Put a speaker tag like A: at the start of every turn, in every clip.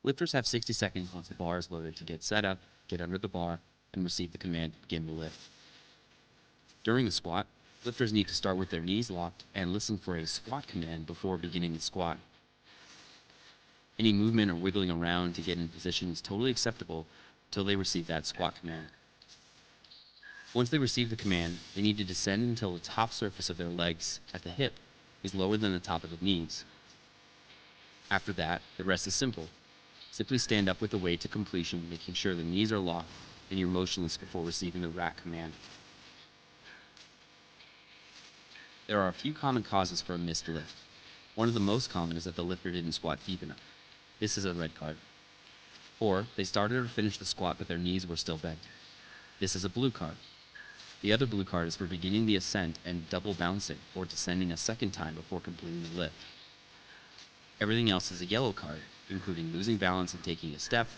A: Lifters have 60 seconds once the bar is loaded to get set up, get under the bar, and receive the command to begin the lift. During the squat, lifters need to start with their knees locked and listen for a squat command before beginning the squat. Any movement or wiggling around to get in position is totally acceptable until they receive that squat command. Once they receive the command, they need to descend until the top surface of their legs at the hip is lower than the top of the knees. After that, the rest is simple. Simply stand up with the weight to completion, making sure the knees are locked and you're motionless before receiving the rack command. There are a few common causes for a missed lift. One of the most common is that the lifter didn't squat deep enough. This is a red card. Or they started or finished the squat but their knees were still bent. This is a blue card. The other blue card is for beginning the ascent and double bouncing or descending a second time before completing the lift. Everything else is a yellow card, including losing balance and taking a step,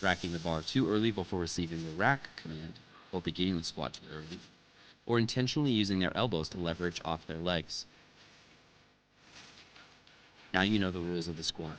A: racking the bar too early before receiving the rack command, or beginning the squat too early, or intentionally using their elbows to leverage off their legs. Now you know the rules of the squat.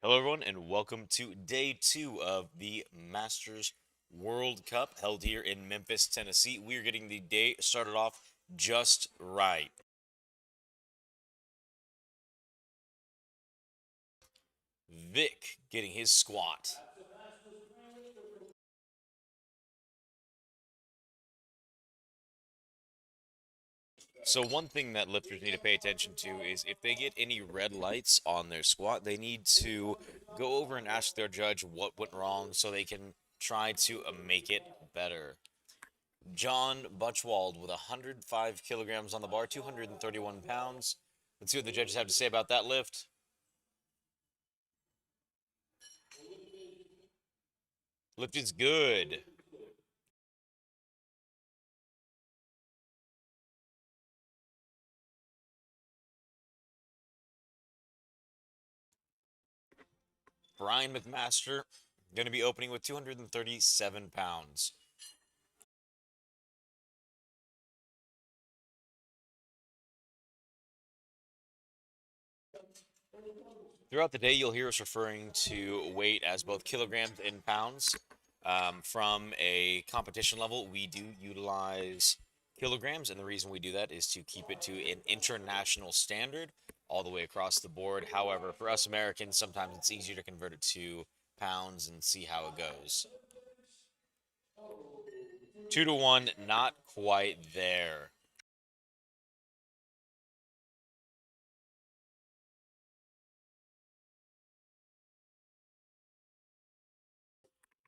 B: Hello, everyone, and welcome to day two of the Masters World Cup held here in Memphis, Tennessee. We are getting the day started off just right. Vic getting his squat. So, one thing that lifters need to pay attention to is if they get any red lights on their squat, they need to go over and ask their judge what went wrong so they can try to make it better. John Butchwald with 105 kilograms on the bar, 231 pounds. Let's see what the judges have to say about that lift. Lift is good. Brian McMaster going to be opening with 237 pounds. Throughout the day, you'll hear us referring to weight as both kilograms and pounds. From a competition level, we do utilize kilograms, and the reason we do that is to keep it to an international standard all the way across the board. However, for us Americans, sometimes it's easier to convert it to pounds and see how it goes. 2 to 1, not quite there.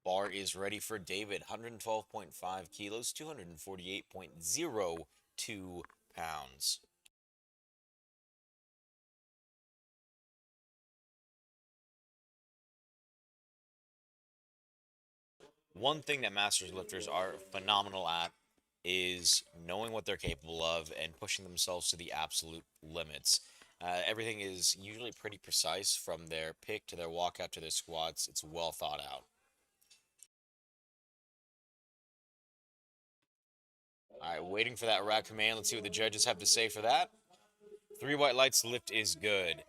B: Bar is ready for David. 112.5 kilos, 248.02 pounds. One thing that masters lifters are phenomenal at is knowing what they're capable of and pushing themselves to the absolute limits. Everything is usually pretty precise from their pick to their walkout to their squats. It's well thought out. All right, waiting for that rack command. Let's see what the judges have to say for that. Three white lights, lift is good.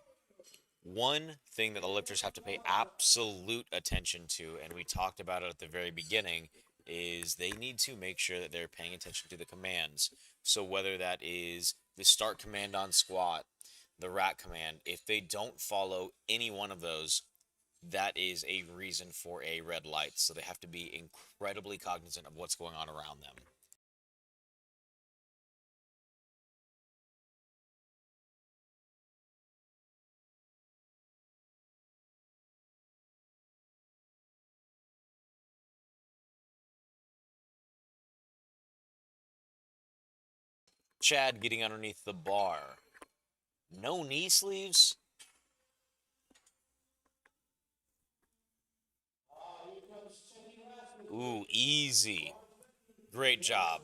B: One thing that the lifters have to pay absolute attention to, and we talked about it at the very beginning, is they need to make sure that they're paying attention to the commands. So whether that is the start command on squat, the rack command, if they don't follow any one of those, that is a reason for a red light. So they have to be incredibly cognizant of what's going on around them. Chad getting underneath the bar. No knee sleeves. Ooh, easy. Great job.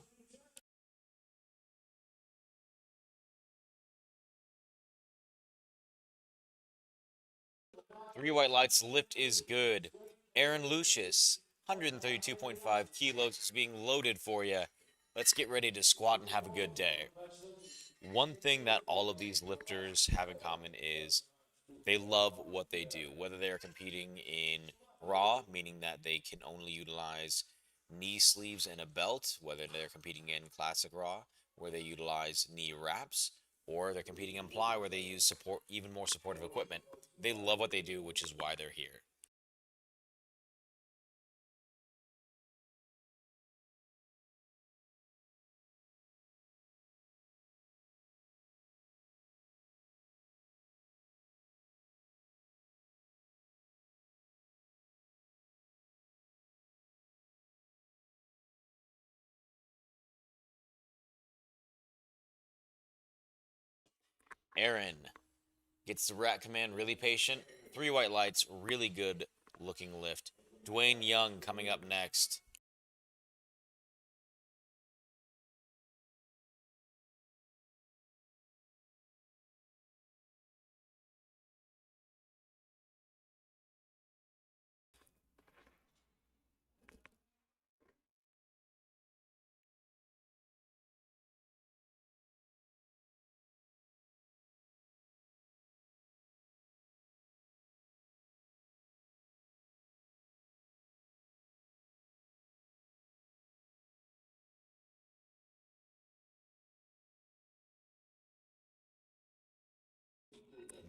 B: Three white lights, lift is good. Aaron Lucius, 132.5 kilos, is being loaded for you. Let's get ready to squat and have a good day. One thing that all of these lifters have in common is they love what they do, whether they're competing in raw, meaning that they can only utilize knee sleeves and a belt, whether they're competing in classic raw, where they utilize knee wraps, or they're competing in ply, where they use support, even more supportive equipment. They love what they do, which is why they're here. Aaron gets the rat command, really patient. Three white lights, really good looking lift. Dwayne Young coming up next.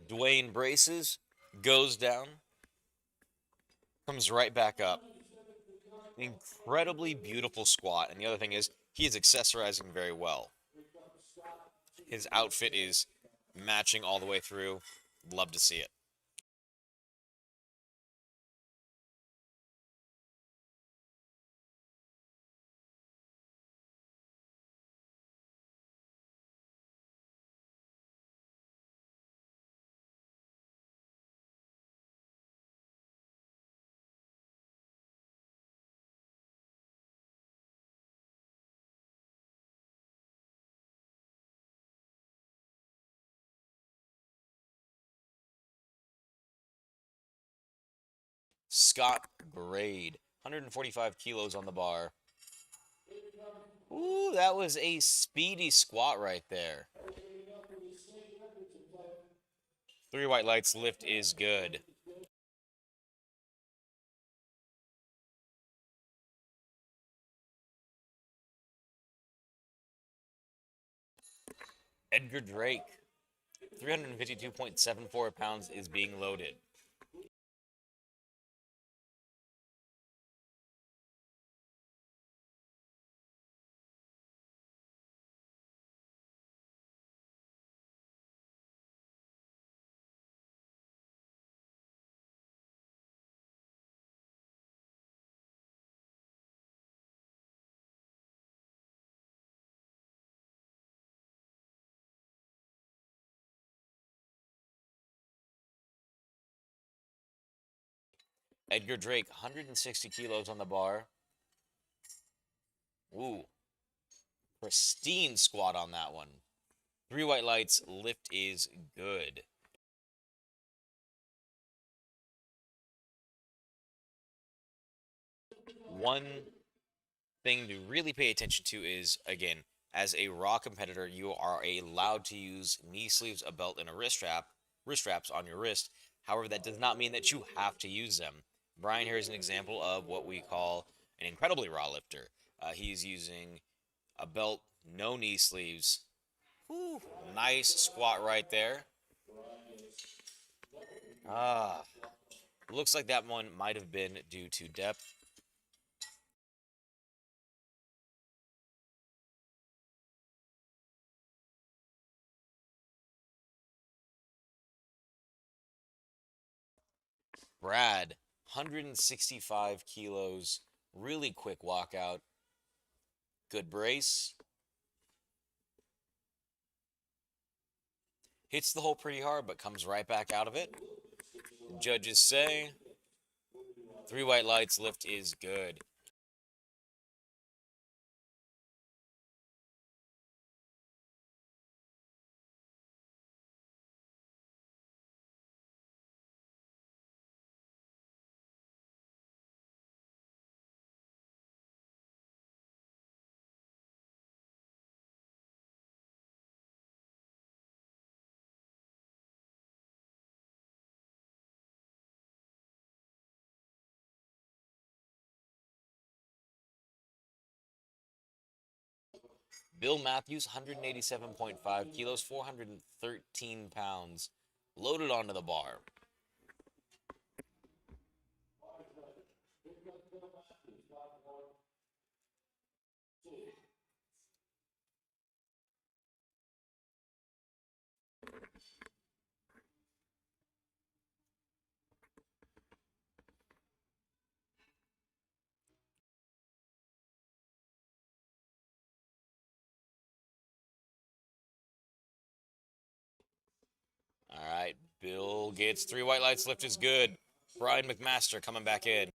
B: Dwayne braces, goes down, comes right back up. Incredibly beautiful squat. And the other thing is, he is accessorizing very well. His outfit is matching all the way through. Love to see it. Scott Grade, 145 kilos on the bar. Ooh, that was a speedy squat right there. 3 white lights, lift is good. Edgar Drake, 352.74 pounds is being loaded. Edgar Drake, 160 kilos on the bar. Ooh, pristine squat on that one. 3 white lights, lift is good. One thing to really pay attention to is, again, as a raw competitor, you are allowed to use knee sleeves, a belt, and a wrist straps on your wrist. However, that does not mean that you have to use them. Brian here is an example of what we call an incredibly raw lifter. He's using a belt, no knee sleeves. Whew, nice squat right there. Ah, looks like that one might have been due to depth. Brad, 165 kilos, really quick walkout. Good brace. Hits the hole pretty hard, but comes right back out of it. Judges say 3 white lights, lift is good. Bill Matthews, 187.5 kilos, 413 pounds, loaded onto the bar. All right, Bill gets 3 white lights, lift is good. Brian McMaster coming back in.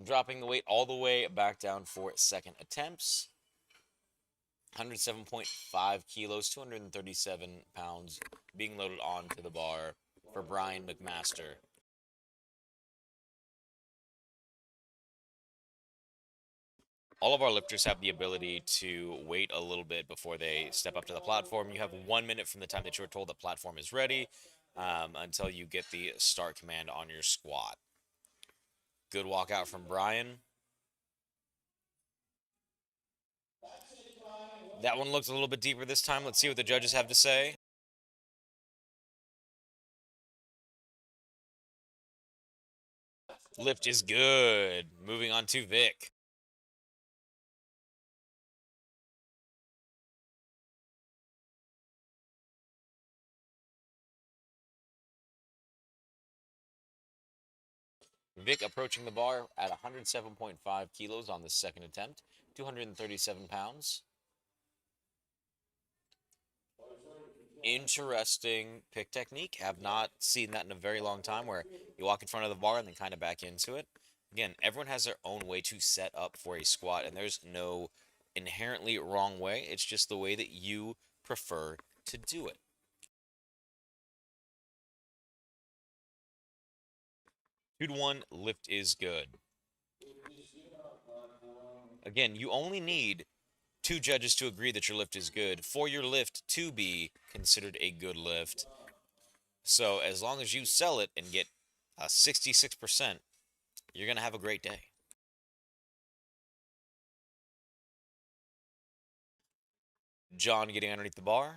B: Dropping the weight all the way back down for second attempts. 107.5 kilos, 237 pounds being loaded onto the bar for Brian McMaster. All of our lifters have the ability to wait a little bit before they step up to the platform. You have 1 minute from the time that you're told the platform is ready until you get the start command on your squat. Good walkout from Brian. That one looks a little bit deeper this time. Let's see what the judges have to say. Lift is good. Moving on to Vic. Vic approaching the bar at 107.5 kilos on the second attempt, 237 pounds. Interesting pick technique. Have not seen that in a very long time, where you walk in front of the bar and then kind of back into it. Again, everyone has their own way to set up for a squat, and there's no inherently wrong way. It's just the way that you prefer to do it. 2-1, lift is good. Again, you only need 2 judges to agree that your lift is good for your lift to be considered a good lift. So as long as you sell it and get a 66%, you're going to have a great day. John getting underneath the bar.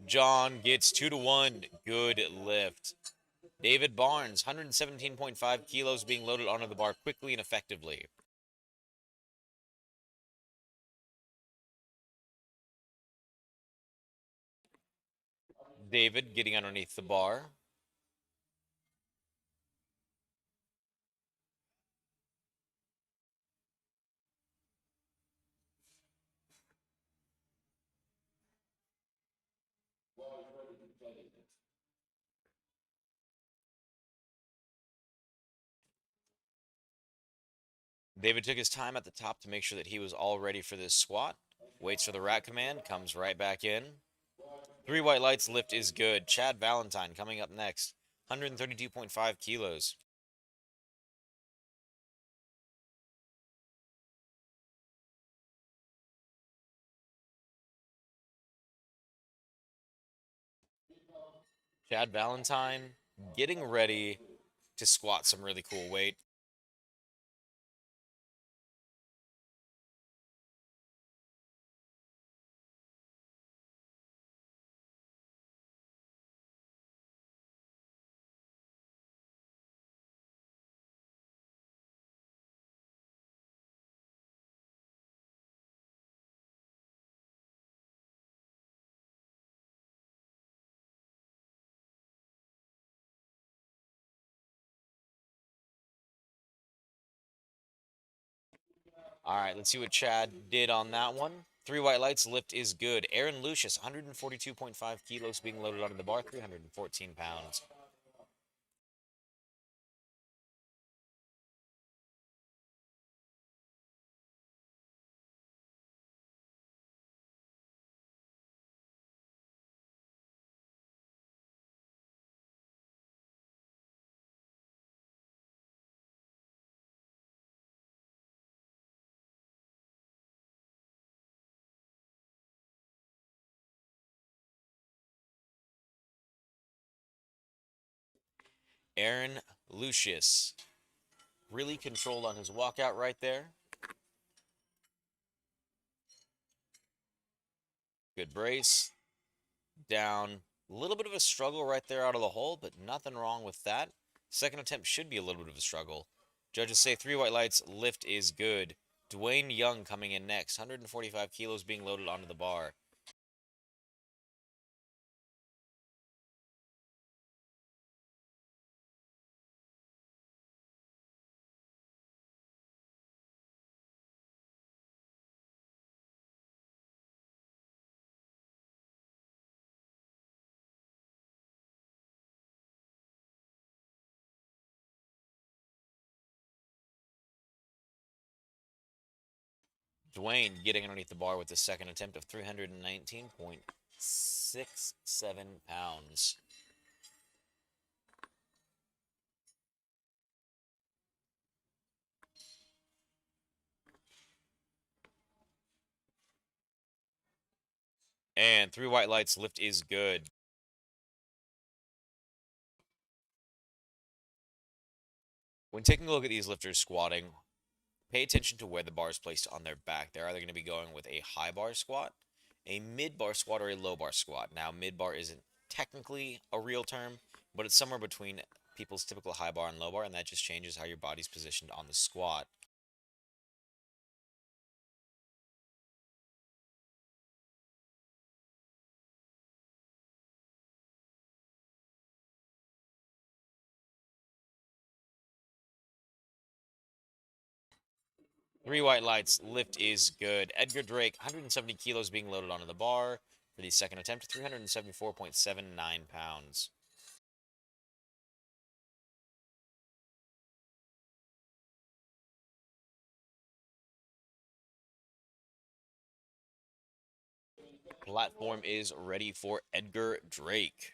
B: John gets 2-1. Good lift. David Barnes, 117.5 kilos being loaded onto the bar quickly and effectively. David getting underneath the bar. David took his time at the top to make sure that he was all ready for this squat. Waits for the rack command, comes right back in. 3 white lights, lift is good. Chad Valentine coming up next, 132.5 kilos. Chad Valentine getting ready to squat some really cool weight. All right, let's see what Chad did on that one. 3 white lights, lift is good. Aaron Lucius, 142.5 kilos being loaded onto the bar, 314 pounds. Aaron Lucius really controlled on his walkout right there. Good brace. Down. A little bit of a struggle right there out of the hole, but nothing wrong with that. Second attempt should be a little bit of a struggle. Judges say 3 white lights, lift is good. Dwayne Young coming in next, 145 kilos being loaded onto the bar. Dwayne getting underneath the bar with the second attempt of 319.67 pounds. And 3 white lights, lift is good. When taking a look at these lifters squatting, pay attention to where the bar is placed on their back. They're either going to be going with a high bar squat, a mid bar squat, or a low bar squat. Now, mid bar isn't technically a real term, but it's somewhere between people's typical high bar and low bar, and that just changes how your body's positioned on the squat. Three white lights, lift is good. Edgar Drake, 170 kilos being loaded onto the bar for the second attempt, 374.79 pounds. Platform is ready for Edgar Drake.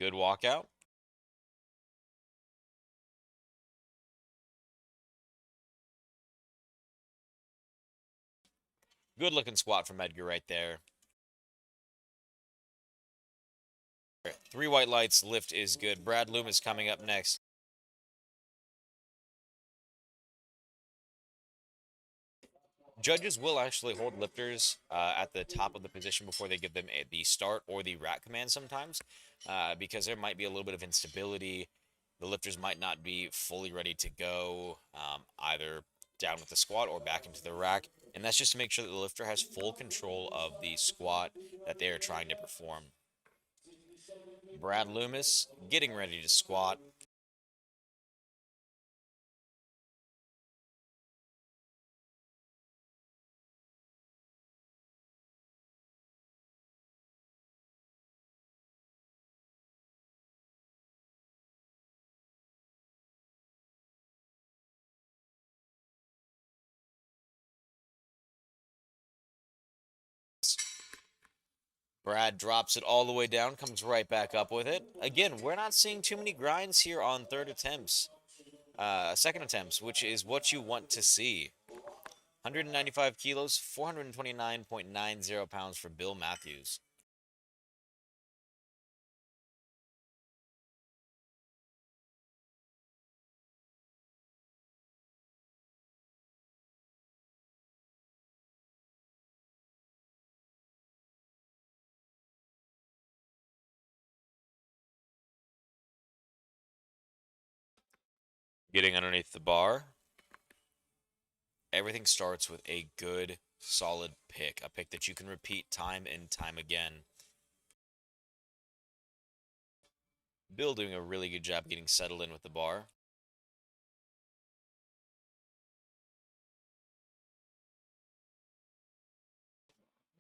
B: Good walkout. Good looking squat from Edgar right there. Three white lights, lift is good. Brad Loomis coming up next. Judges will actually hold lifters at the top of the position before they give them the start or the rack command sometimes, because there might be a little bit of instability. The lifters might not be fully ready to go, either down with the squat or back into the rack. And that's just to make sure that the lifter has full control of the squat that they are trying to perform. Brad Loomis getting ready to squat. Brad drops it all the way down, comes right back up with it. Again, we're not seeing too many grinds here on second attempts, which is what you want to see. 195 kilos, 429.90 pounds for Bill Matthews. Getting underneath the bar. Everything starts with a good, solid pick, a pick that you can repeat time and time again. Bill doing a really good job getting settled in with the bar.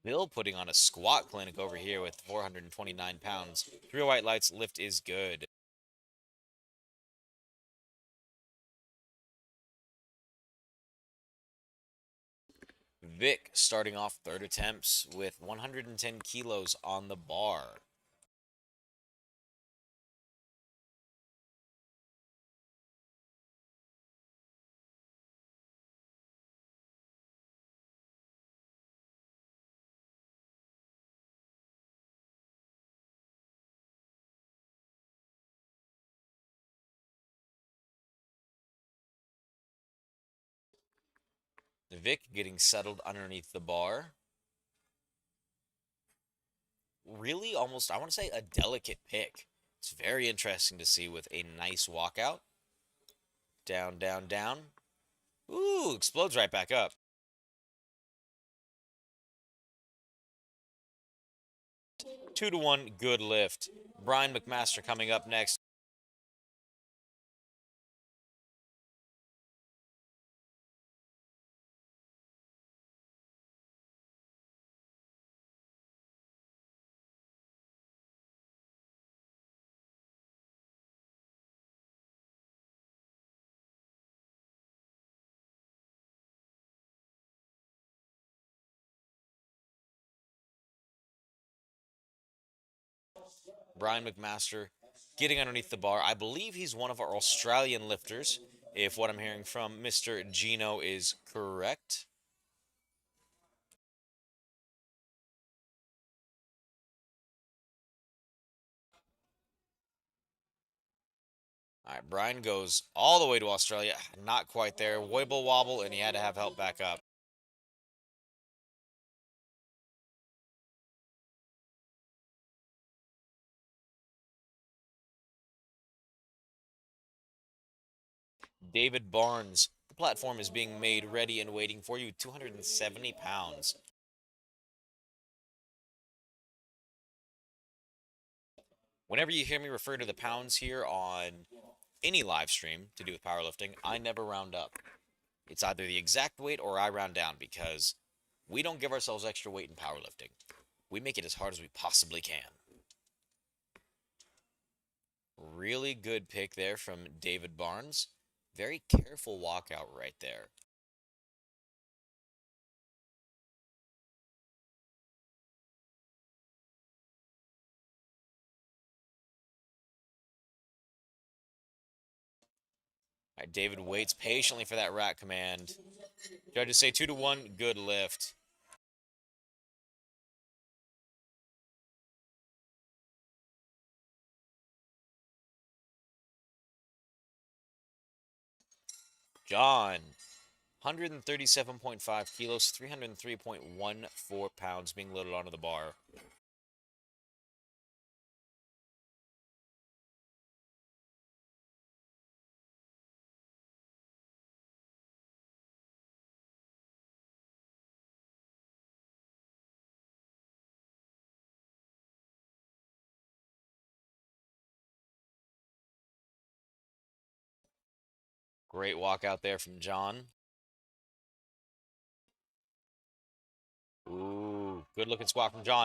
B: Bill putting on a squat clinic over here with 429 pounds. Three white lights, lift is good. Vic starting off third attempts with 110 kilos on the bar. Vic getting settled underneath the bar. Really almost, I want to say, a delicate pick. It's very interesting to see with a nice walkout. Down, down, down. Ooh, explodes right back up. 2-1, good lift. Brian McMaster coming up next. Brian McMaster getting underneath the bar. I believe he's one of our Australian lifters, if what I'm hearing from Mr. Gino is correct. Brian goes all the way to Australia. Not quite there. Wibble wobble, and he had to have help back up. David Barnes. The platform is being made ready and waiting for you. 270 pounds. Whenever you hear me refer to the pounds here on any live stream to do with powerlifting, I never round up. It's either the exact weight or I round down because we don't give ourselves extra weight in powerlifting. We make it as hard as we possibly can. Really good pick there from David Barnes. Very careful walkout right there. All right, David waits patiently for that rack command. Judges say 2-1, good lift. John, 137.5 kilos, 303.14 pounds being loaded onto the bar. Great walkout there from John. Ooh, good looking squat from John.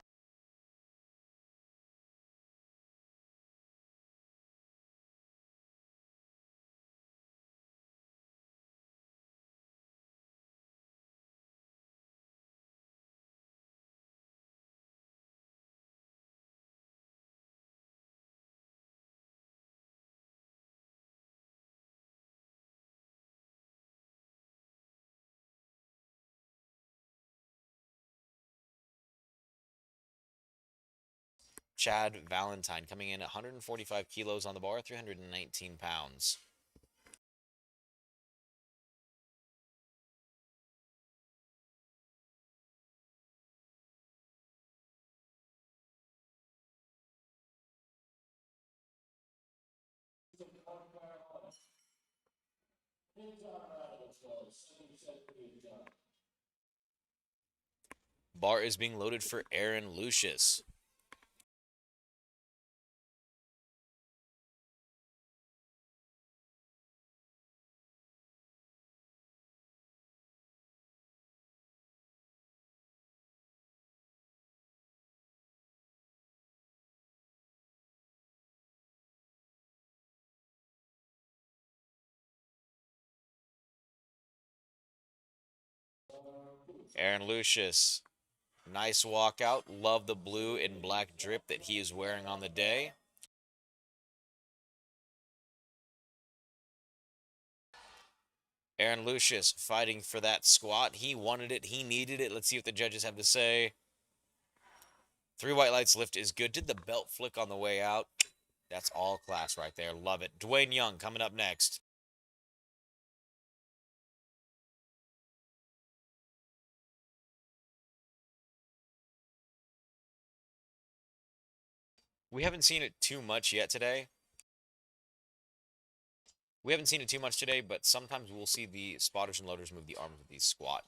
B: Chad Valentine coming in at 145 kilos on the bar, 319 pounds. Bar is being loaded for Aaron Lucius. Aaron Lucius, nice walkout. Love the blue and black drip that he is wearing on the day. Aaron Lucius fighting for that squat. He wanted it. He needed it. Let's see what the judges have to say. 3 white lights lift is good. Did the belt flick on the way out? That's all class right there. Love it. Dwayne Young coming up next. We haven't seen it too much yet today. We haven't seen it too much today, but sometimes we'll see the spotters and loaders move the arms of the squat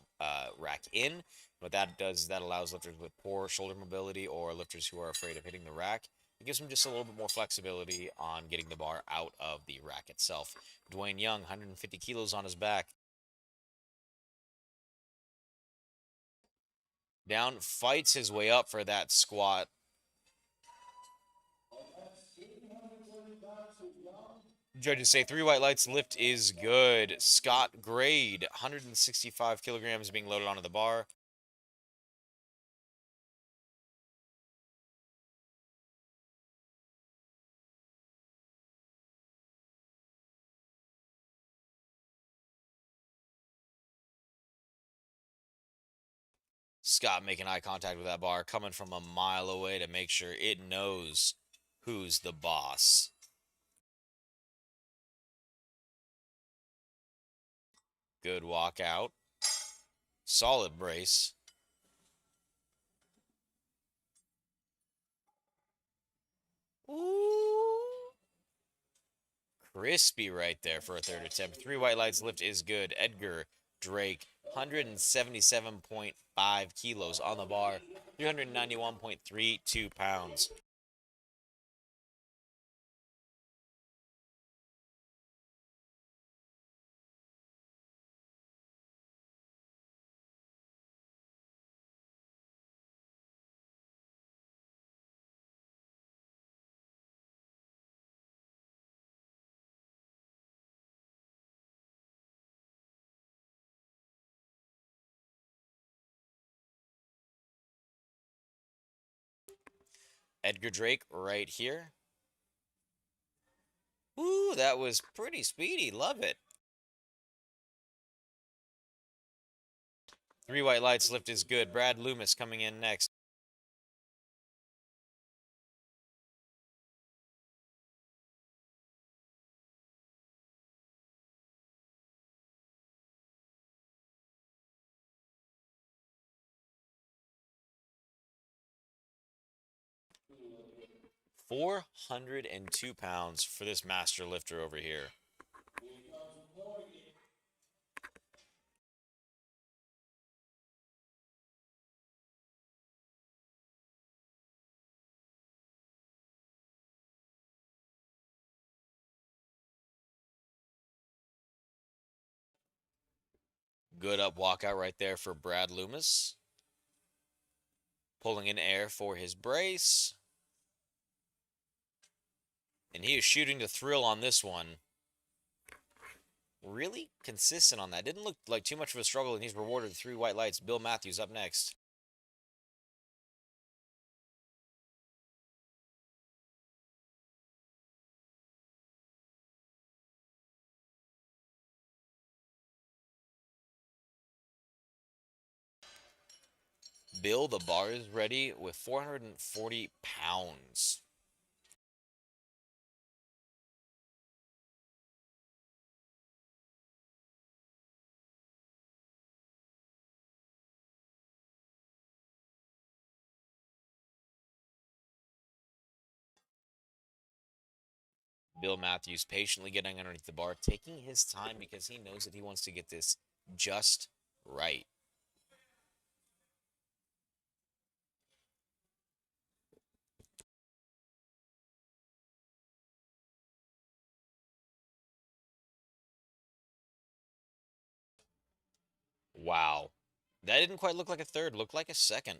B: rack in. What that does is that allows lifters with poor shoulder mobility or lifters who are afraid of hitting the rack. It gives them just a little bit more flexibility on getting the bar out of the rack itself. Dwayne Young, 150 kilos on his back. Down, fights his way up for that squat. Judges say 3 white lights lift is good. Scott Grade, 165 kilograms being loaded onto the bar. Scott making eye contact with that bar, coming from a mile away to make sure it knows who's the boss. Good walkout. Solid brace. Ooh. Crispy right there for a third attempt. 3 white lights lift is good. Edgar Drake, 177.5 kilos on the bar, 391.32 pounds. Edgar Drake right here. Ooh, that was pretty speedy. Love it. 3 white lights lift is good. Brad Loomis coming in next. £402 for this master lifter over here. Good up walkout right there for Brad Loomis. Pulling in air for his brace. And he is shooting the thrill on this one. Really consistent on that. Didn't look like too much of a struggle, and he's rewarded 3 white lights. Bill Matthews up next. Bill, the bar is ready with 440 pounds. Bill Matthews patiently getting underneath the bar, taking his time because he knows that he wants to get this just right. Wow. That didn't quite look like a third, looked like a second.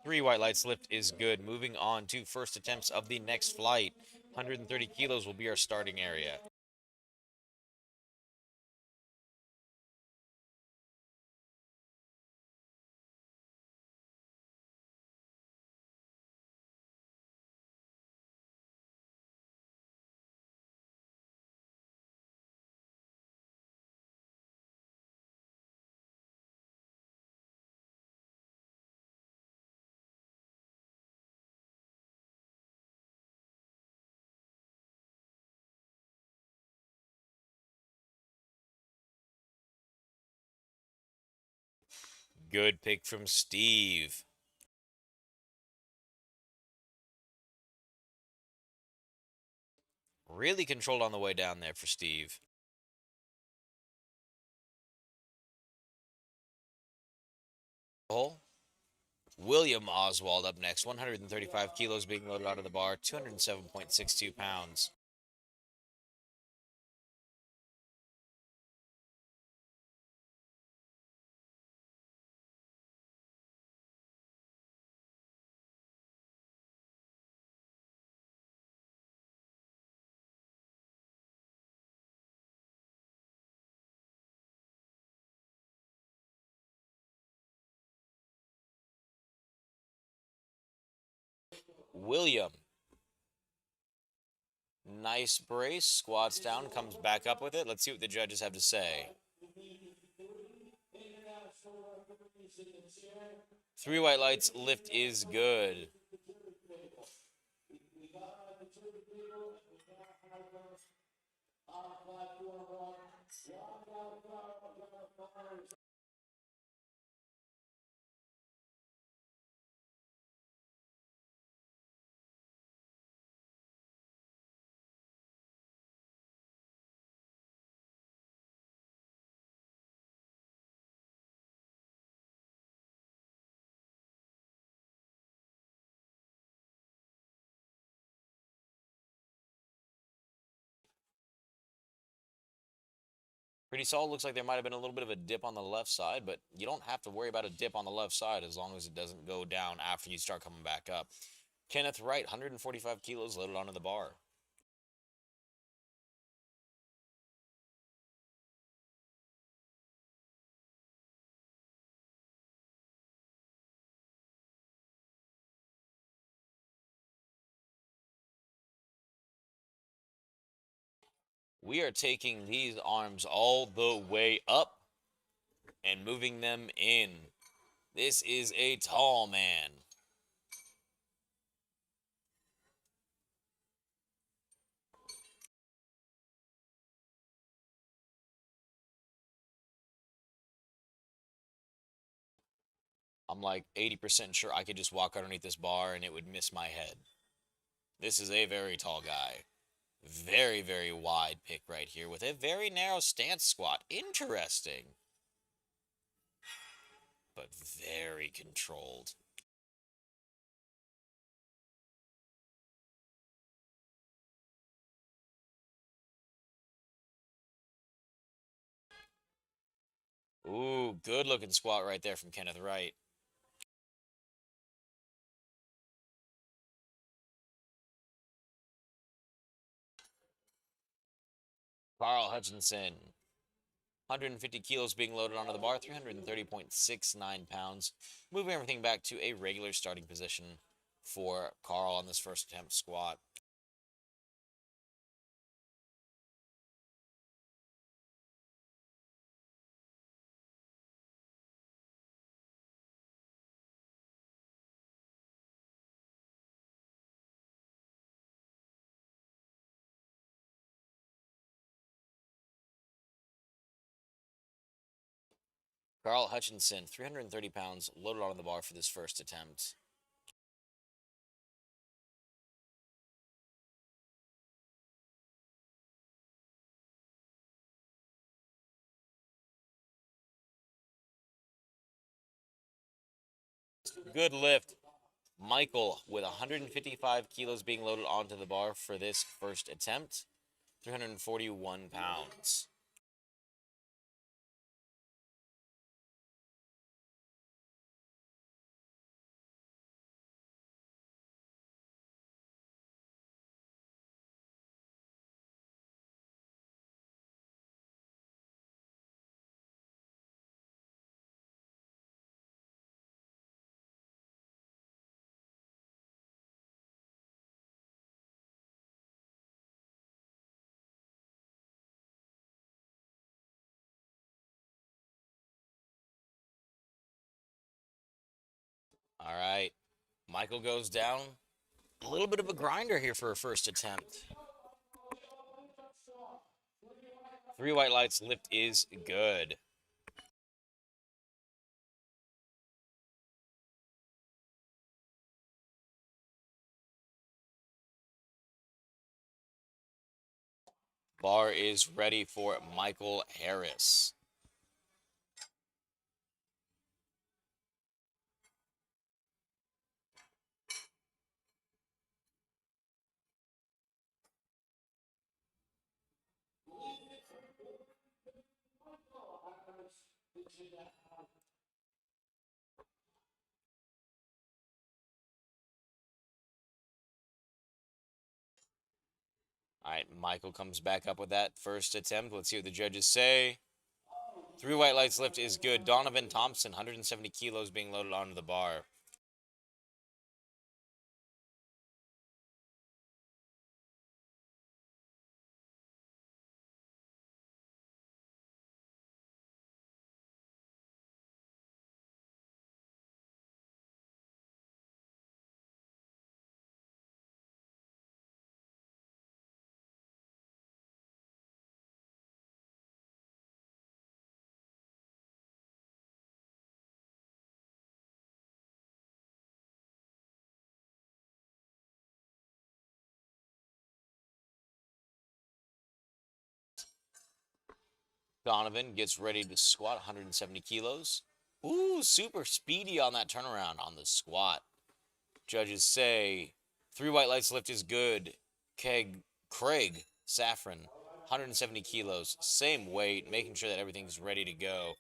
B: 3 white lights lift is good. Moving on to first attempts of the next flight. 130 kilos will be our starting area. Good pick from Steve. Really controlled on the way down there for Steve. William Oswald up next. 135 kilos being loaded out of the bar. 207.62 pounds. William. Nice brace. Squats down. Comes back up with it. Let's see what the judges have to say. 3 white lights lift is good. Pretty solid. Looks like there might have been a little bit of a dip on the left side, but you don't have to worry about a dip on the left side as long as it doesn't go down after you start coming back up. Kenneth Wright, 145 kilos loaded onto the bar. We are taking these arms all the way up and moving them in. This is a tall man. I'm like 80% sure I could just walk underneath this bar and it would miss my head. This is a very tall guy. Very, very wide pick right here with a very narrow stance squat. Interesting. But very controlled. Ooh, good looking squat right there from Kenneth Wright. Carl Hutchinson, 150 kilos being loaded onto the bar, 330.69 pounds. Moving everything back to a regular starting position for Carl on this first attempt squat. Carl Hutchinson, 330 pounds loaded onto the bar for this first attempt. Good lift. Michael with 155 kilos being loaded onto the bar for this first attempt. 341 pounds. All right. Michael goes down. A little bit of a grinder here for a first attempt. 3 white lights lift is good. Bar is ready for Michael Harris. All right, Michael comes back up with that first attempt. Let's see what the judges say. 3 white lights lift is good. Donovan Thompson, 170 kilos being loaded onto the bar. Donovan gets ready to squat 170 kilos. Ooh, super speedy on that turnaround on the squat. Judges say 3 white lights lift is good. Craig Saffron, 170 kilos, same weight, making sure that everything's ready to go.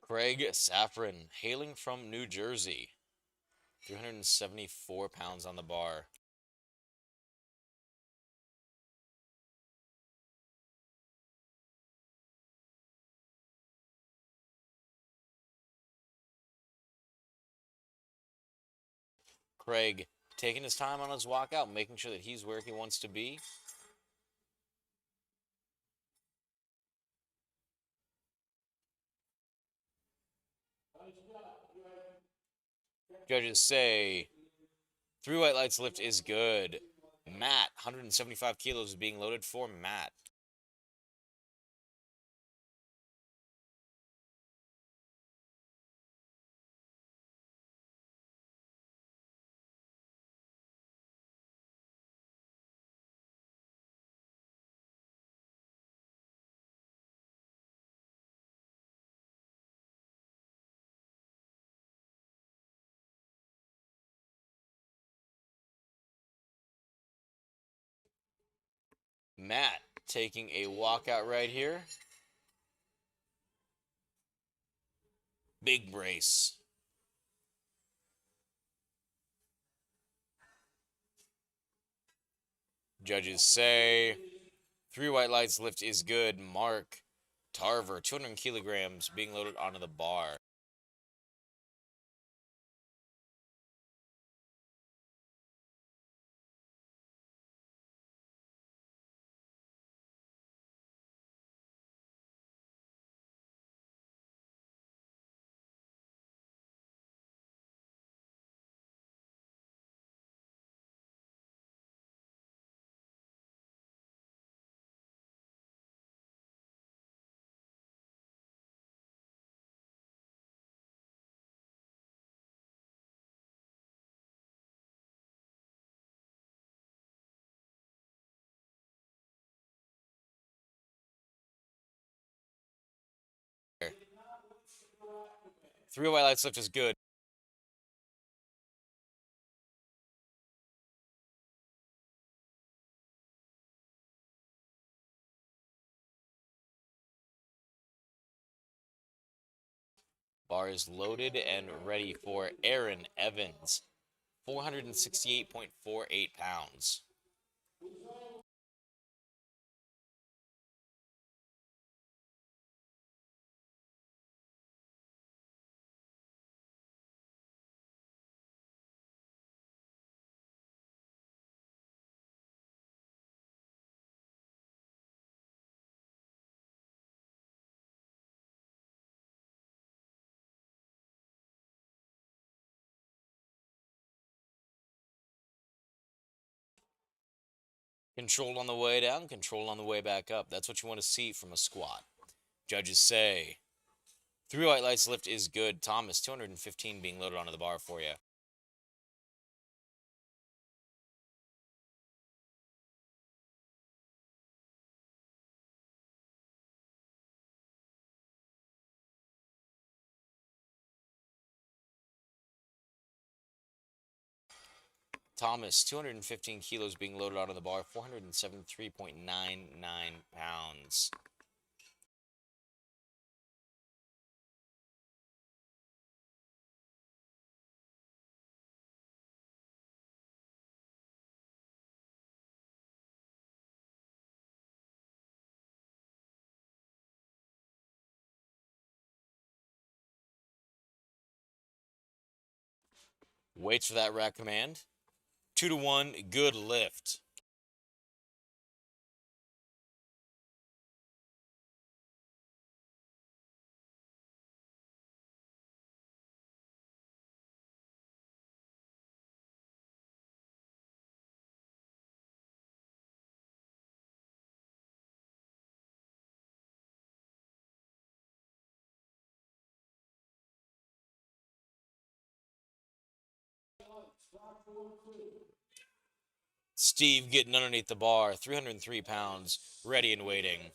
B: Craig Saffron, hailing from New Jersey, 374 pounds on the bar. Craig taking his time on his walkout, making sure that he's where he wants to be. Judges say 3 white lights lift is good. Matt, 175 kilos is being loaded for Matt. Matt taking a walkout right here. Big brace. Judges say 3 white lights lift is good. Mark Tarver, 200 kilograms being loaded onto the bar. Three white lights lift is good. Bar is loaded and ready for Aaron Evans, 468.48 pounds. Controlled on the way down, controlled on the way back up. That's what you want to see from a squat. Judges say 3 white lights lift is good. Thomas, 215 being loaded onto the bar for you. Thomas, 215 kilos being loaded onto the bar, 473.99 pounds. Waits for that rack command. 2-to-1, good lift. Steve getting underneath the bar, 303 pounds, ready and waiting.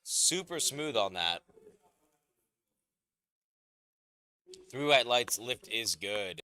B: Super smooth on that. 3 white lights, lift is good.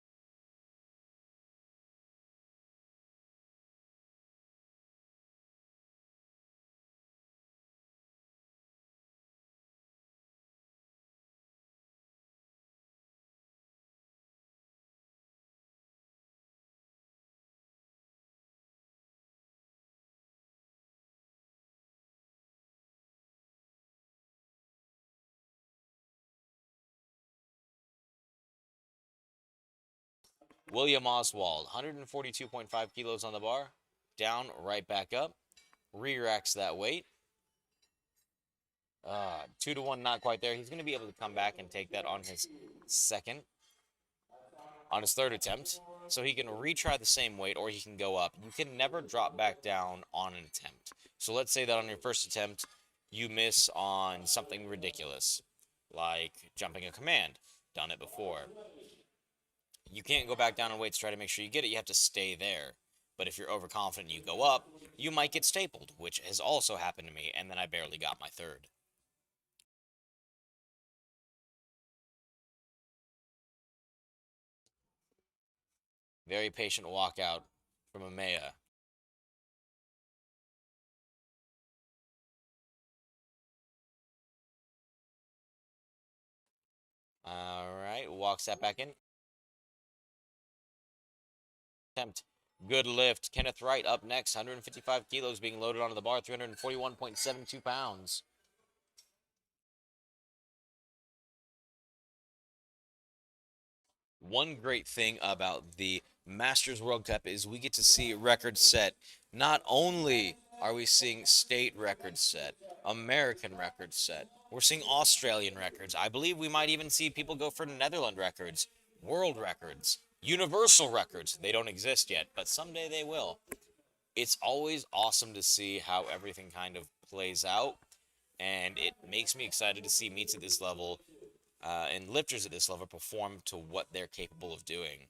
B: William Oswald, 142.5 kilos on the bar. Down, right back up. Re-racks that weight. 2 to 1, not quite there. He's going to be able to come back and take that on his third attempt. So he can retry the same weight or he can go up. You can never drop back down on an attempt. So let's say that on your first attempt, you miss on something ridiculous, like jumping a command. Done it before. You can't go back down on weights to try to make sure you get it. You have to stay there. But if you're overconfident and you go up, you might get stapled, which has also happened to me, and then I barely got my third. Very patient walkout from Amaya. All right, walks that back in. Attempt. Good lift. Kenneth Wright up next. 155 kilos being loaded onto the bar. 341.72 pounds. One great thing about the Masters World Cup is we get to see records set. Not only are we seeing state records set, American records set, we're seeing Australian records. I believe we might even see people go for Netherlands records, world records, universal records. They don't exist yet, but someday they will. It's always awesome to see how everything kind of plays out, and it makes me excited to see meets at this level and lifters at this level perform to what they're capable of doing.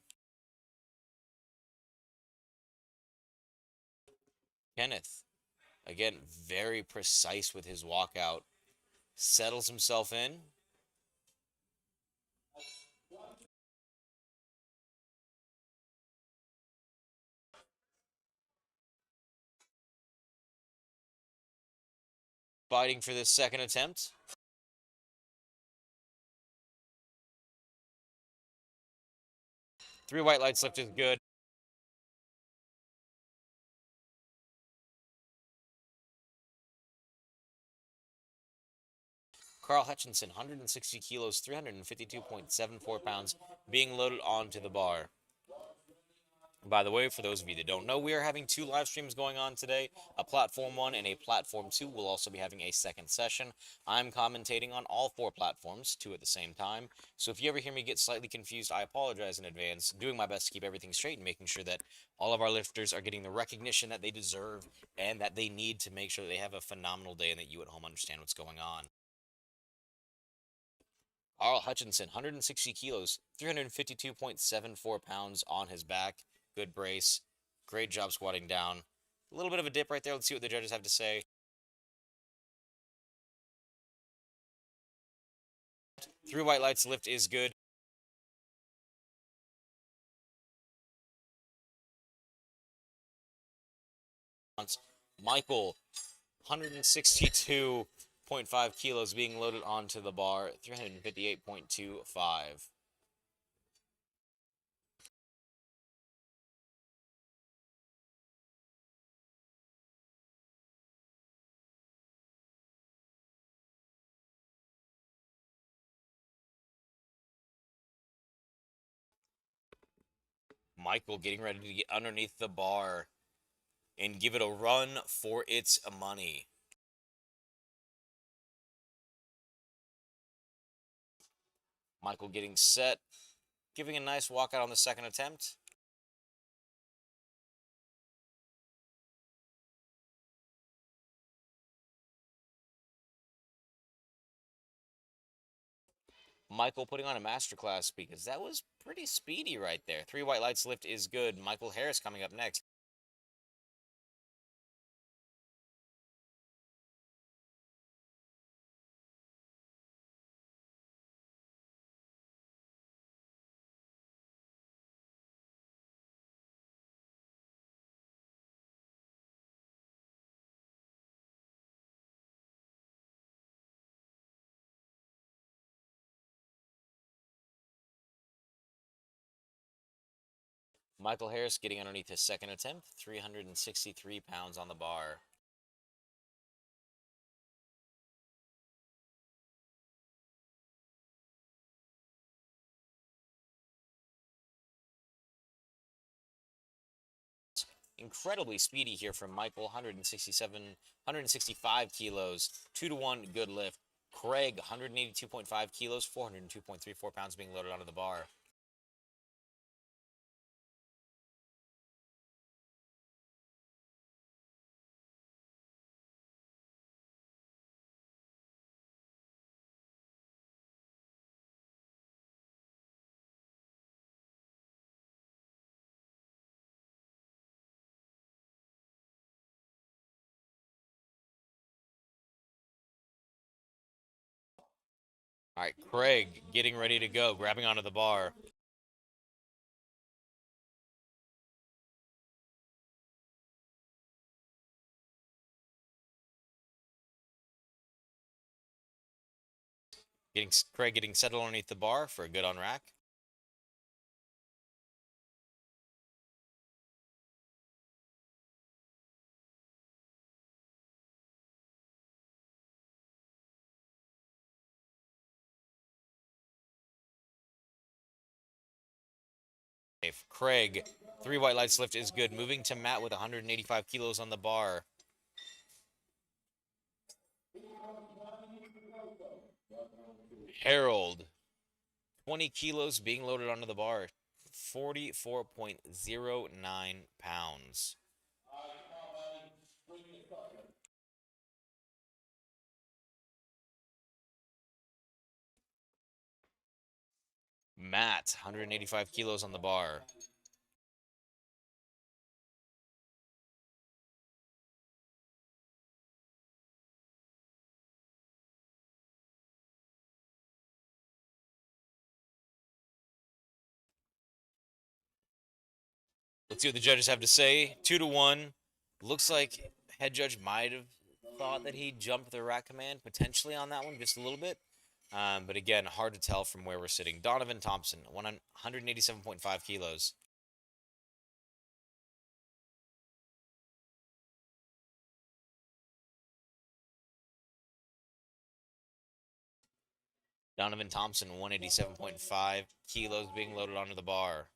B: Kenneth, again, very precise with his walkout, settles himself in. Fighting for this second attempt. Three white lights lift is good. Carl Hutchinson, 160 kilos, 352.74 pounds, being loaded onto the bar. By the way, for those of you that don't know, we are having 2 live streams going on today, a Platform 1 and a Platform 2. We'll also be having a second session. I'm commentating on all 4 platforms, 2 at the same time. So if you ever hear me get slightly confused, I apologize in advance. Doing my best to keep everything straight and making sure that all of our lifters are getting the recognition that they deserve and that they need to make sure that they have a phenomenal day and that you at home understand what's going on. Carl Hutchinson, 160 kilos, 352.74 pounds on his back. Good brace. Great job squatting down. A little bit of a dip right there. Let's see what the judges have to say. 3 white lights lift is good. Michael, 162.5 kilos being loaded onto the bar. 358.25. Michael getting ready to get underneath the bar and give it a run for its money. Michael getting set, giving a nice walkout on the second attempt. Michael putting on a masterclass because that was pretty speedy right there. 3 white lights lift is good. Michael Harris coming up next. Michael Harris getting underneath his second attempt, 363 pounds on the bar. Incredibly speedy here from Michael, 165 kilos, 2-to-1 good lift. Craig, 182.5 kilos, 402.34 pounds being loaded onto the bar. All right, Craig getting ready to go, grabbing onto the bar. Craig getting settled underneath the bar for a good on rack. Craig, 3 white lights lift is good. Moving to Matt with 185 kilos on the bar. Harold, 20 kilos being loaded onto the bar. 44.09 pounds. Matt, 185 kilos on the bar. Let's see what the judges have to say. 2-to-1. Looks like head judge might have thought that he jumped the rack command potentially on that one just a little bit. But again, hard to tell from where we're sitting. Donovan Thompson, 187.5 kilos. Donovan Thompson, 187.5 kilos being loaded onto the bar.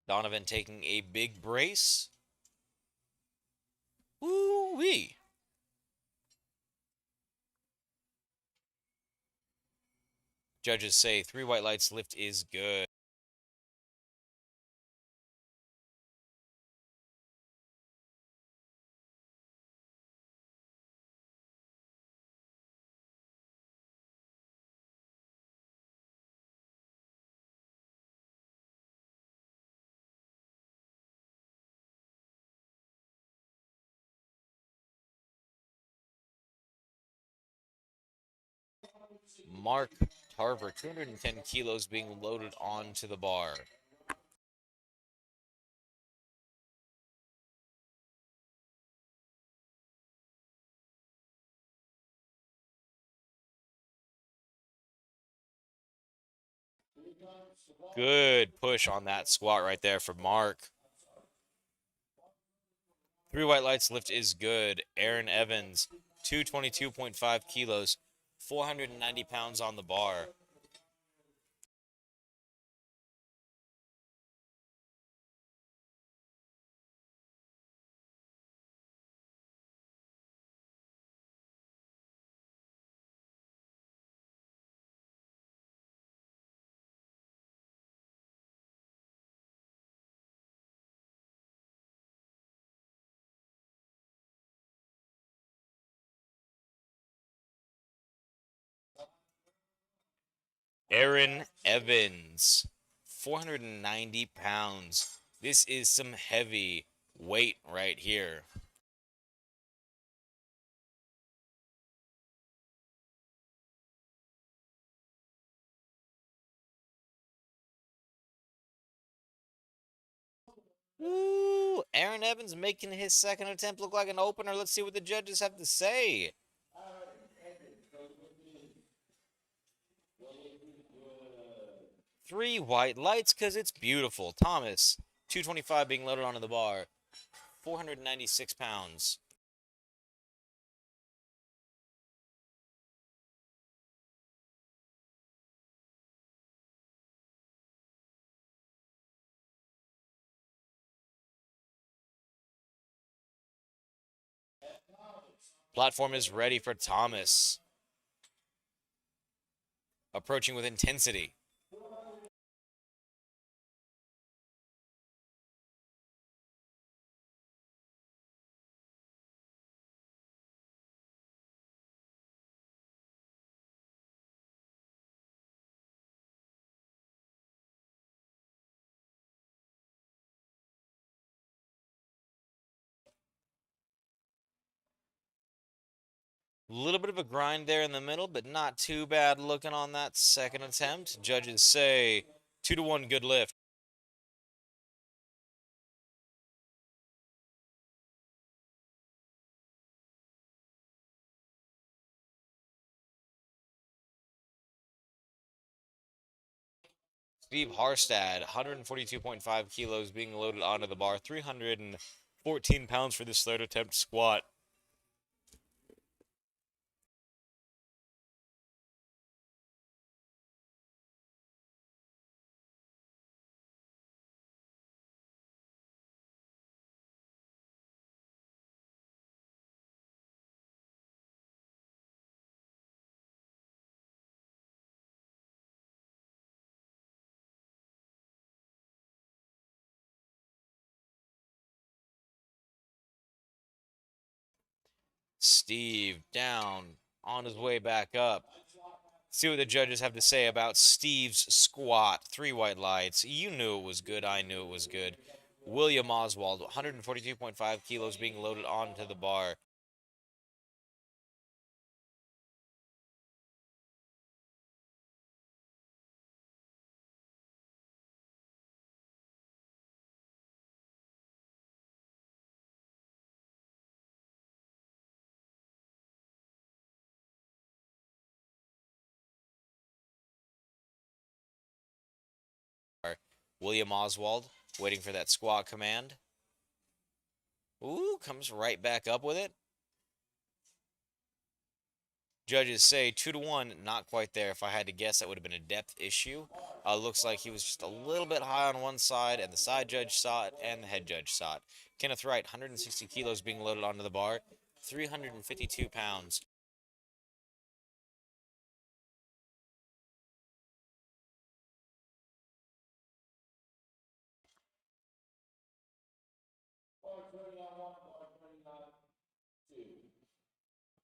B: Donovan taking a big brace. Woo-wee. Judges say 3 white lights lift is good. Mark Tarver, 210 kilos being loaded onto the bar. Good push on that squat right there for Mark. 3 white lights lift is good. Aaron Evans, 222.5 kilos, 490 pounds on the bar. Aaron Evans, 490 pounds. This is some heavy weight right here. Ooh, Aaron Evans making his second attempt look like an opener. Let's see what the judges have to say. Three white lights because it's beautiful. Thomas, 225 being loaded onto the bar. 496 pounds. Platform is ready for Thomas. Approaching with intensity. A little bit of a grind there in the middle, but not too bad looking on that second attempt. Judges say 2-1 good lift. Steve Harstad, 142.5 kilos being loaded onto the bar, 314 pounds for this third attempt squat. Steve down on his way back up. See what the judges have to say about Steve's squat. Three white lights. You knew it was good. I knew it was good. William Oswald, 142.5 kilos being loaded onto the bar. William Oswald waiting for that squat command. Ooh, comes right back up with it. Judges say 2-1, not quite there. If I had to guess, that would have been a depth issue. Looks like he was just a little bit high on one side, and the side judge saw it, and the head judge saw it. Kenneth Wright, 160 kilos being loaded onto the bar, 352 pounds.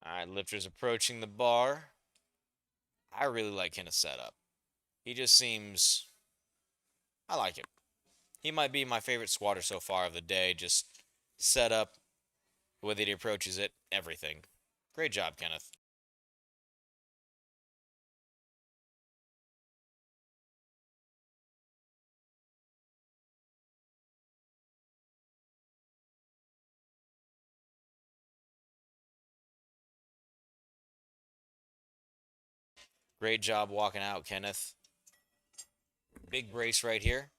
B: All right, lifters approaching the bar. I really like Kenneth's setup. He just seems, I like it. He might be my favorite squatter so far of the day. Just set up, the way that he approaches it, everything. Great job, Kenneth. Great job walking out, Kenneth. Big brace right here.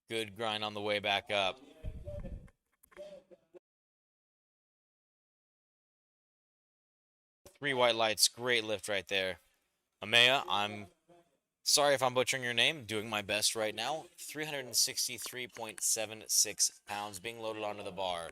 B: Good grind on the way back up. Three white lights. Great lift right there. Amaya, I'm sorry if I'm butchering your name. Doing my best right now. 363.76 pounds being loaded onto the bar.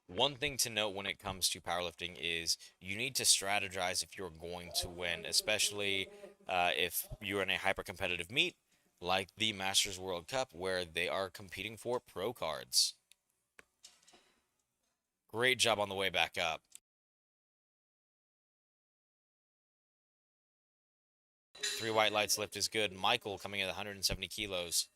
B: One thing to note when it comes to powerlifting is you need to strategize if you're going to win, especially if you're in a hyper competitive meet like the Masters World Cup, where they are competing for pro cards. Great job on the way back up. Three white lights lift is good. Michael coming at 170 kilos.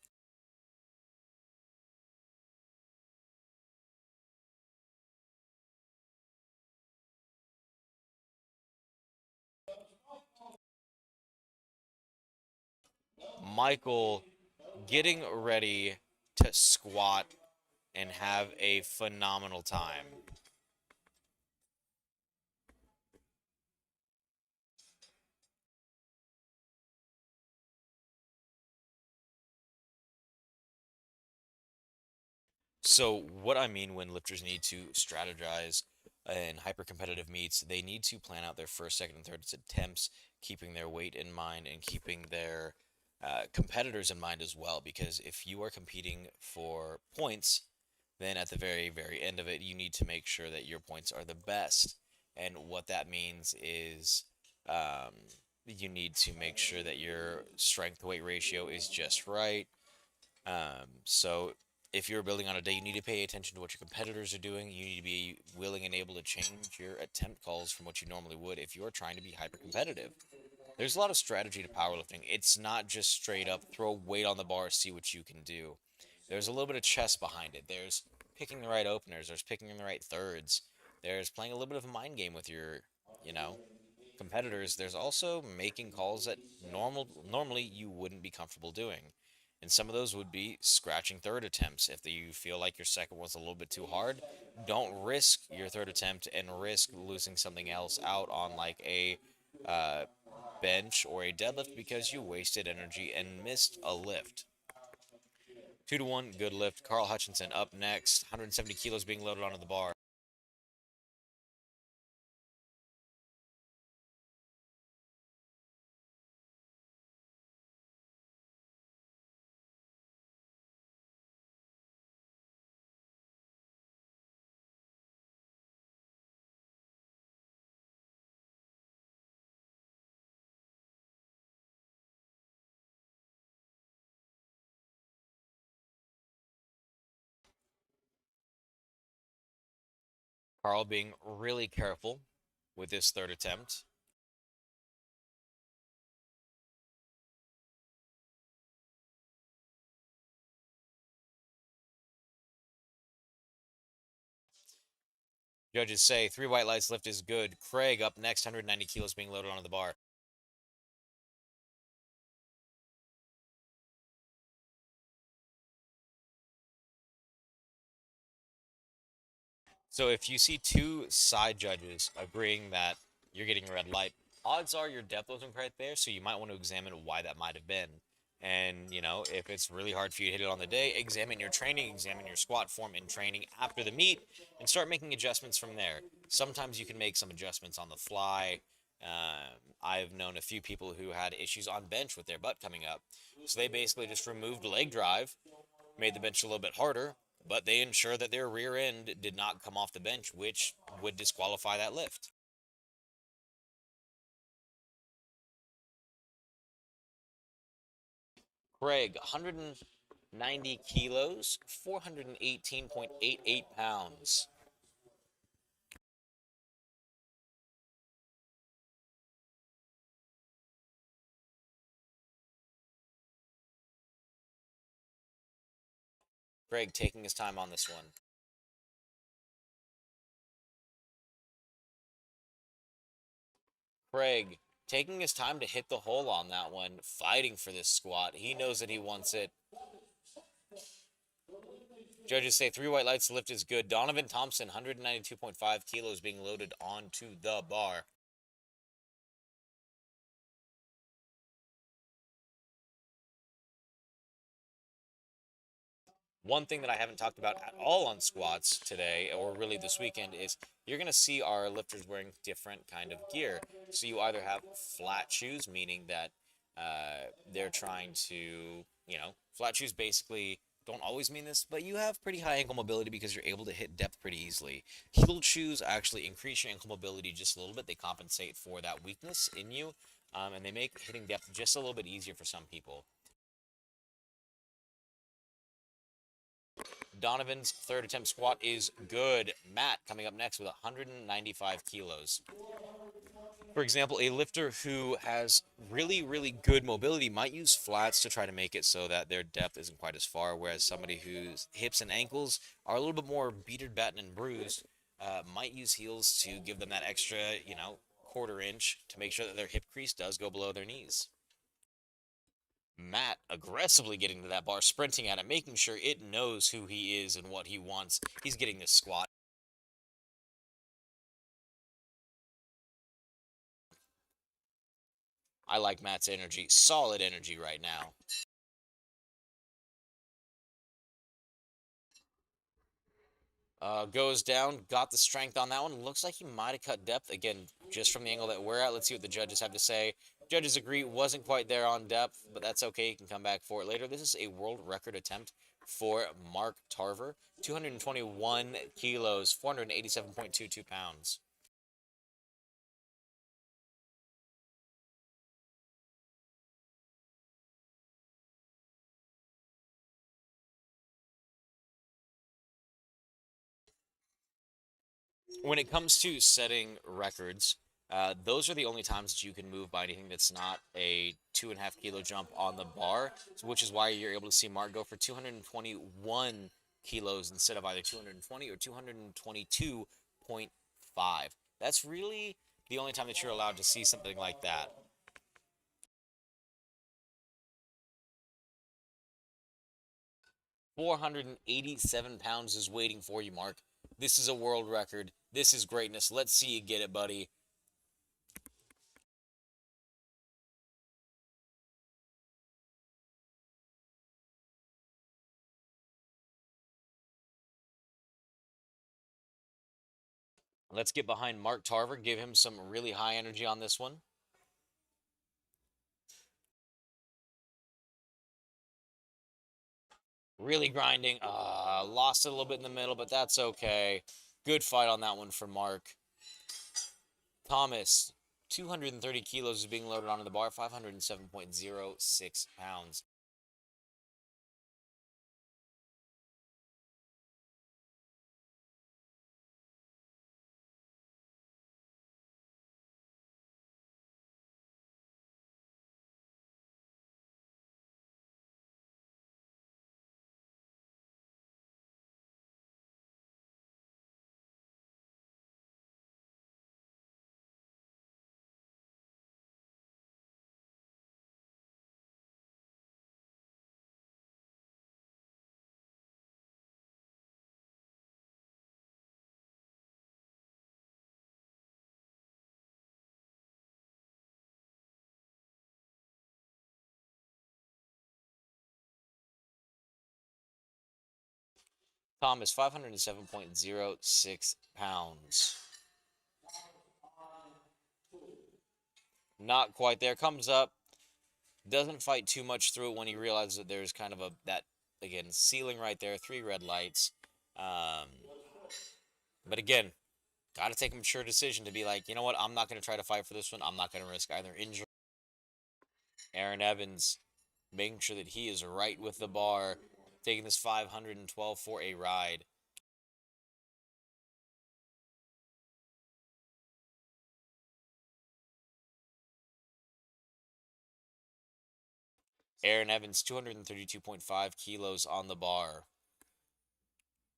B: Michael getting ready to squat and have a phenomenal time. So what I mean when lifters need to strategize in hyper-competitive meets, they need to plan out their first, second, and third attempts, keeping their weight in mind and keeping their competitors in mind as well. Because if you are competing for points, then at the very, very end of it, you need to make sure that your points are the best. And what that means is um, you need to make sure that your strength weight ratio is just right. So if you're building on a day, you need to pay attention to what your competitors are doing. You need to be willing and able to change your attempt calls from what you normally would if you're trying to be hyper competitive. There's a lot of strategy to powerlifting. It's not just straight up throw weight on the bar, see what you can do. There's a little bit of chess behind it. There's picking the right openers. There's picking the right thirds. There's playing a little bit of a mind game with your, you know, competitors. There's also making calls that normally you wouldn't be comfortable doing. And some of those would be scratching third attempts. If you feel like your second was a little bit too hard, don't risk your third attempt and risk losing something else out on like a uh, bench or a deadlift because you wasted energy and missed a lift. 2 to 1, good lift. Carl Hutchinson up next. 170 kilos being loaded onto the bar. Carl being really careful with his third attempt. Judges say 3 white lights lift is good. Craig up next, 190 kilos being loaded onto the bar. So if you see two side judges agreeing that you're getting a red light, odds are your depth wasn't right there, so you might want to examine why that might have been. And, if it's really hard for you to hit it on the day, examine your training, examine your squat form in training after the meet, and start making adjustments from there. Sometimes you can make some adjustments on the fly. I've known a few people who had issues on bench with their butt coming up. So they basically just removed leg drive, made the bench a little bit harder, but they ensured that their rear end did not come off the bench, which would disqualify that lift. Craig, 190 kilos, 418.88 pounds. Craig taking his time on this one. Craig taking his time to hit the hole on that one, fighting for this squat. He knows that he wants it. Judges say 3 white lights lift is good. Donovan Thompson, 192.5 kilos being loaded onto the bar. One thing that I haven't talked about at all on squats today, or really this weekend, is you're going to see our lifters wearing different kind of gear. So you either have flat shoes, meaning that they're trying to, flat shoes basically don't always mean this, but you have pretty high ankle mobility because you're able to hit depth pretty easily. Heeled shoes actually increase your ankle mobility just a little bit. They compensate for that weakness in you, and they make hitting depth just a little bit easier for some people. Donovan's third attempt squat is good. Matt coming up next with 195 kilos. For example, a lifter who has really, really good mobility might use flats to try to make it so that their depth isn't quite as far, whereas somebody whose hips and ankles are a little bit more beatered, battened, and bruised might use heels to give them that extra, quarter inch to make sure that their hip crease does go below their knees. Matt aggressively getting to that bar, sprinting at it, making sure it knows who he is and what he wants. He's getting this squat. I like Matt's energy. Solid energy right now. Goes down, got the strength on that one. Looks like he might have cut depth. Again, just from the angle that we're at. Let's see what the judges have to say. Judges agree wasn't quite there on depth, but that's okay. He can come back for it later. This is a world record attempt for Mark Tarver. 221 kilos, 487.22 pounds. When it comes to setting records, those are the only times that you can move by anything that's not a 2.5 kilo jump on the bar, which is why you're able to see Mark go for 221 kilos instead of either 220 or 222.5. That's really the only time that you're allowed to see something like that. £487 is waiting for you, Mark. This is a world record. This is greatness. Let's see you get it, buddy. Let's get behind Mark Tarver, give him some really high energy on this one. Really grinding. Lost it a little bit in the middle, but that's okay. Good fight on that one for Mark. Thomas, 230 kilos is being loaded onto the bar, 507.06 pounds. Thomas, 507.06 pounds. Not quite there. Comes up. Doesn't fight too much through it when he realizes that there's kind of that, again, ceiling right there. 3 red lights. But again, got to take a mature decision to be like, you know what? I'm not going to try to fight for this one. I'm not going to risk either injury. Aaron Evans making sure that he is right with the bar, taking this 512 for a ride. Aaron Evans, 232.5 kilos on the bar.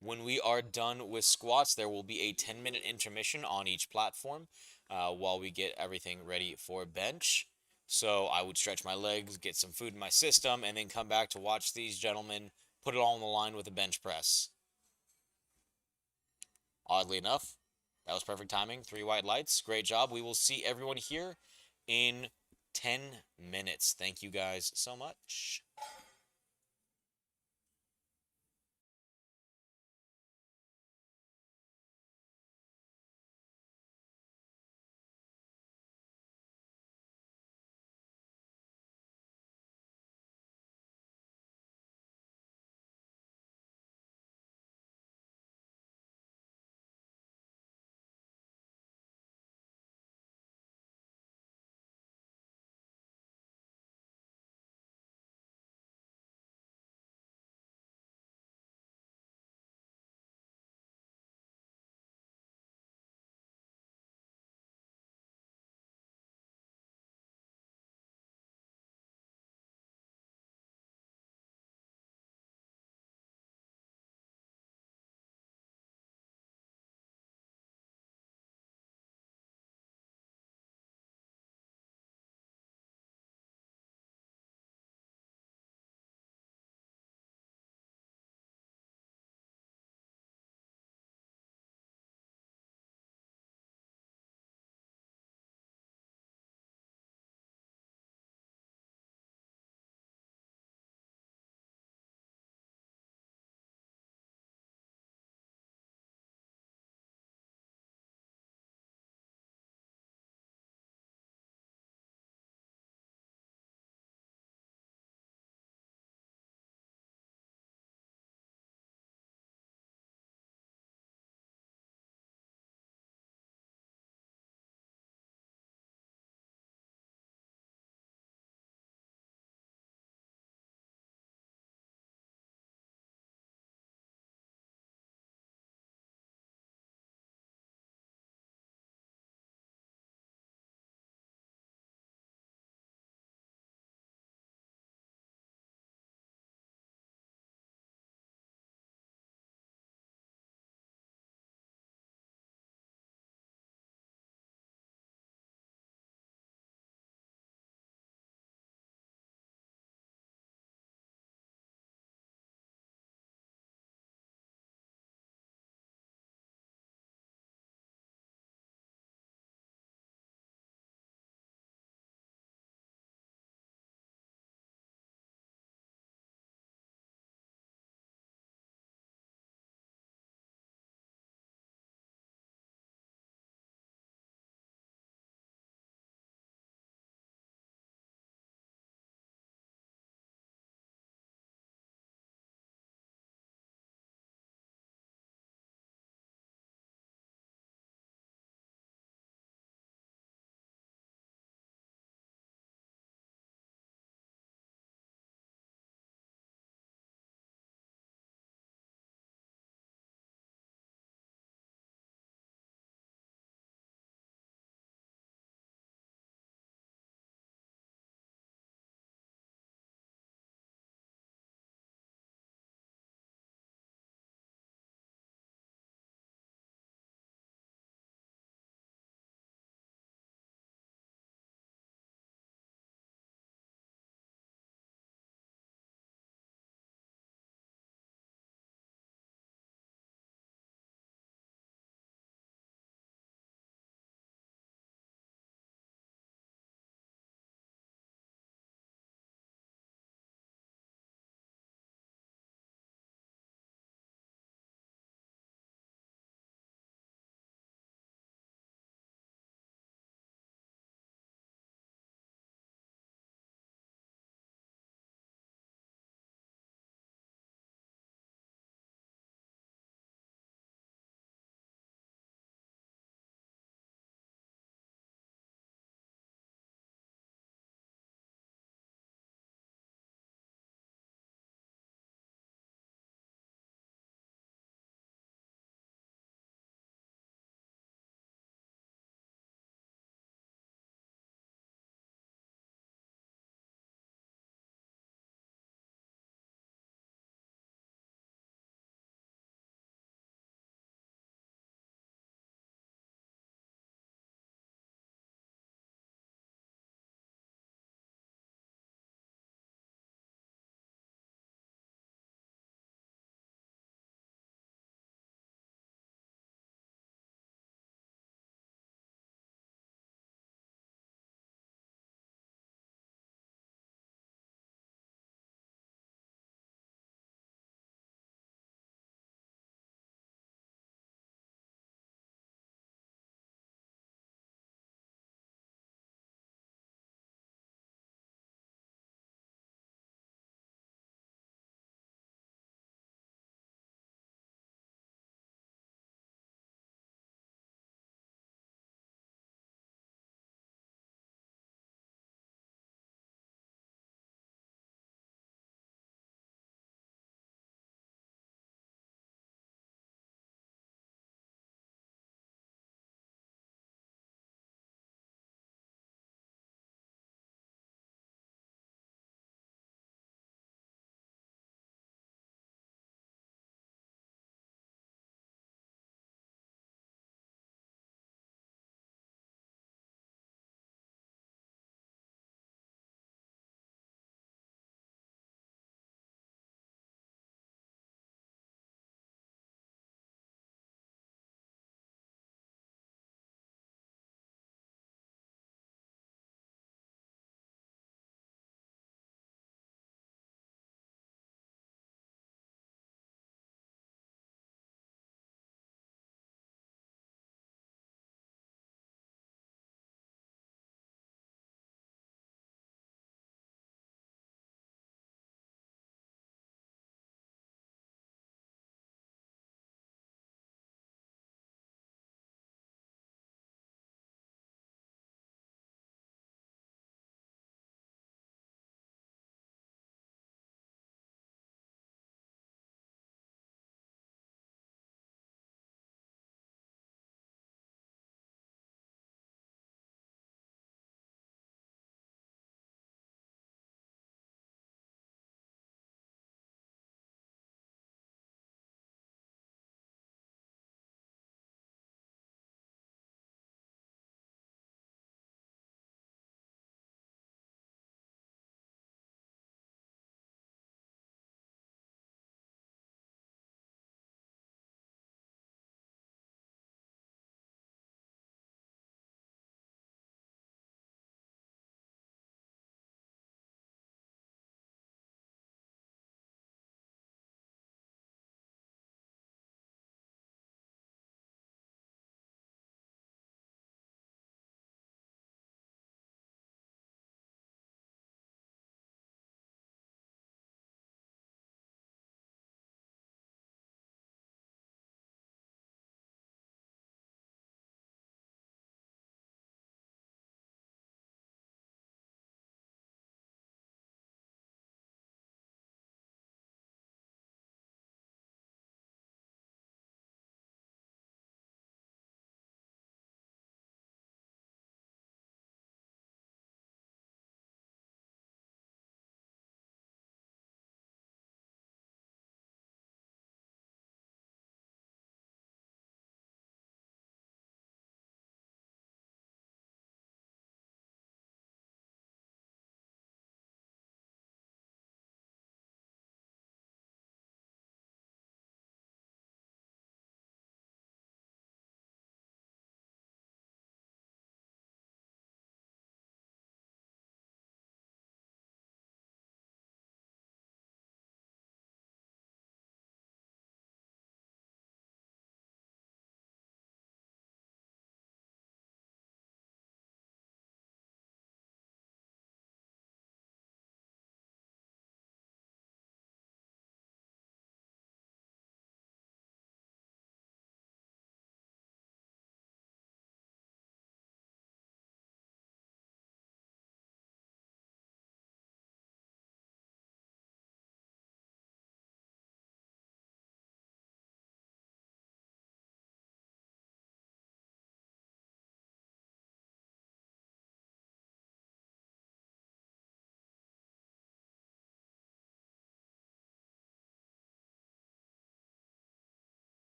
B: When we are done with squats, there will be a 10-minute intermission on each platform while we get everything ready for bench. So I would stretch my legs, get some food in my system, and then come back to watch these gentlemen put it all on the line with a bench press. Oddly enough, that was perfect timing. 3 white lights. Great job. We will see everyone here in 10 minutes. Thank you guys so much.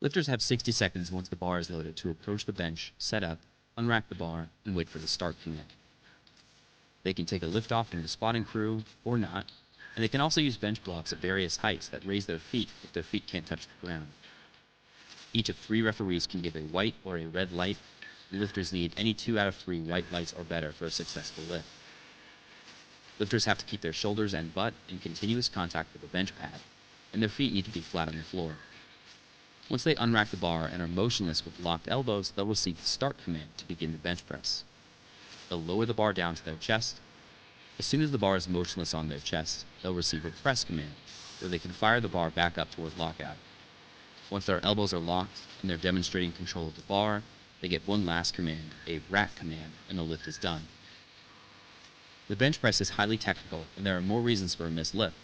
A: Lifters have 60 seconds once the bar is loaded to approach the bench, set up, unrack the bar, and wait for the start command. They can take a lift off in the spotting crew, or not, and they can also use bench blocks at various heights that raise their feet if their feet can't touch the ground. Each of 3 referees can give a white or a red light, and lifters need any 2 out of 3 white lights or better for a successful lift. Lifters have to keep their shoulders and butt in continuous contact with the bench pad, and their feet need to be flat on the floor. Once they unrack the bar and are motionless with locked elbows, they'll receive the start command to begin the bench press. They'll lower the bar down to their chest. As soon as the bar is motionless on their chest, they'll receive a press command, where they can fire the bar back up toward lockout. Once their elbows are locked and they're demonstrating control of the bar, they get one last command, a rack command, and the lift is done. The bench press is highly technical, and there are more reasons for a missed lift.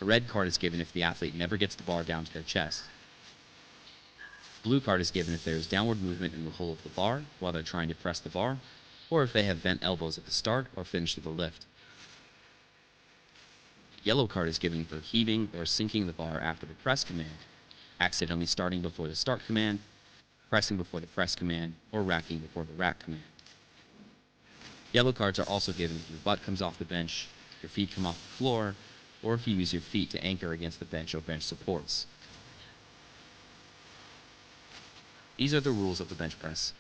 A: A red card is given if the athlete never gets the bar down to their chest. A blue card is given if there is downward movement in the hole of the bar while they're trying to press the bar, or if they have bent elbows at the start or finish of the lift. A yellow card is given for heaving or sinking the bar after the press command, accidentally starting before the start command, pressing before the press command, or racking before the rack command. Yellow cards are also given if your butt comes off the bench, your feet come off the floor, or if you use your feet to anchor against the bench or bench supports. These are the rules of the bench press.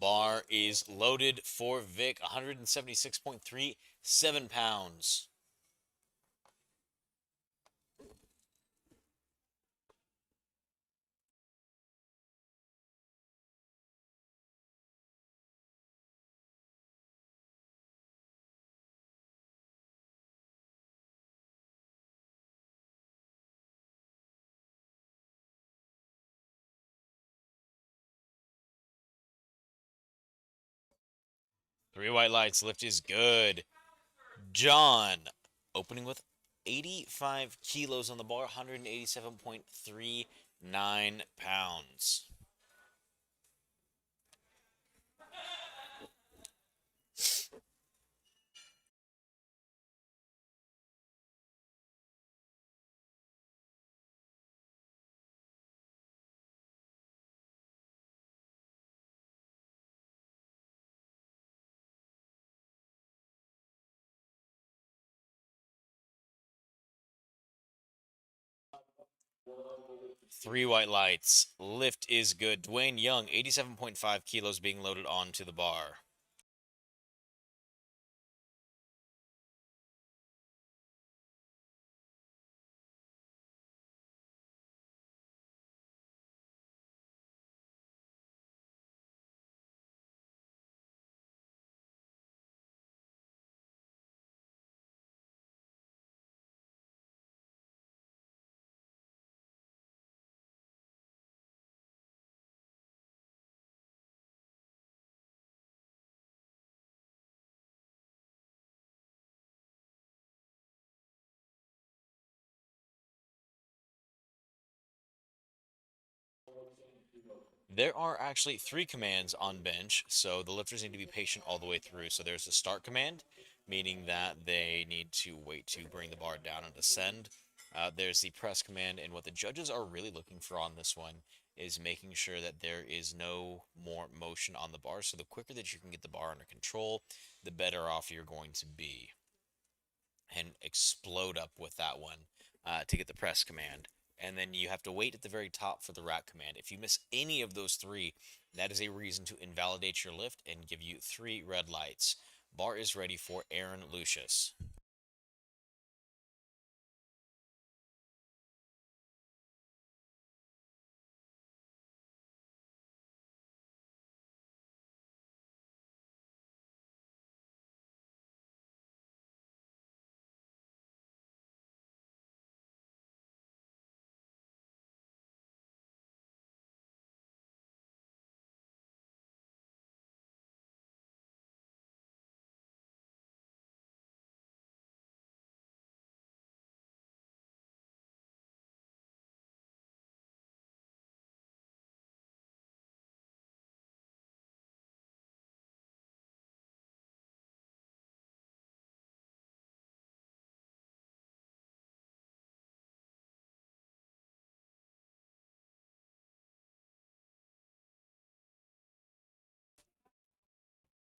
B: bar is loaded for Vic, 176.37 pounds. Three white lights, lift is good. John, opening with 85 kilos on the bar, 187.39 pounds. Three white lights, lift is good. Dwayne Young, 87.5 kilos being loaded onto the bar. There are actually three commands on bench, so the lifters need to be patient all the way through. So there's the start command, meaning that they need to wait to bring the bar down and descend. There's the press command, and what the judges are really looking for on this one is making sure that there is no more motion on the bar. So the quicker that you can get the bar under control, the better off you're going to be. And explode up with that one to get the press command. And then you have to wait at the very top for the rack command. If you miss any of those three, that is a reason to invalidate your lift and give you 3 red lights. Bar is ready for Aaron Lucius.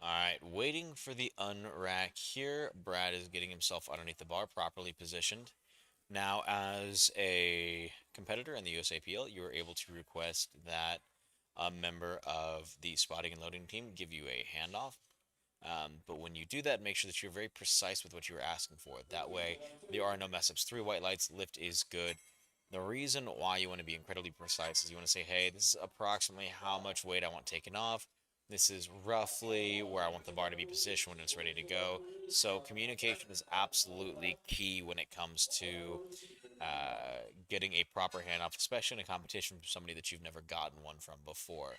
B: All right, waiting for the unrack here. Brad is getting himself underneath the bar, properly positioned. Now, as a competitor in the USAPL, you are able to request that a member of the spotting and loading team give you a handoff. But when you do that, make sure that you're very precise with what you're asking for. That way, there are no mess ups. 3 white lights, lift is good. The reason why you want to be incredibly precise is you want to say, hey, this is approximately how much weight I want taken off. This is roughly where I want the bar to be positioned when it's ready to go. So communication is absolutely key when it comes to getting a proper handoff, especially in a competition from somebody that you've never gotten one from before.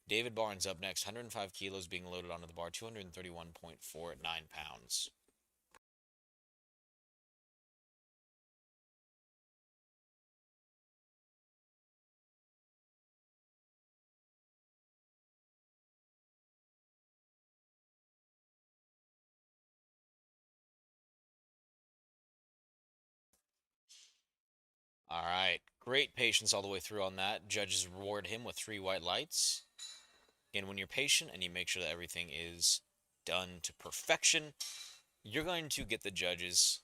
B: David Barnes up next, 105 kilos being loaded onto the bar, 231.49 pounds. All right, great patience all the way through on that. Judges reward him with 3 white lights. And when you're patient and you make sure that everything is done to perfection, you're going to get the judges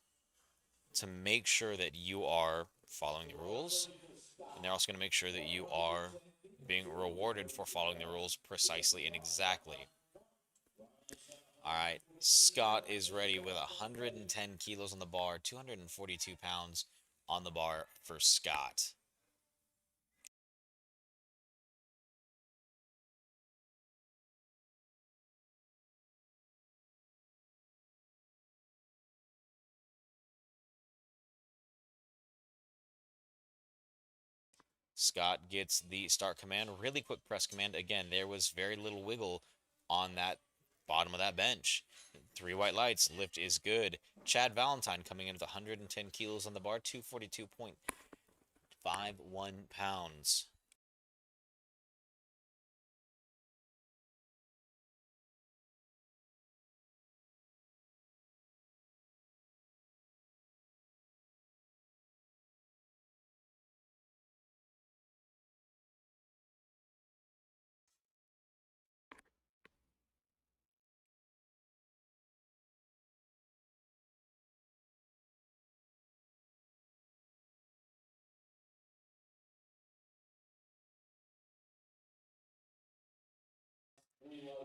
B: to make sure that you are following the rules. And they're also going to make sure that you are being rewarded for following the rules precisely and exactly. All right, Scott is ready with 110 kilos on the bar, 242 pounds on the bar for Scott. Scott gets the start command, really quick press command. Again, there was very little wiggle on that bottom of that bench. 3 white lights, lift is good. Chad Valentine coming in with 110 kilos on the bar, 242.51 pounds.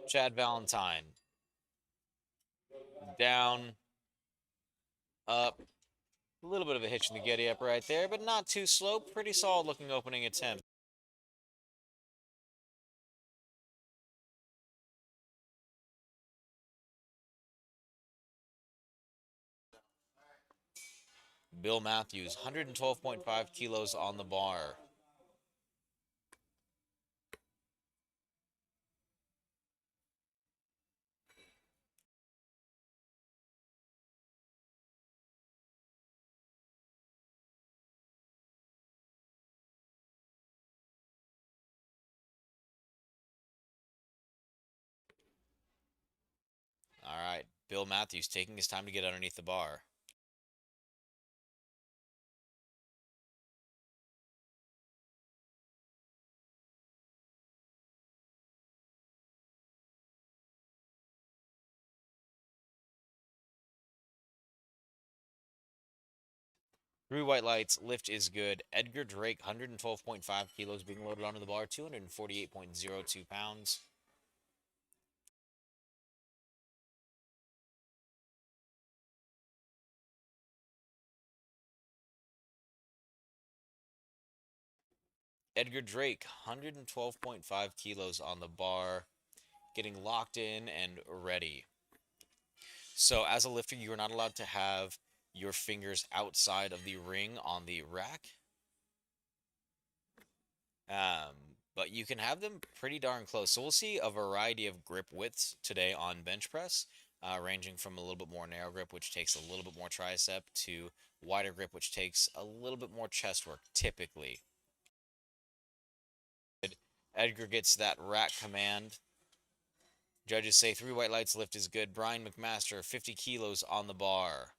B: Chad Valentine. Down, up. A little bit of a hitch in the giddy up right there, but not too slow. Pretty solid looking opening attempt. Bill Matthews, 112.5 kilos on the bar. All right, Bill Matthews taking his time to get underneath the bar. Three white lights, lift is good. Edgar Drake, 112.5 kilos being loaded onto the bar, 248.02 pounds. Edgar Drake, 112.5 kilos on the bar, getting locked in and ready. So as a lifter, you are not allowed to have your fingers outside of the ring on the rack. But you can have them pretty darn close. So we'll see a variety of grip widths today on bench press, ranging from a little bit more narrow grip, which takes a little bit more tricep, to wider grip, which takes a little bit more chest work, typically. Edgar gets that rack command. Judges say 3 white lights, lift is good. Brian McMaster, 50 kilos on the bar.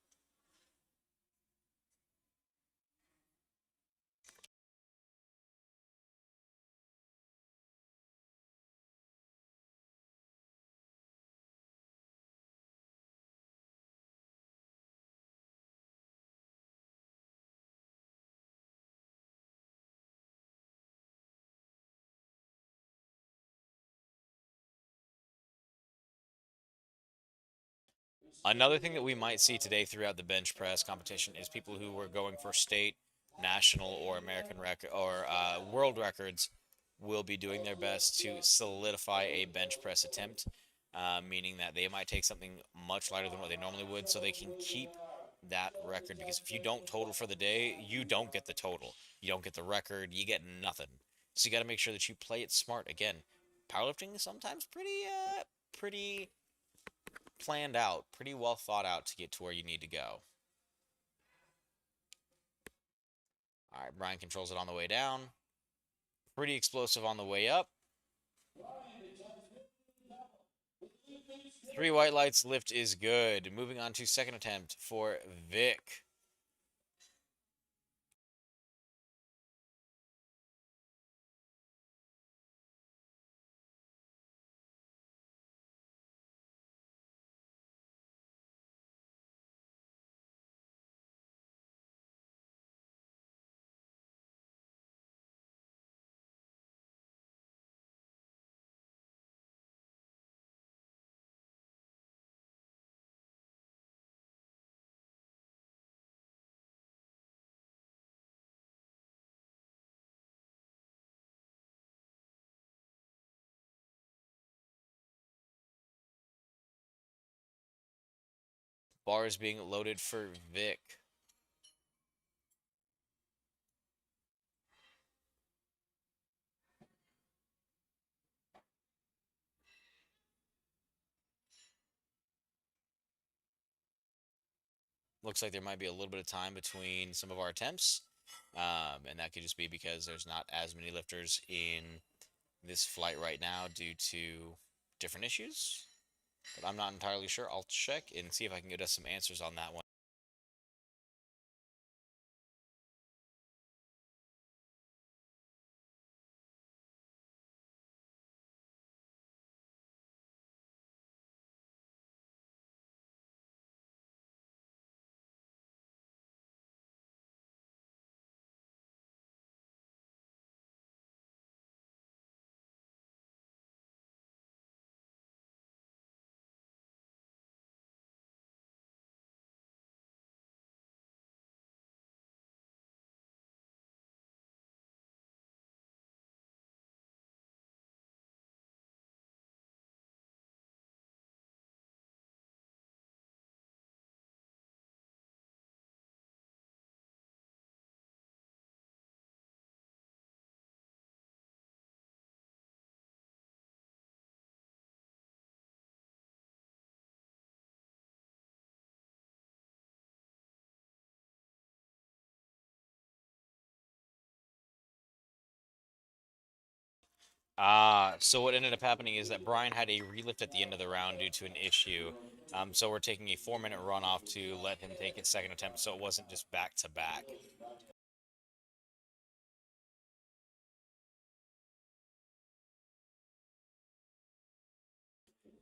B: Another thing that we might see today throughout the bench press competition is people who were going for state, national, or American record or world records will be doing their best to solidify a bench press attempt, meaning that they might take something much lighter than what they normally would, so they can keep that record. Because if you don't total for the day, you don't get the total, you don't get the record, you get nothing. So you got to make sure that you play it smart. Again, powerlifting is sometimes pretty planned out, pretty well thought out to get to where you need to go. All right, Brian controls it on the way down. Pretty explosive on the way up. 3 white lights, lift is good. Moving on to second attempt for Vic. Bar is being loaded for Vic. Looks like there might be a little bit of time between some of our attempts. And that could just be because there's not as many lifters in this flight right now due to different issues. But I'm not entirely sure. I'll check and see if I can get us some answers on that one. So what ended up happening is that Brian had a relift at the end of the round due to an issue. So we're taking a 4-minute runoff to let him take his second attempt, so it wasn't just back to back.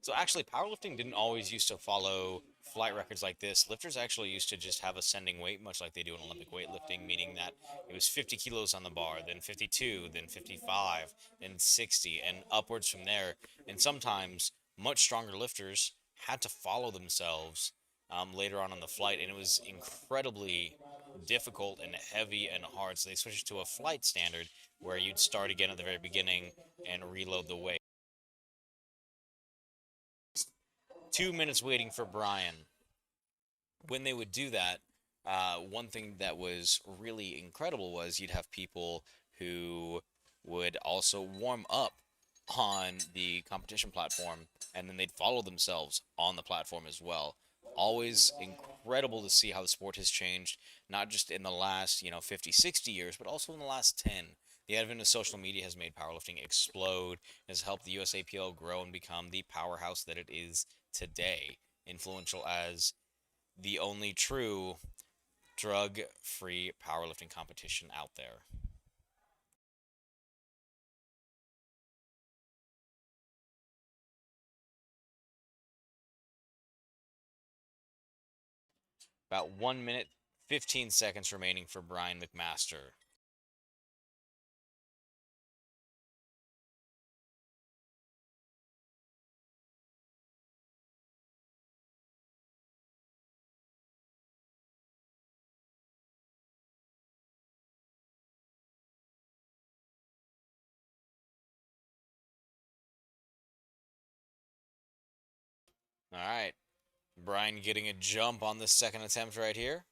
B: So actually, powerlifting didn't always used to follow flight records like this. Lifters actually used to just have ascending weight, much like they do in Olympic weightlifting, meaning that it was 50 kilos on the bar, then 52, then 55, then 60, and upwards from there. And sometimes much stronger lifters had to follow themselves later on in the flight, and it was incredibly difficult and heavy and hard. So they switched to a flight standard where you'd start again at the very beginning and reload the weight. 2 minutes waiting for Brian. When they would do that, one thing that was really incredible was you'd have people who would also warm up on the competition platform, and then they'd follow themselves on the platform as well. Always incredible to see how the sport has changed, not just in the last, 50, 60 years, but also in the last 10. The advent of social media has made powerlifting explode, has helped the USAPL grow and become the powerhouse that it is today, influential as the only true drug-free powerlifting competition out there. About 1 minute, 15 seconds remaining for Brian McMaster. All right, Brian getting a jump on the second attempt right here.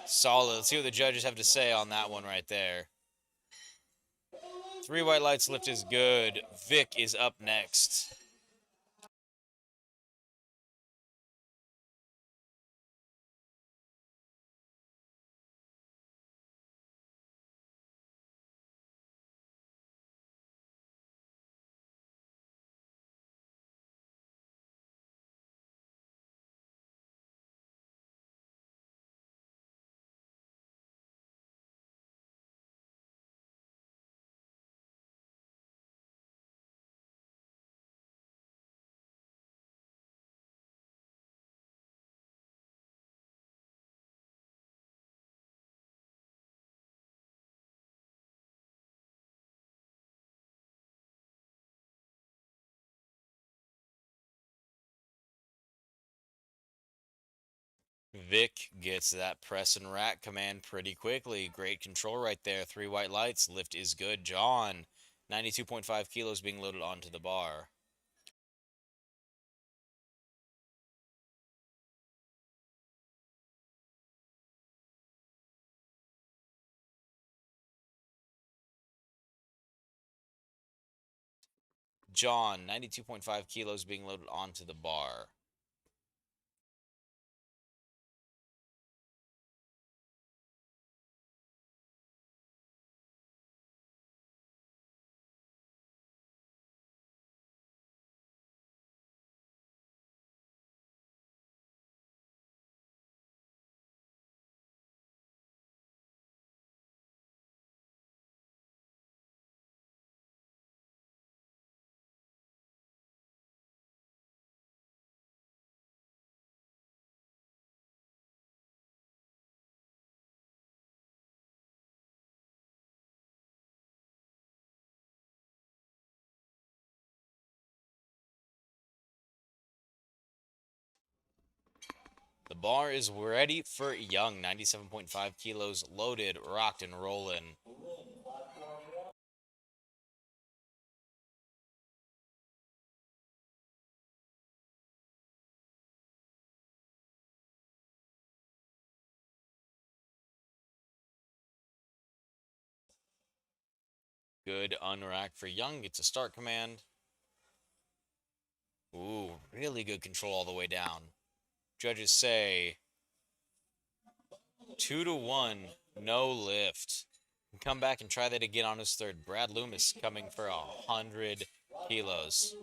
B: Solid. Let's see what the judges have to say on that one right there. 3 white lights lift is good. Vic is up next. Vic gets that press and rack command pretty quickly. Great control right there. 3 white lights. Lift is good. John 92.5 kilos being loaded onto the bar. John, 92.5 kilos being loaded onto the bar. The bar is ready for Young, 97.5 kilos loaded, rocked, and rolling. Good unrack for Young. Gets a start command. Ooh, really good control all the way down. Judges say 2-1, no lift. Come back and try that again on his third. Brad Loomis coming for 100 kilos.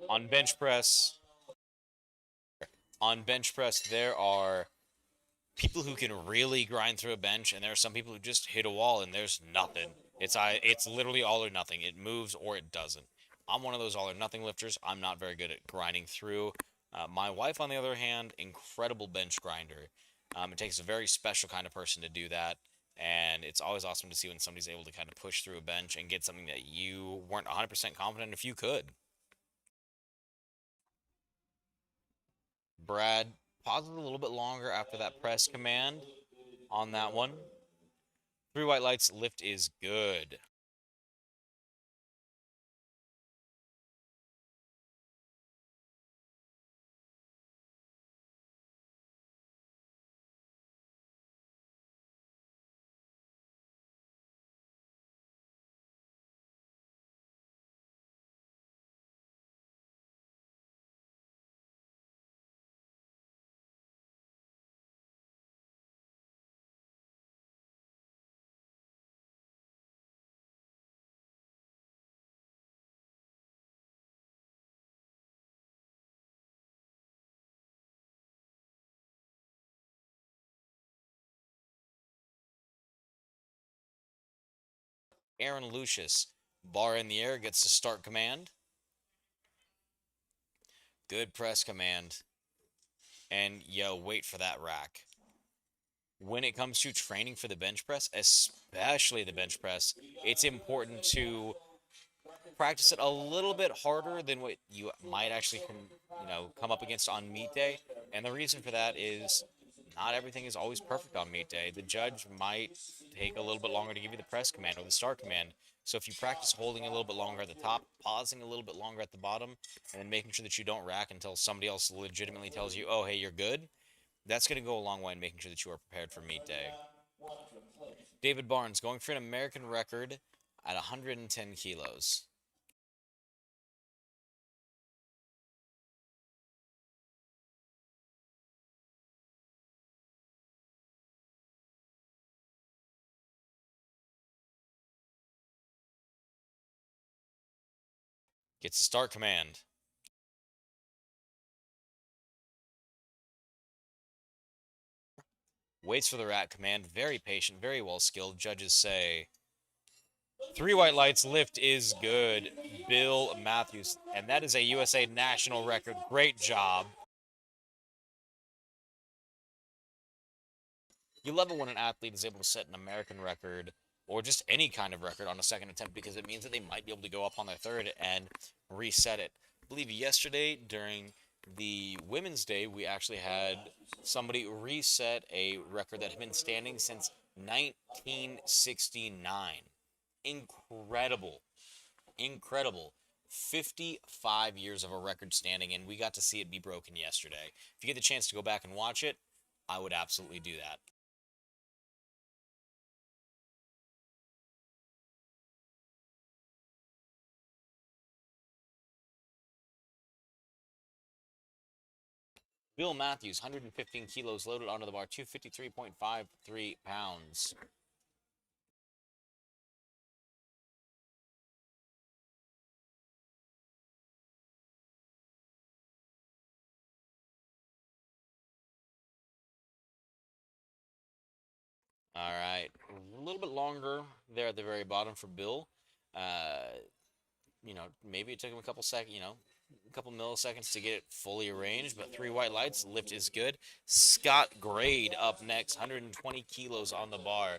B: On bench press, there are people who can really grind through a bench, and there are some people who just hit a wall and there's nothing. It's literally all or nothing. It moves or it doesn't. I'm one of those all or nothing lifters. I'm not very good at grinding through. My wife, on the other hand, incredible bench grinder. It takes a very special kind of person to do that, and it's always awesome to see when somebody's able to kind of push through a bench and get something that you weren't 100% confident if you could. Brad pauses a little bit longer after that press command on that one. 3 white lights, lift is good. Aaron Lucius, bar in the air, gets to start command. Good press command. And wait for that rack. When it comes to training for the bench press, especially the bench press, it's important to practice it a little bit harder than what you might actually come up against on meet day. And the reason for that is not everything is always perfect on meet day. The judge might take a little bit longer to give you the press command or the start command. So if you practice holding a little bit longer at the top, pausing a little bit longer at the bottom, and then making sure that you don't rack until somebody else legitimately tells you, oh, hey, you're good, that's going to go a long way in making sure that you are prepared for meet day. David Barnes going for an American record at 110 kilos. Gets a start command. Waits for the rack command. Very patient, very well skilled. Judges say 3 white lights, lift is good. Bill Matthews. And that is a USA national record. Great job. You love it when an athlete is able to set an American record or just any kind of record on a second attempt because it means that they might be able to go up on their third and reset it. I believe yesterday during the Women's Day, we actually had somebody reset a record that had been standing since 1969. Incredible. Incredible. 55 years of a record standing, and we got to see it be broken yesterday. If you get the chance to go back and watch it, I would absolutely do that. Bill Matthews, 115 kilos loaded onto the bar, 253.53 pounds. All right, a little bit longer there at the very bottom for Bill. Uh, maybe it took him a couple seconds, a couple milliseconds to get it fully arranged, but 3 white lights, lift is good. Scott Grade up next, 120 kilos on the bar.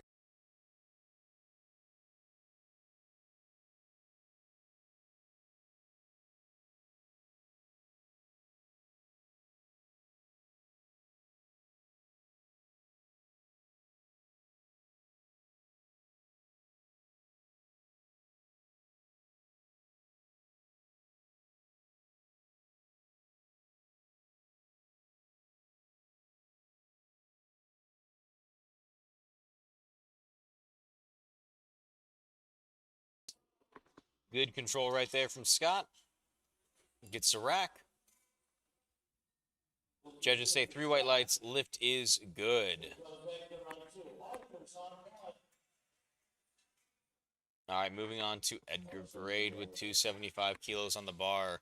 B: Good control right there from Scott. Gets a rack. Judges say 3 white lights, lift is good. All right, moving on to Edgar Grade with 275 kilos on the bar.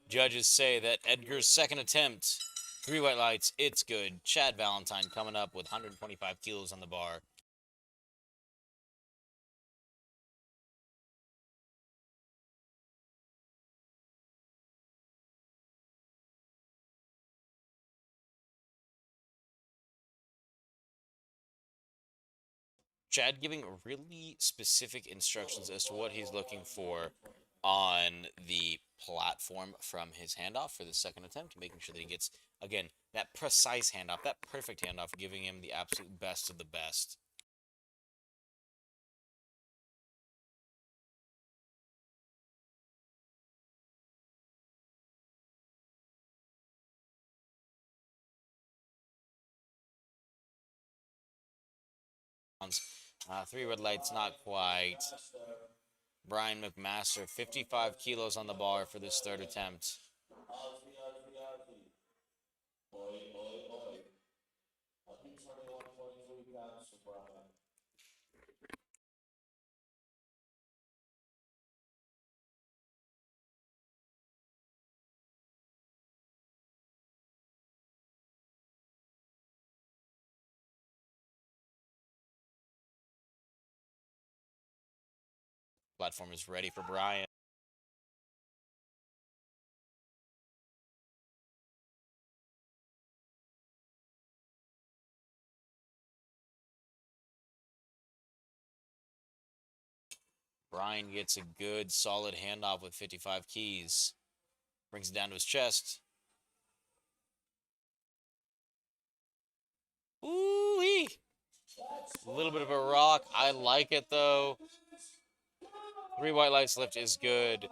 B: Judges say that Edgar's second attempt, 3 white lights, it's good. Chad Valentine coming up with 125 kilos on the bar. Chad giving really specific instructions as to what he's looking for on the platform from his handoff for the second attempt, making sure that he gets, again, that precise handoff, that perfect handoff, giving him the absolute best of the best. Three red lights, not quite. Brian McMaster, 55 kilos on the bar for this third attempt. Platform is ready for Brian. Brian gets a good, solid handoff with 55 keys. Brings it down to his chest. Ooh-wee! A little bit of a rock. I like it, though. 3 white lights lift is good.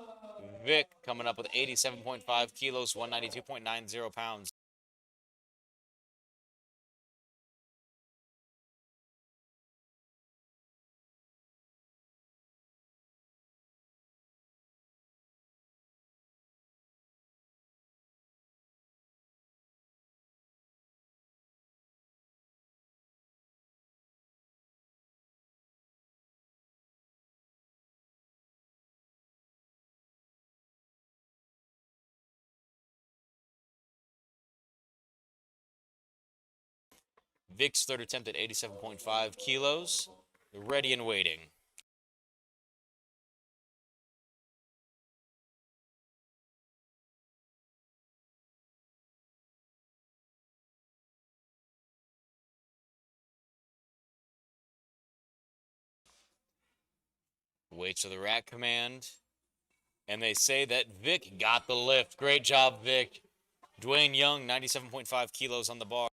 B: Vic coming up with 87.5 kilos, 192.90 pounds. Vic's third attempt at 87.5 kilos. Ready and waiting. Waits for the rack command. And they say that Vic got the lift. Great job, Vic. Dwayne Young, 97.5 kilos on the bar.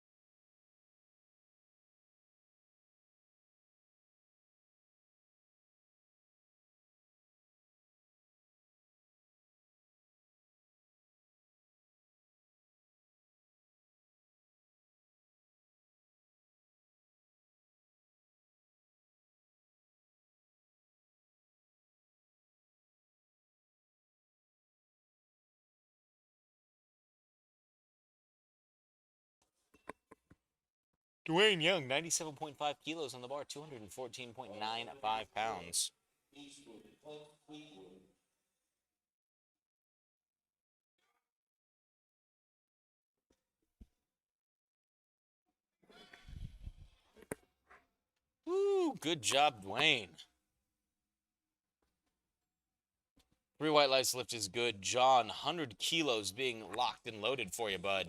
B: Dwayne Young, 97.5 kilos on the bar, 214.95 pounds. Woo, good job, Dwayne. 3 white lights lift is good. John, 100 kilos being locked and loaded for you, bud.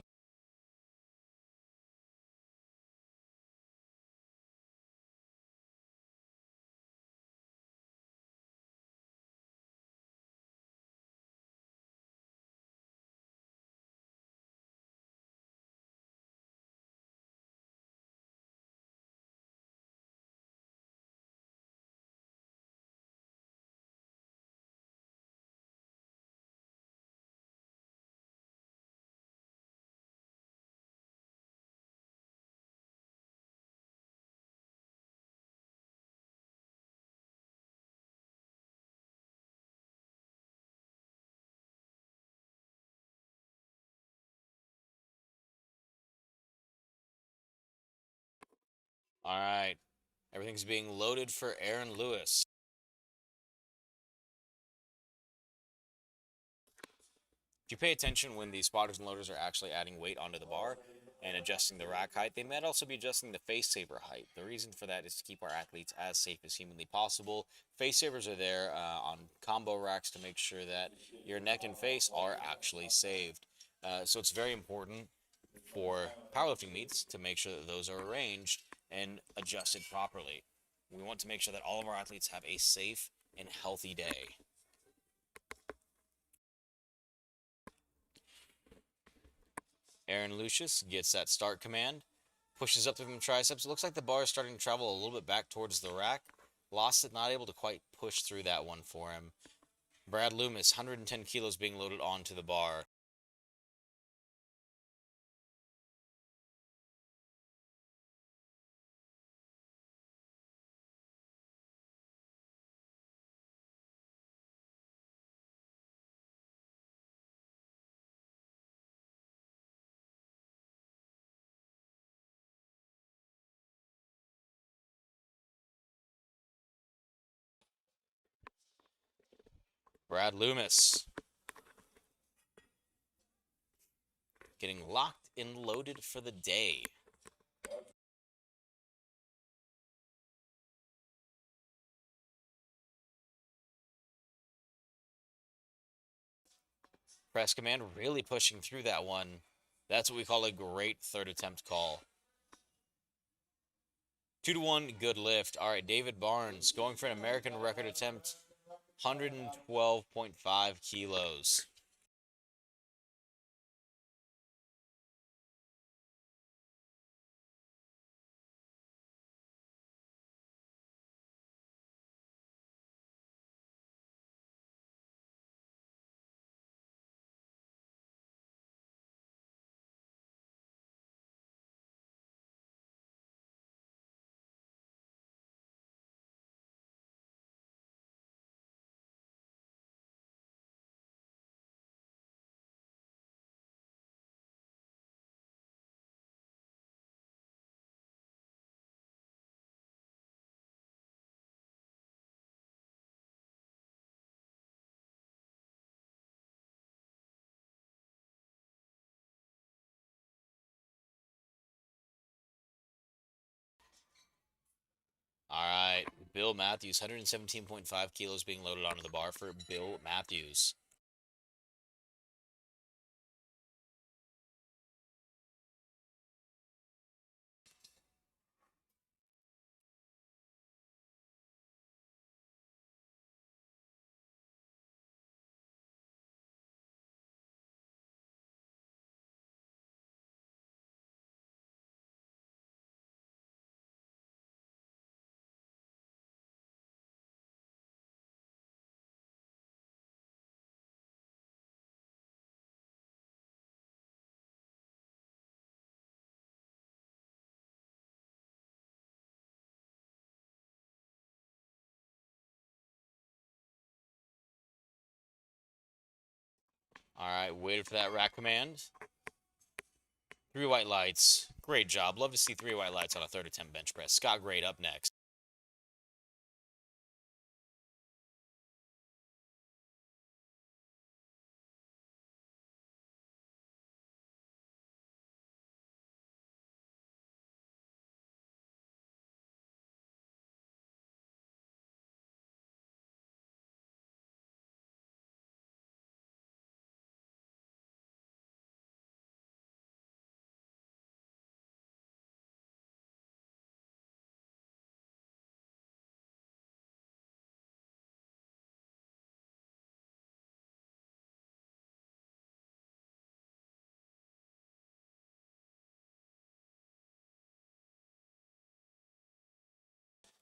B: All right. Everything's being loaded for Aaron Lewis. If you pay attention when the spotters and loaders are actually adding weight onto the bar and adjusting the rack height, they might also be adjusting the face saver height. The reason for that is to keep our athletes as safe as humanly possible. Face savers are there on combo racks to make sure that your neck and face are actually saved. So it's very important for powerlifting meets to make sure that those are arranged and adjusted properly. We want to make sure that all of our athletes have a safe and healthy day. Aaron Lucius gets that start command, pushes up through the triceps. It looks like the bar is starting to travel a little bit back towards the rack. Lost it, not able to quite push through that one for him. Brad Loomis, 110 kilos being loaded onto the bar. Brad Loomis getting locked and loaded for the day. Press command really pushing through that one. That's what we call a great third attempt call. 2-1, good lift. All right, David Barnes going for an American record attempt, 112.5 kilos. Bill Matthews, 117.5 kilos being loaded onto the bar for Bill Matthews. All right, waited for that rack command. 3 white lights. Great job. Love to see 3 white lights on a third attempt bench press. Scott Grade up next.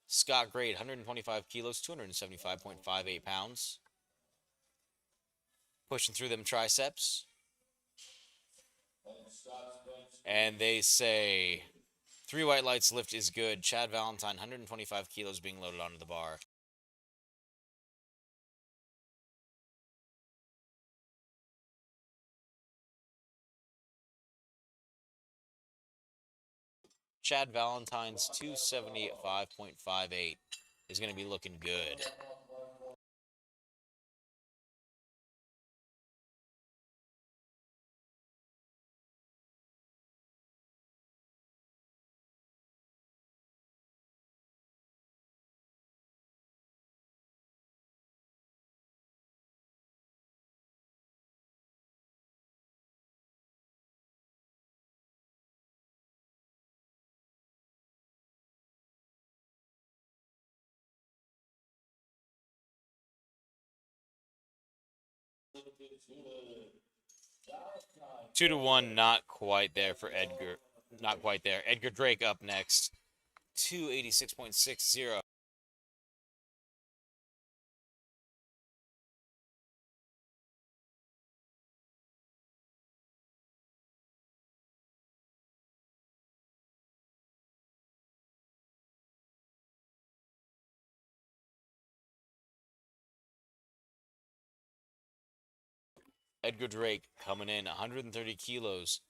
B: Scott Grade, 125 kilos, 275.58 pounds. Pushing through them triceps. And they say 3 white lights lift is good. Chad Valentine, 125 kilos being loaded onto the bar. Chad Valentine's 275.58 is going to be looking good. Two to one, not quite there for Edgar. Not quite there. Edgar Drake up next. 286.60. Edgar Drake coming in 130 kilos,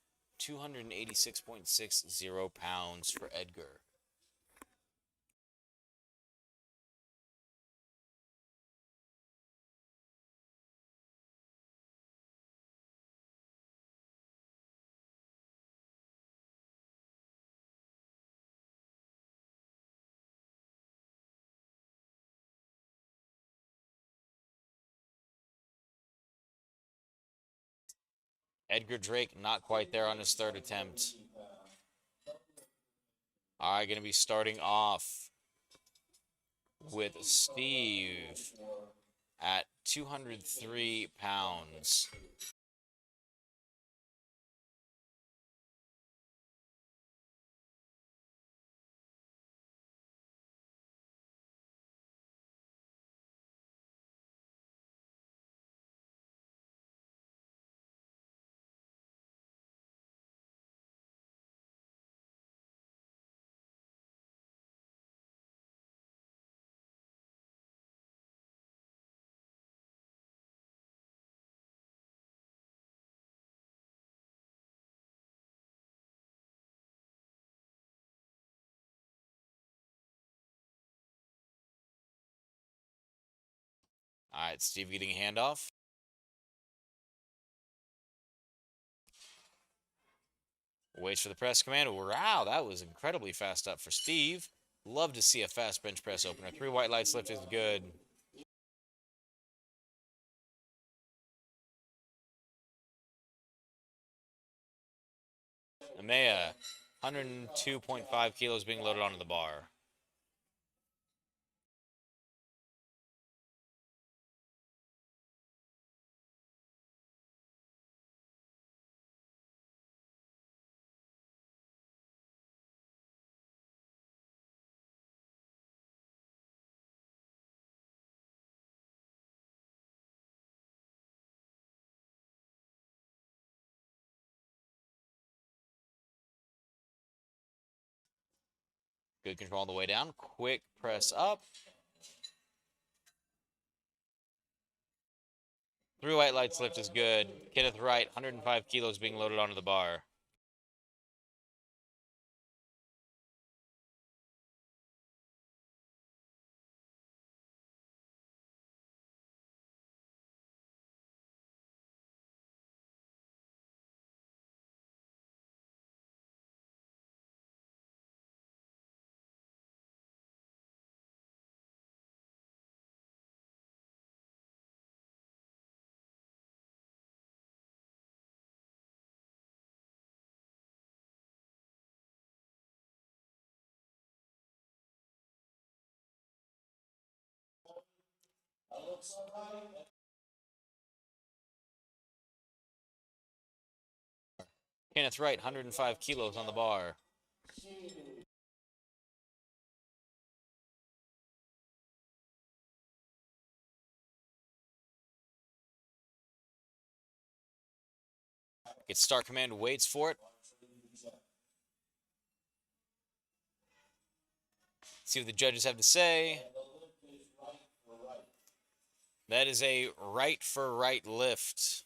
B: 286.60 pounds for Edgar. Edgar Drake not quite there on his third attempt. All right, going to be starting off with Steve at 203 pounds. All right, Steve getting a handoff. Waits for the press command. Wow, that was incredibly fast up for Steve. Love to see a fast bench press opener. 3 white lights lift is good. Amaya, 102.5 kilos being loaded onto the bar. Good control on the way down. Quick press up. 3 white lights lift is good. Kenneth Wright, 105 kilos being loaded onto the bar. Kenneth Wright, 105 kilos on the bar. Gets start command, waits for it. See what the judges have to say. That is a right for right lift.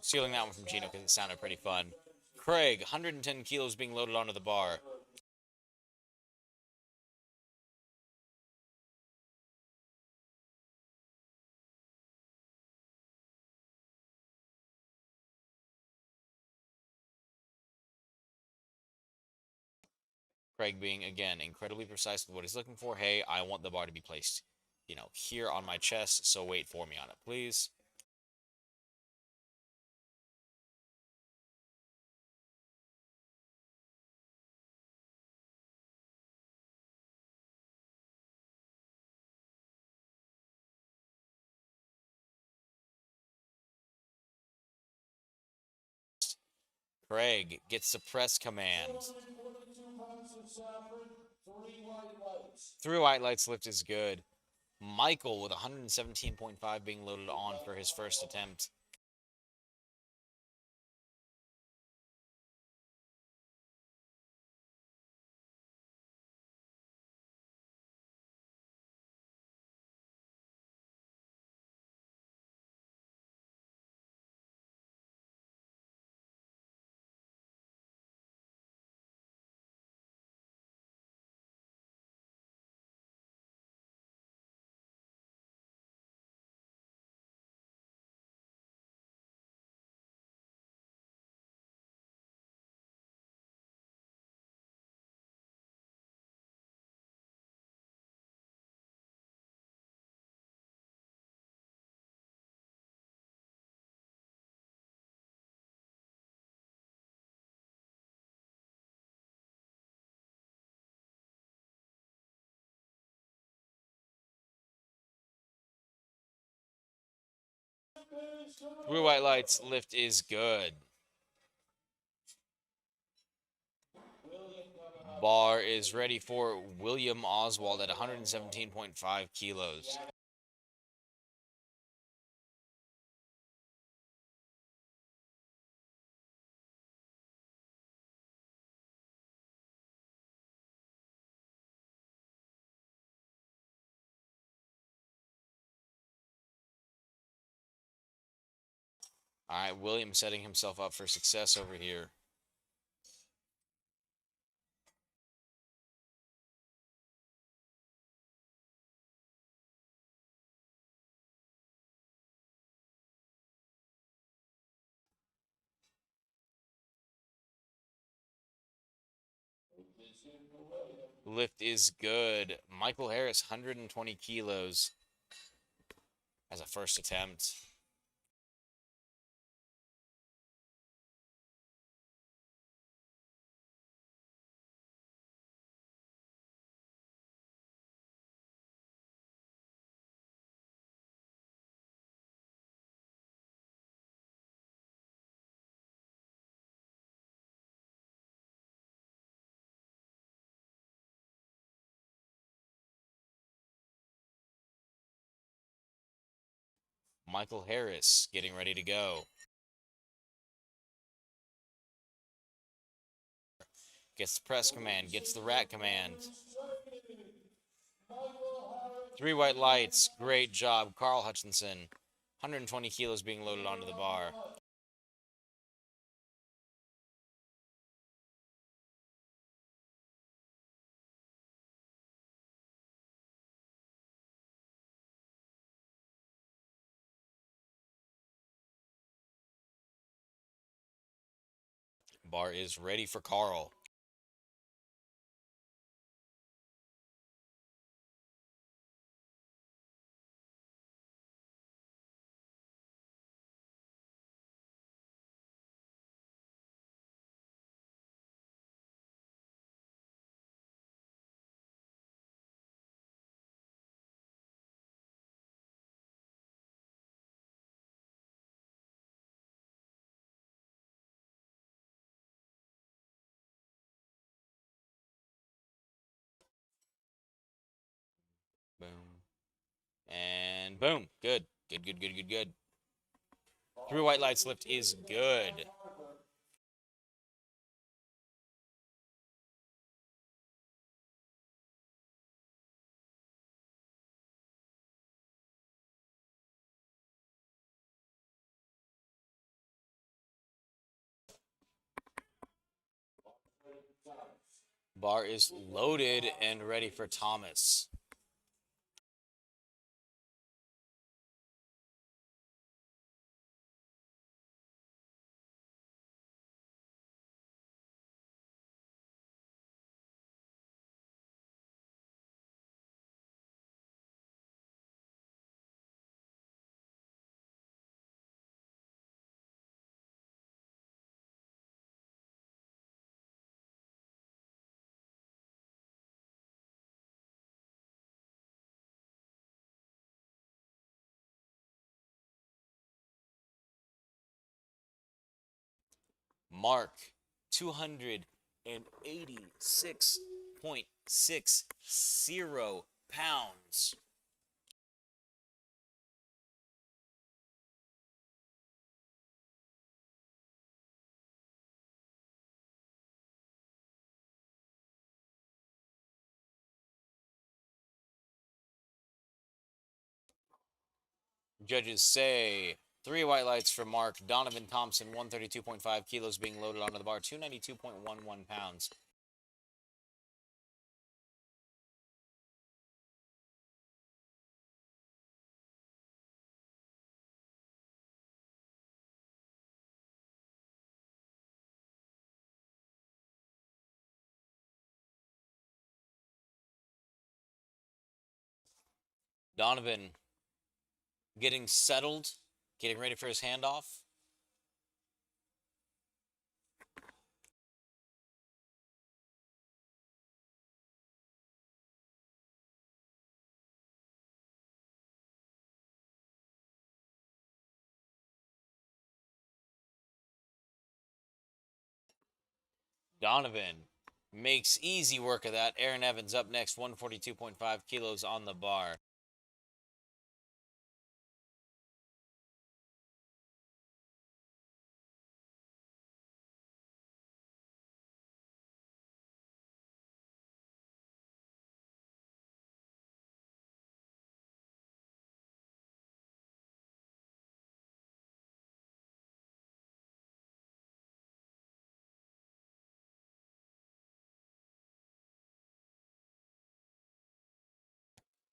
B: Stealing that one from Gino because it sounded pretty fun. Craig, 110 kilos being loaded onto the bar. Craig being, again, incredibly precise with what he's looking for. Hey, I want the bar to be placed, here on my chest, so wait for me on it, please. Craig gets the press command. 3 white lights lift is good. Michael with 117.5 being loaded on for his first attempt. Three white lights lift is good. Bar is ready for William Oswald at 117.5 kilos. All right, William setting himself up for success over here. Lift is good. Michael Harris, 120 kilos as a first attempt. Michael Harris getting ready to go. Gets the press command, gets the rack command. 3 white lights, great job, Carl Hutchinson. 120 kilos being loaded onto the bar. Bar is ready for Carl. Boom. And boom. Good. Good, good, good, good, good. 3 white lights lift is good. Bar is loaded and ready for Thomas. Mark, 286.60 pounds. Judges say 3 white lights for Mark. Donovan Thompson, 132.5 kilos being loaded onto the bar, 292.11 pounds. Donovan getting settled, getting ready for his handoff. Donovan makes easy work of that. Aaron Evans up next, 142.5 kilos on the bar.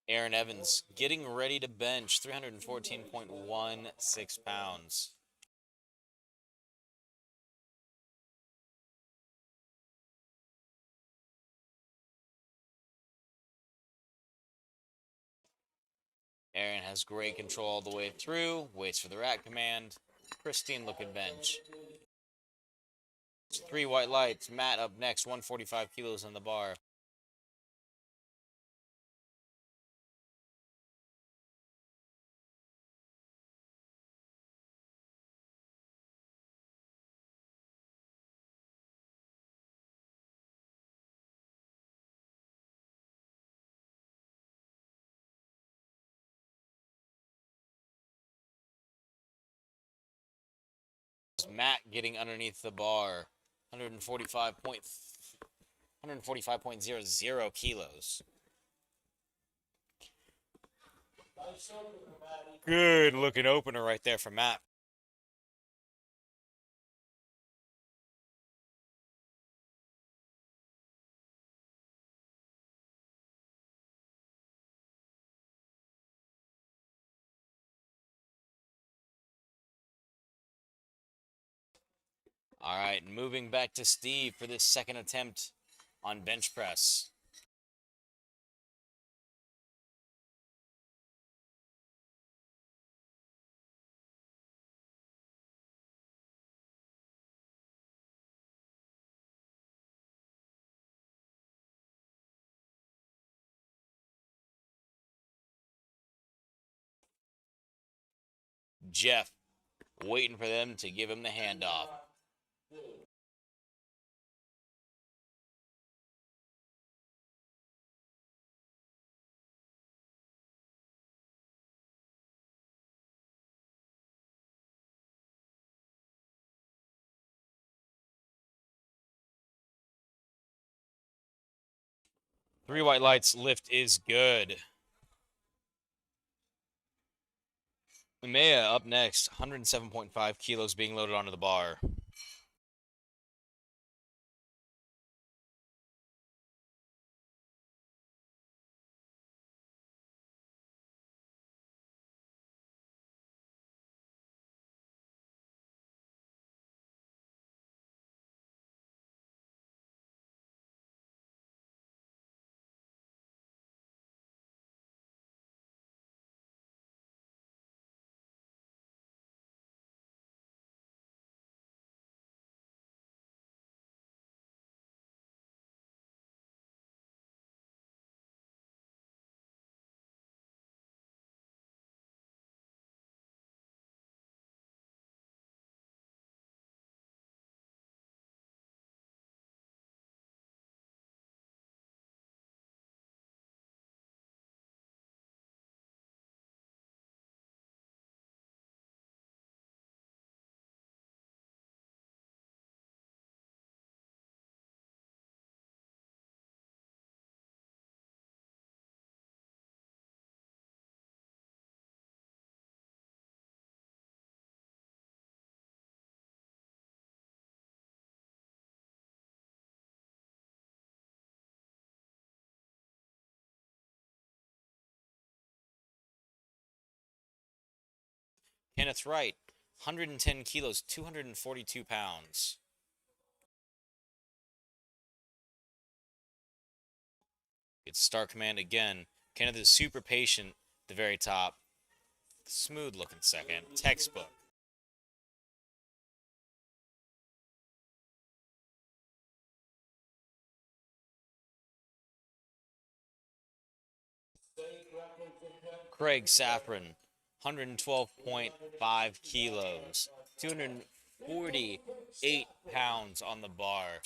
B: Aaron Evans getting ready to bench 314.16 pounds. Aaron has great control all the way through, waits for the rack command. Pristine looking bench. 3 white lights. Matt up next, 145 kilos on the bar. Matt getting underneath the bar. 145.00 kilos. Good looking opener right there from Matt. All right, moving back to Steve for this second attempt on bench press. Jeff waiting for them to give him the handoff. Three white lights, lift is good. Umea up next, 107.5 kilos being loaded onto the bar. Kenneth Wright, 110 kilos, 242 pounds. It's start command again. Kenneth is super patient at the very top. Smooth looking second. Textbook. Craig Safran, 112.5 kilos, 248 pounds on the bar.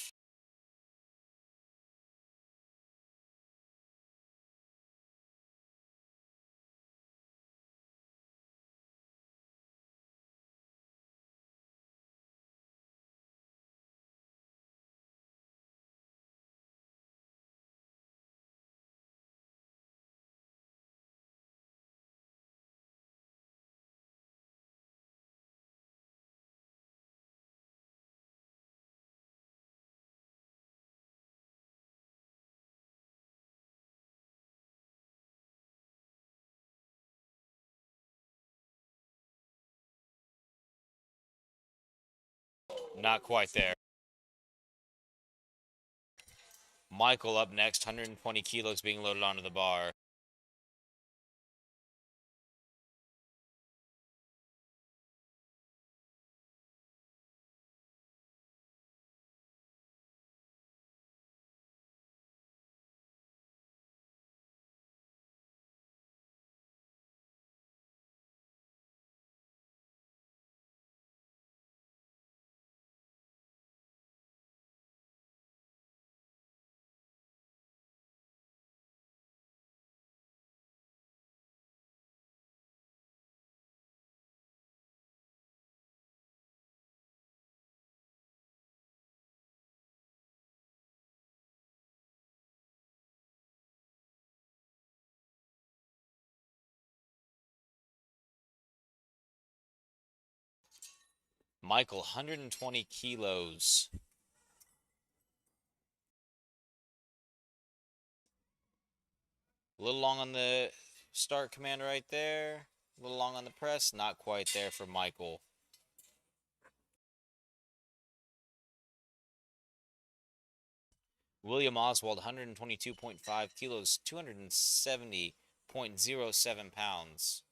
B: Not quite there. Michael up next, 120 kilos being loaded onto the bar. Michael, 120 kilos. A little long on the start command right there. A little long on the press. Not quite there for Michael. William Oswald, 122.5 kilos, 270.07 pounds.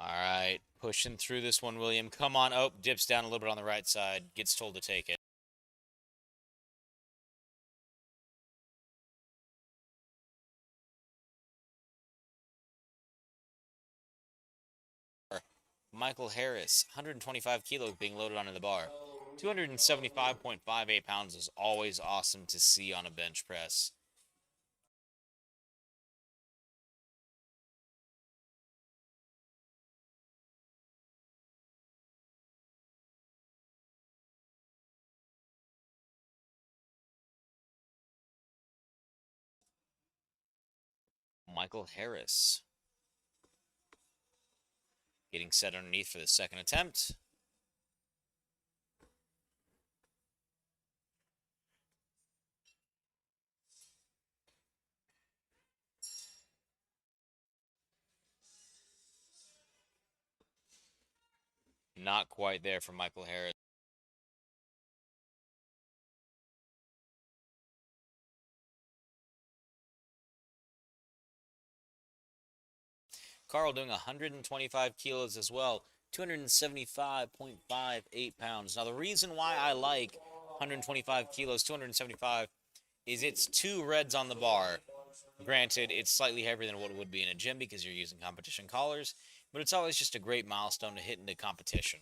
B: All right, pushing through this one, William. Come on. Oh, dips down a little bit on the right side. Gets told to take it. Michael Harris, 125 kilos being loaded onto the bar. 275.58 pounds is always awesome to see on a bench press. Michael Harris getting set underneath for the second attempt. Not quite there for Michael Harris. Carl doing 125 kilos as well, 275.58 pounds. Now, the reason why I like 125 kilos, 275, is it's two reds on the bar. Granted, it's slightly heavier than what it would be in a gym because you're using competition collars, but it's always just a great milestone to hit into competition.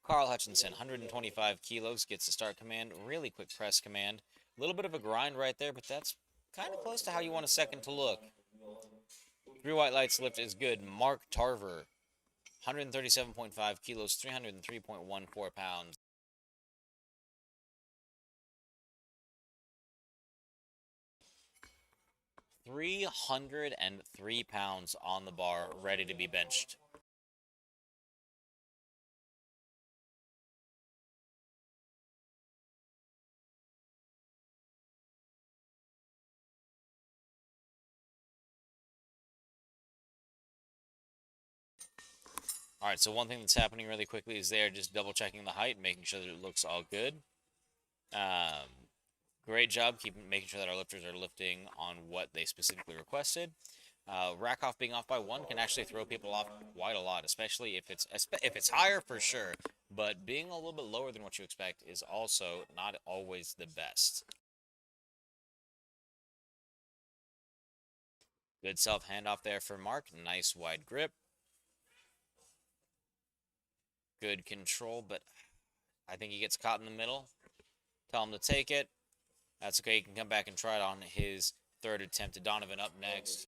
B: Carl Hutchinson, 125 kilos, gets the start command, really quick press command. A little bit of a grind right there, but that's kind of close to how you want a second to look. 3 white lights lift is good. Mark Tarver, 137.5 kilos, 303.14 pounds. £303 on the bar, ready to be benched. All right, so one thing that's happening really quickly is they're just double checking the height, making sure that it looks all good. Great job making sure that our lifters are lifting on what they specifically requested. Rack off being off by 1 can actually throw people off quite a lot, especially if it's higher for sure. But being a little bit lower than what you expect is also not always the best. Good self handoff there for Mark. Nice wide grip. Good control, but I think he gets caught in the middle. Tell him to take it. That's okay. He can come back and try it on his third attempt. To Donovan up next.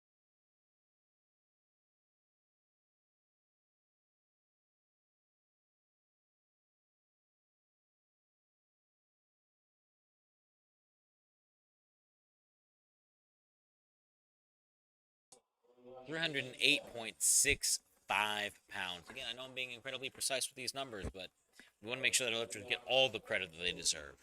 B: £308.65. Again, I know I'm being incredibly precise with these numbers, but we want to make sure that our lifters get all the credit that they deserve.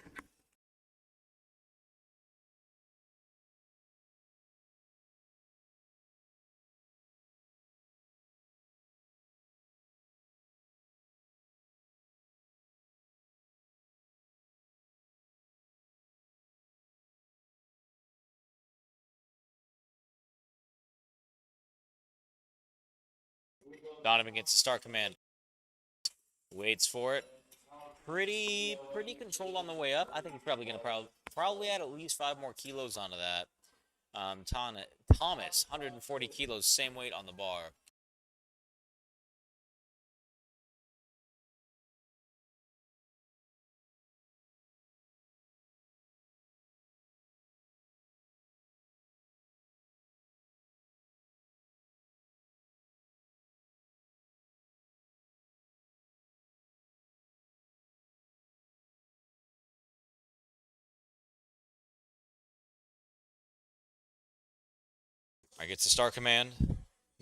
B: Donovan gets the start command. Waits for it. Pretty controlled on the way up. I think he's probably going to probably add at least 5 more kilos onto that. Thomas, 140 kilos, same weight on the bar. All right, gets the start command.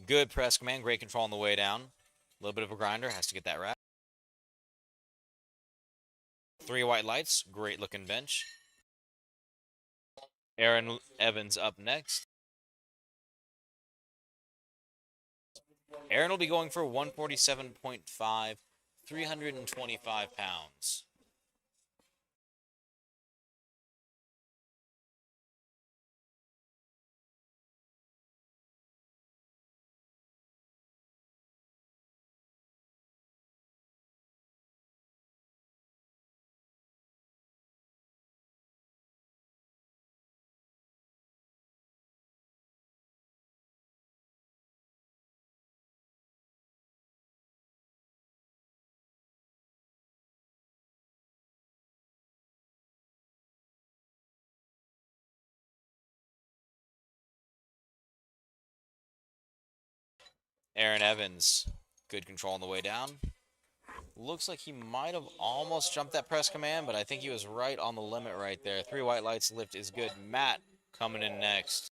B: Good press command, great control on the way down. A little bit of a grinder, has to get that wrap. 3 white lights, great looking bench. Aaron Evans up next. Aaron will be going for 147.5, 325 pounds. Aaron Evans, good control on the way down. Looks like he might have almost jumped that press command, but I think he was right on the limit right there. 3 white lights, lift is good. Matt coming in next.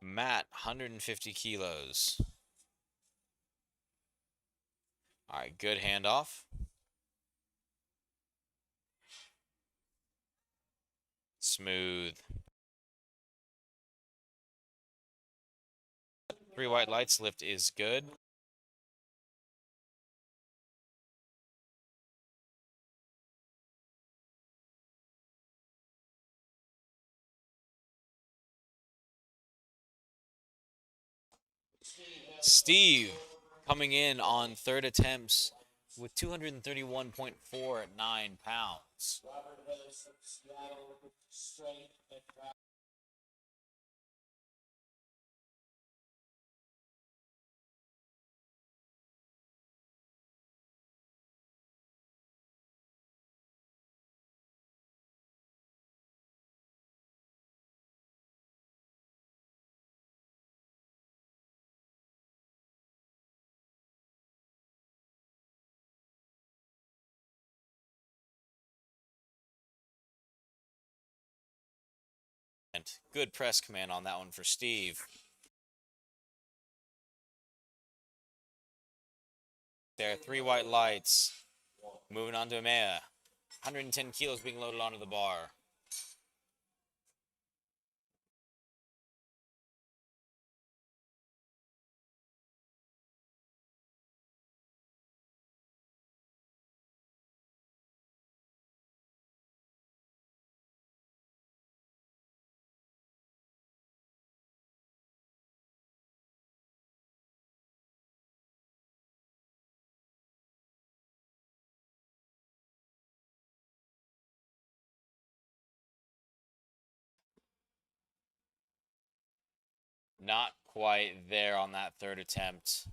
B: Matt, 150 kilos. All right, good handoff. Smooth. 3 white lights, lift is good. Steve coming in on third attempts with 231.49 pounds. Good press command on that one for Steve. There, 3 white lights. Moving on to Amaya. 110 kilos being loaded onto the bar. Not quite there on that third attempt.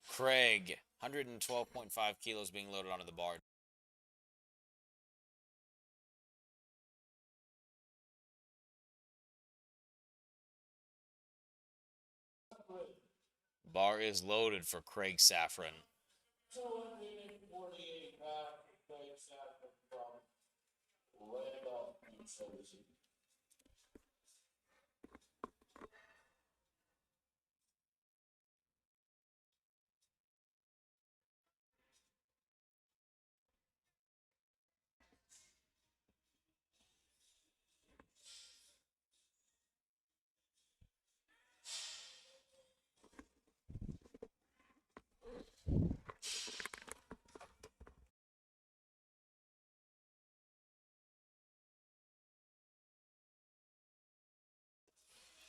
B: Craig, 112.5 kilos being loaded onto the bar. Bar is loaded for Craig Safran.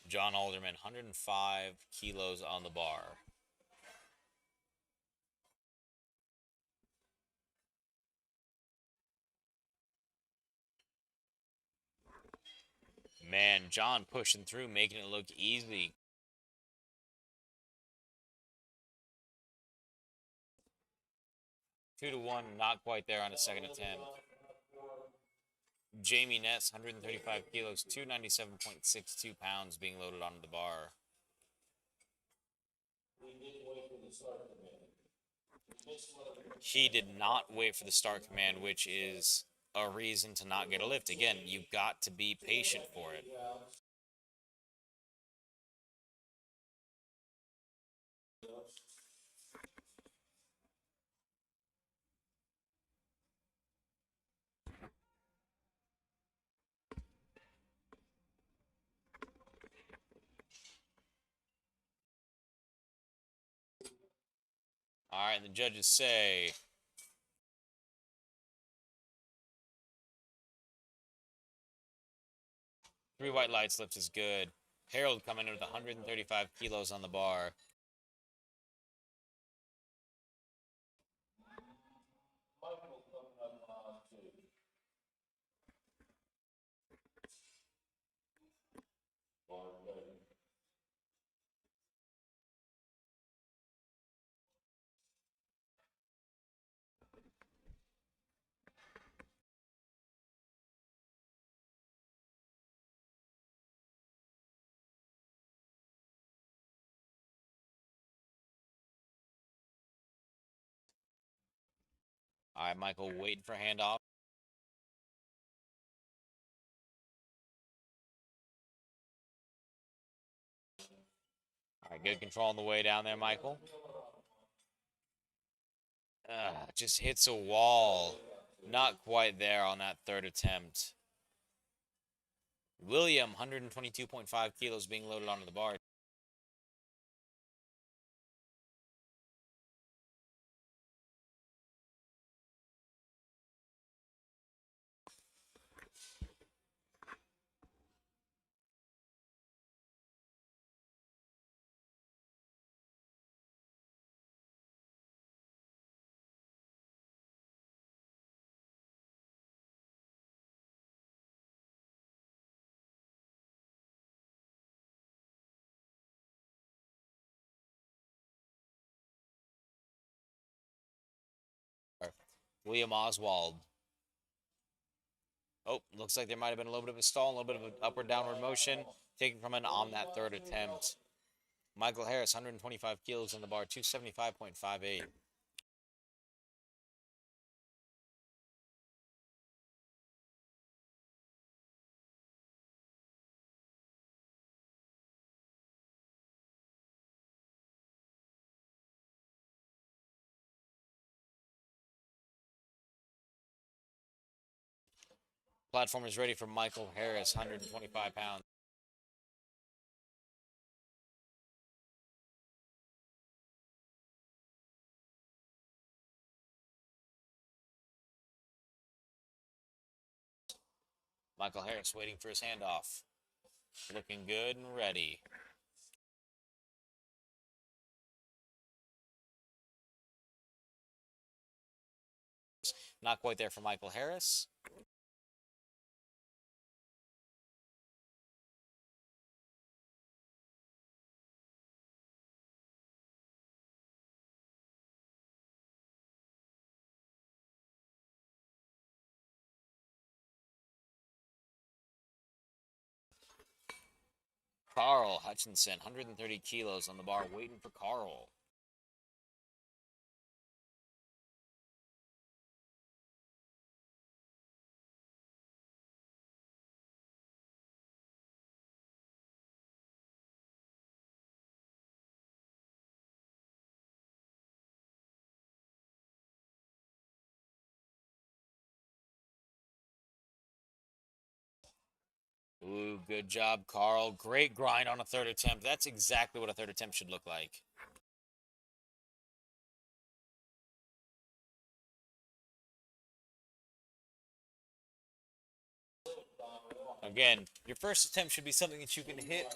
B: John Alderman, 105 kilos on the bar. Man, John pushing through, making it look easy. Two to one, not quite there on a second attempt. Jamie Ness, 135 kilos, 297.62 pounds being loaded onto the bar. He did not wait for the start command, which is a reason to not get a lift. Again, you've got to be patient for it. All right, and the judges say 3 white lights lift is good. Harold coming in with 135 kilos on the bar. All right, Michael waiting for handoff. All right, good control on the way down there, Michael. Just hits a wall. Not quite there on that third attempt. William, 122.5 kilos being loaded onto the bar. William Oswald. Oh, looks like there might have been a little bit of a stall, a little bit of an upward downward motion taken from an on that third attempt. Michael Harris, 125 kilos on the bar, 275.58. Platform is ready for Michael Harris, 125 pounds. Michael Harris waiting for his handoff. Looking good and ready. Not quite there for Michael Harris. Carl Hutchinson, 130 kilos on the bar, waiting for Carl. Ooh, good job, Carl. Great grind on a third attempt. That's exactly what a third attempt should look like. Again, your first attempt should be something that you can hit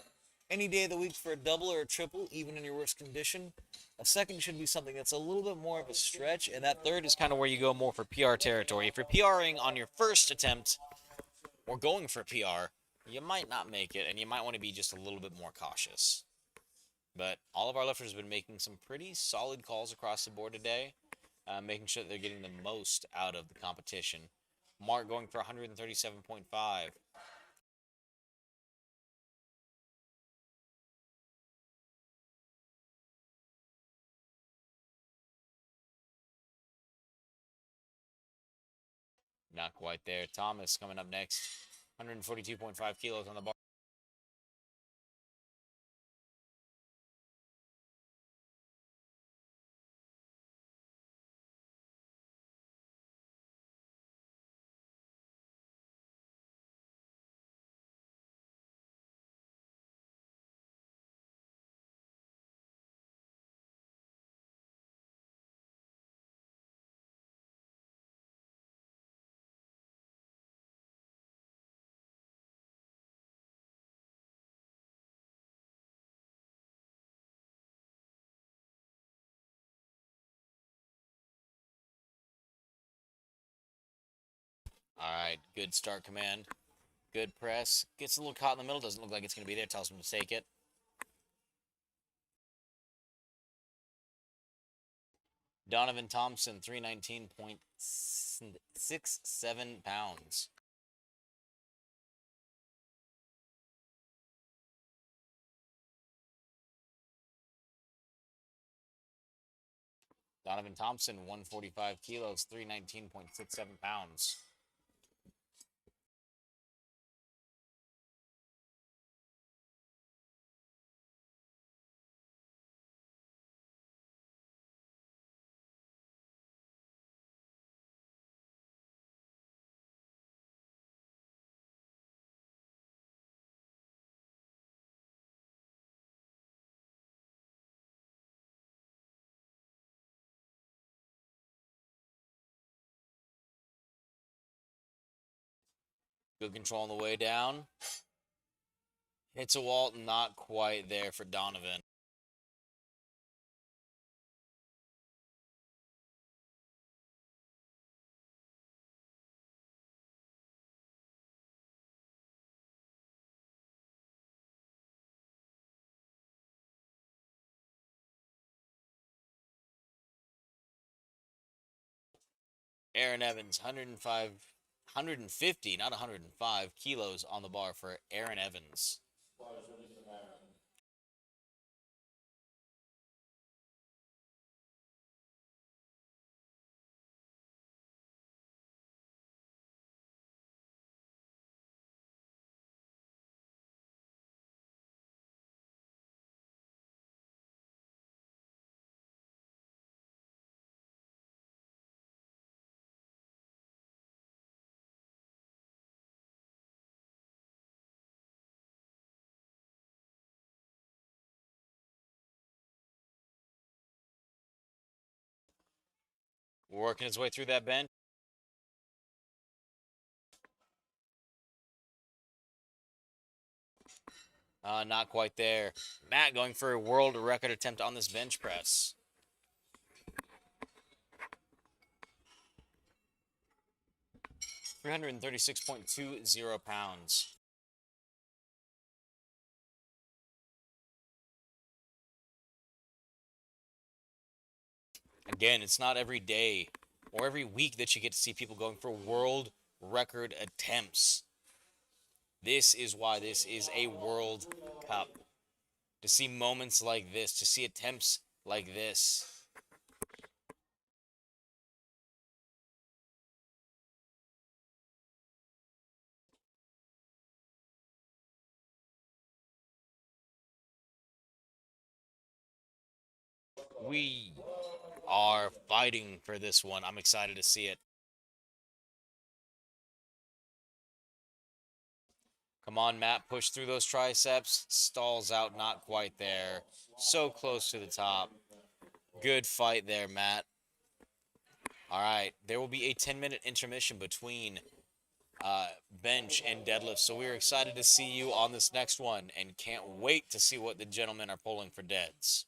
B: any day of the week for a double or a triple, even in your worst condition. A second should be something that's a little bit more of a stretch, and that third is kind of where you go more for PR territory. If you're PRing on your first attempt or going for PR, you might not make it, and you might want to be just a little bit more cautious. But all of our lifters have been making some pretty solid calls across the board today, making sure that they're getting the most out of the competition. Mark going for 137.5. Not quite there. Thomas coming up next. 142.5 kilos on the bar. All right, good start command. Good press. Gets a little caught in the middle. Doesn't look like it's going to be there. Tells him to take it. Donovan Thompson, 319.67 pounds. Donovan Thompson, 145 kilos, 319.67 pounds. Good control on the way down. Hits a wall, not quite there for Donovan. Aaron Evans, 150, not 105 kilos on the bar for Aaron Evans. Working his way through that bench. Not quite there. Matt going for a world record attempt on this bench press. 336.20 pounds. Again, it's not every day or every week that you get to see people going for world record attempts. This is why this is a World Cup. To see moments like this, to see attempts like this. We are fighting for this one. I'm excited to see it. Come on, Matt. Push through those triceps. Stalls out. Not quite there. So close to the top. Good fight there, Matt. All right. There will be a 10-minute intermission between bench and deadlift. So we're excited to see you on this next one and can't wait to see what the gentlemen are pulling for deads.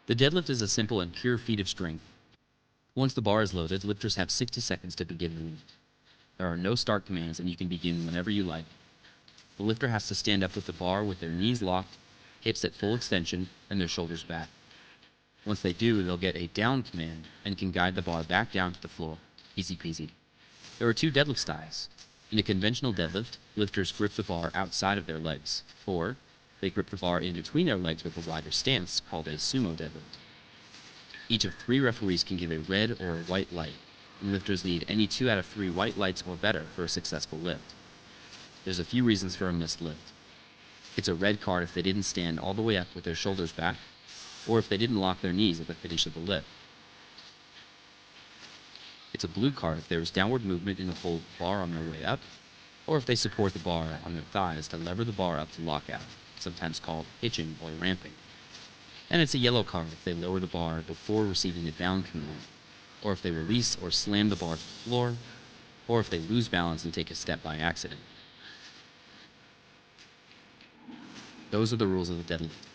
A: The deadlift is a simple and pure feat of strength. Once the bar is loaded, lifters have 60 seconds to begin the lift. There are no start commands and you can begin whenever you like. The lifter has to stand up with the bar with their knees locked, hips at full extension, and their shoulders back. Once they do, they'll get a down command and can guide the bar back down to the floor. Easy peasy. There are two deadlift styles. In a conventional deadlift, lifters grip the bar outside of their legs, or they grip the bar in between their legs with a wider stance called a sumo deadlift. Each of 3 referees can give a red or a white light, and lifters need any 2 out of 3 white lights or better for a successful lift. There's a few reasons for a missed lift. It's a red card if they didn't stand all the way up with their shoulders back, or if they didn't lock their knees at the finish of the lift. It's a blue card if there is downward movement in the whole bar on their way up, or if they support the bar on their thighs to lever the bar up to lockout, sometimes called hitching or ramping. And it's a yellow card if they lower the bar before receiving the down command, or if they release or slam the bar to the floor, or if they lose balance and take a step by accident. Those are the rules of the deadlift.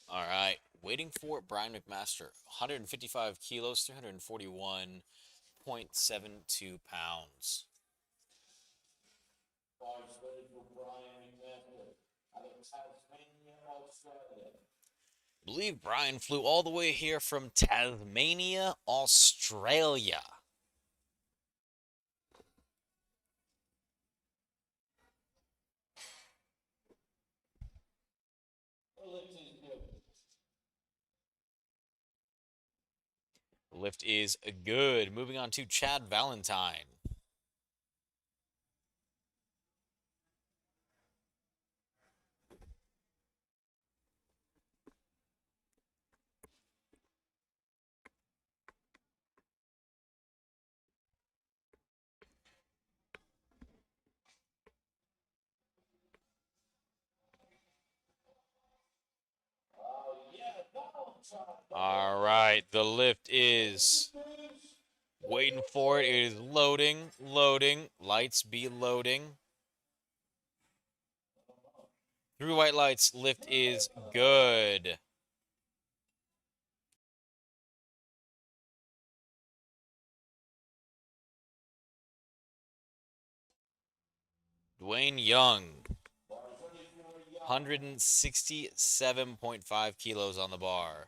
B: All right, waiting for Brian McMaster, 155 kilos, 341.72 pounds. I believe Brian flew all the way here from Tasmania, Australia. Lift is good. Moving on to Chad Valentine. All right, the lift is waiting for it. It is loading, loading. Lights be loading. 3 white lights. Lift is good. Dwayne Young, 167.5 kilos on the bar.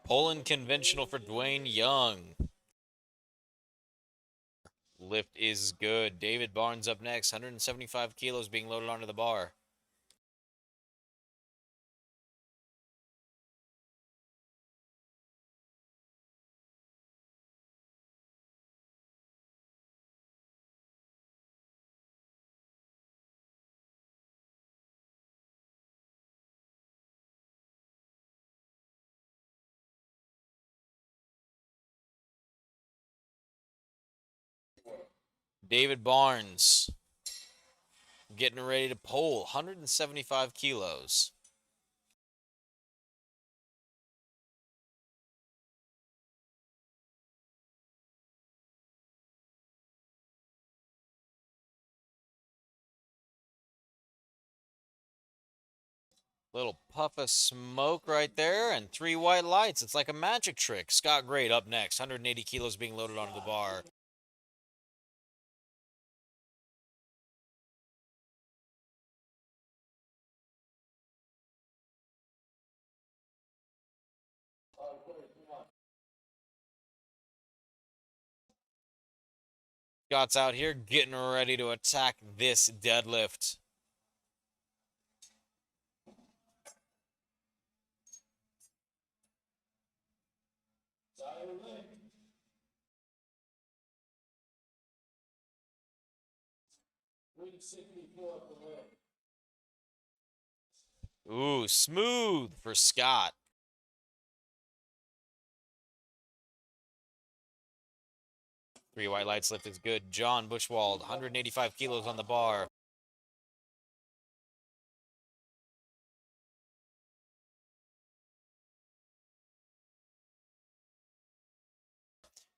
B: Poland conventional for Dwayne Young. Lift is good. David Barnes up next. 175 kilos being loaded onto the bar. David Barnes getting ready to pull 175 kilos. Little puff of smoke right there and 3 white lights. It's like a magic trick. Scott Great up next. 180 kilos being loaded onto the bar. Scott's out here getting ready to attack this deadlift. Ooh, smooth for Scott. Three white lights lift is good. John Bushwald, 185 kilos on the bar.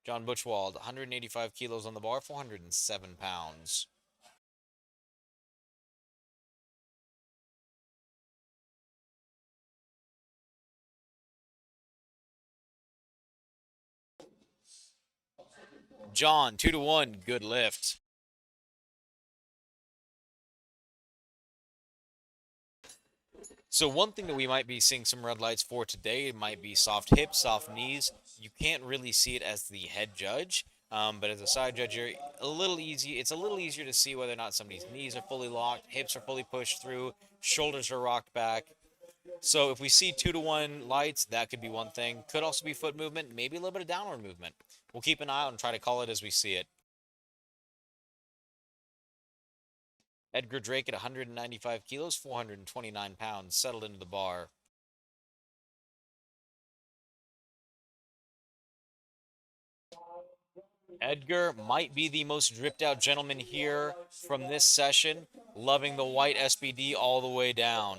B: John Bushwald, 185 kilos on the bar, 407 pounds. John, 2-1, good lift. So one thing that we might be seeing some red lights for today might be soft hips, soft knees. You can't really see it as the head judge, but as a side judge, you're a little easy. It's a little easier to see whether or not somebody's knees are fully locked, hips are fully pushed through, shoulders are rocked back. So if we see 2-1 lights, that could be one thing. Could also be foot movement, maybe a little bit of downward movement. We'll keep an eye out and try to call it as we see it. Edgar Drake at 195 kilos, 429 pounds, settled into the bar. Edgar might be the most dripped out gentleman here from this session, loving the white SBD all the way down.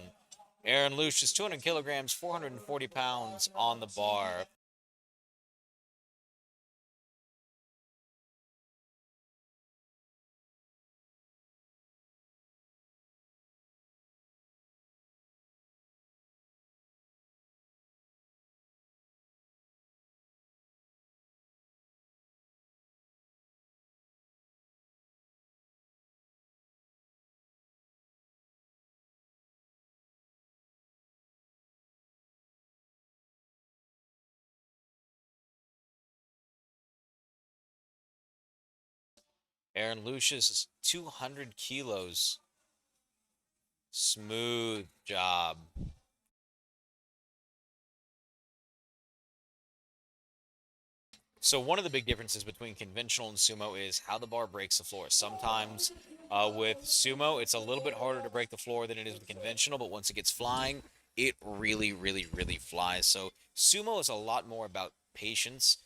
B: Aaron Lucius, 200 kilograms, 440 pounds on the bar. Aaron Lucius, 200 kilos. Smooth job. So one of the big differences between conventional and sumo is how the bar breaks the floor. Sometimes with sumo, it's a little bit harder to break the floor than it is with conventional, but once it gets flying, it really, really, really flies. So sumo is a lot more about patience.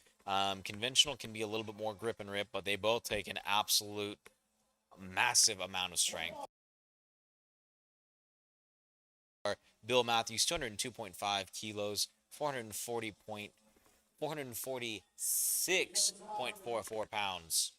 B: Conventional can be a little bit more grip and rip, but they both take an absolute massive amount of strength. Bill Matthews, 202.5 kilos, 446.44 pounds.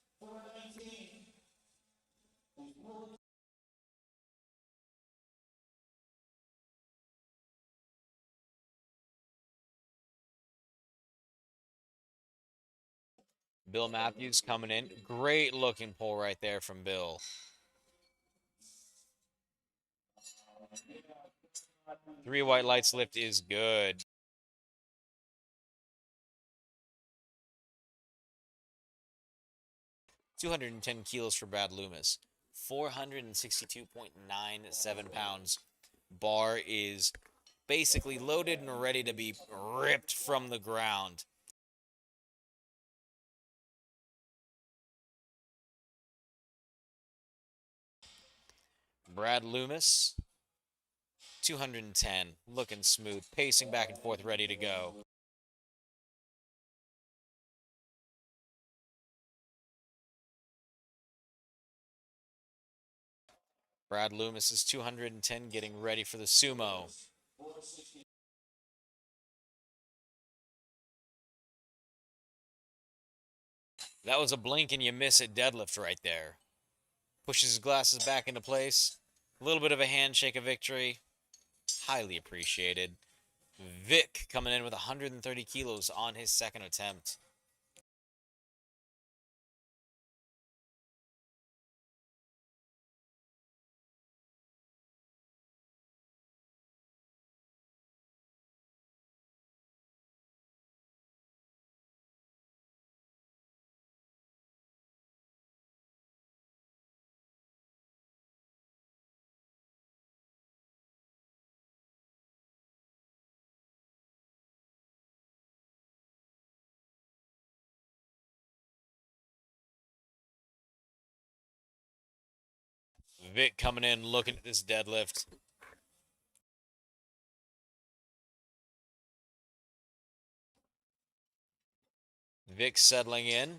B: Bill Matthews coming in. Great looking pull right there from Bill. Three white lights lift is good. $210 kilos for Brad Loomis. 462.97 pounds. Bar is basically loaded and ready to be ripped from the ground. Brad Loomis, 210, looking smooth, pacing back and forth, ready to go. Brad Loomis is 210, getting ready for the sumo. That was a blink and you miss it deadlift right there. Pushes his glasses back into place. A little bit of a handshake of victory. Highly appreciated. Vic coming in with 130 kilos on his second attempt. Vic coming in looking at this deadlift. Vic settling in.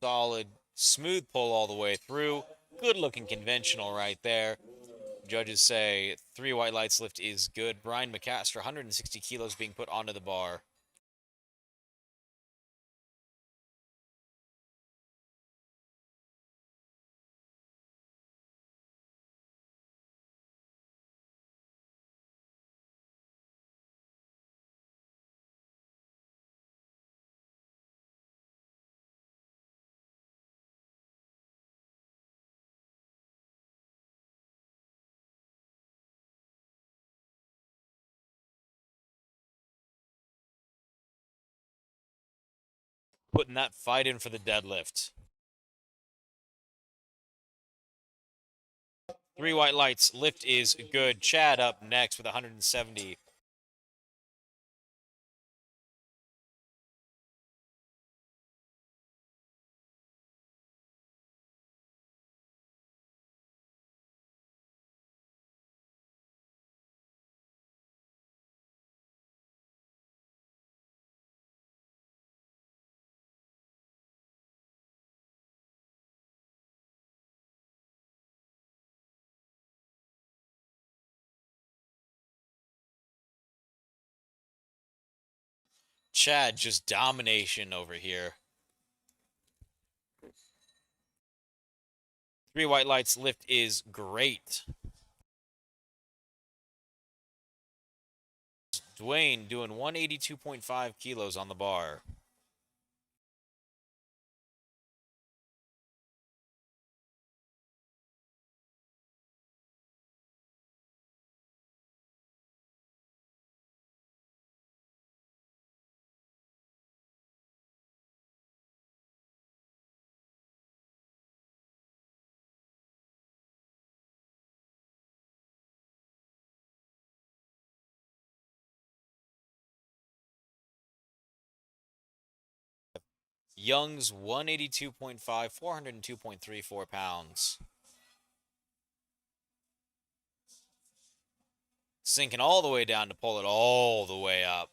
B: Solid, smooth pull all the way through. Good looking conventional right there. Judges say 3 white lights lift is good. Brian McCaster, 160 kilos being put onto the bar. Putting that fight in for the deadlift. 3 white lights, lift is good. Chad up next with 170. Chad just domination over here. 3 white lights, lift is great. Dwayne doing 182.5 kilos on the bar. Young's 182.5, 402.34 pounds. Sinking all the way down to pull it all the way up.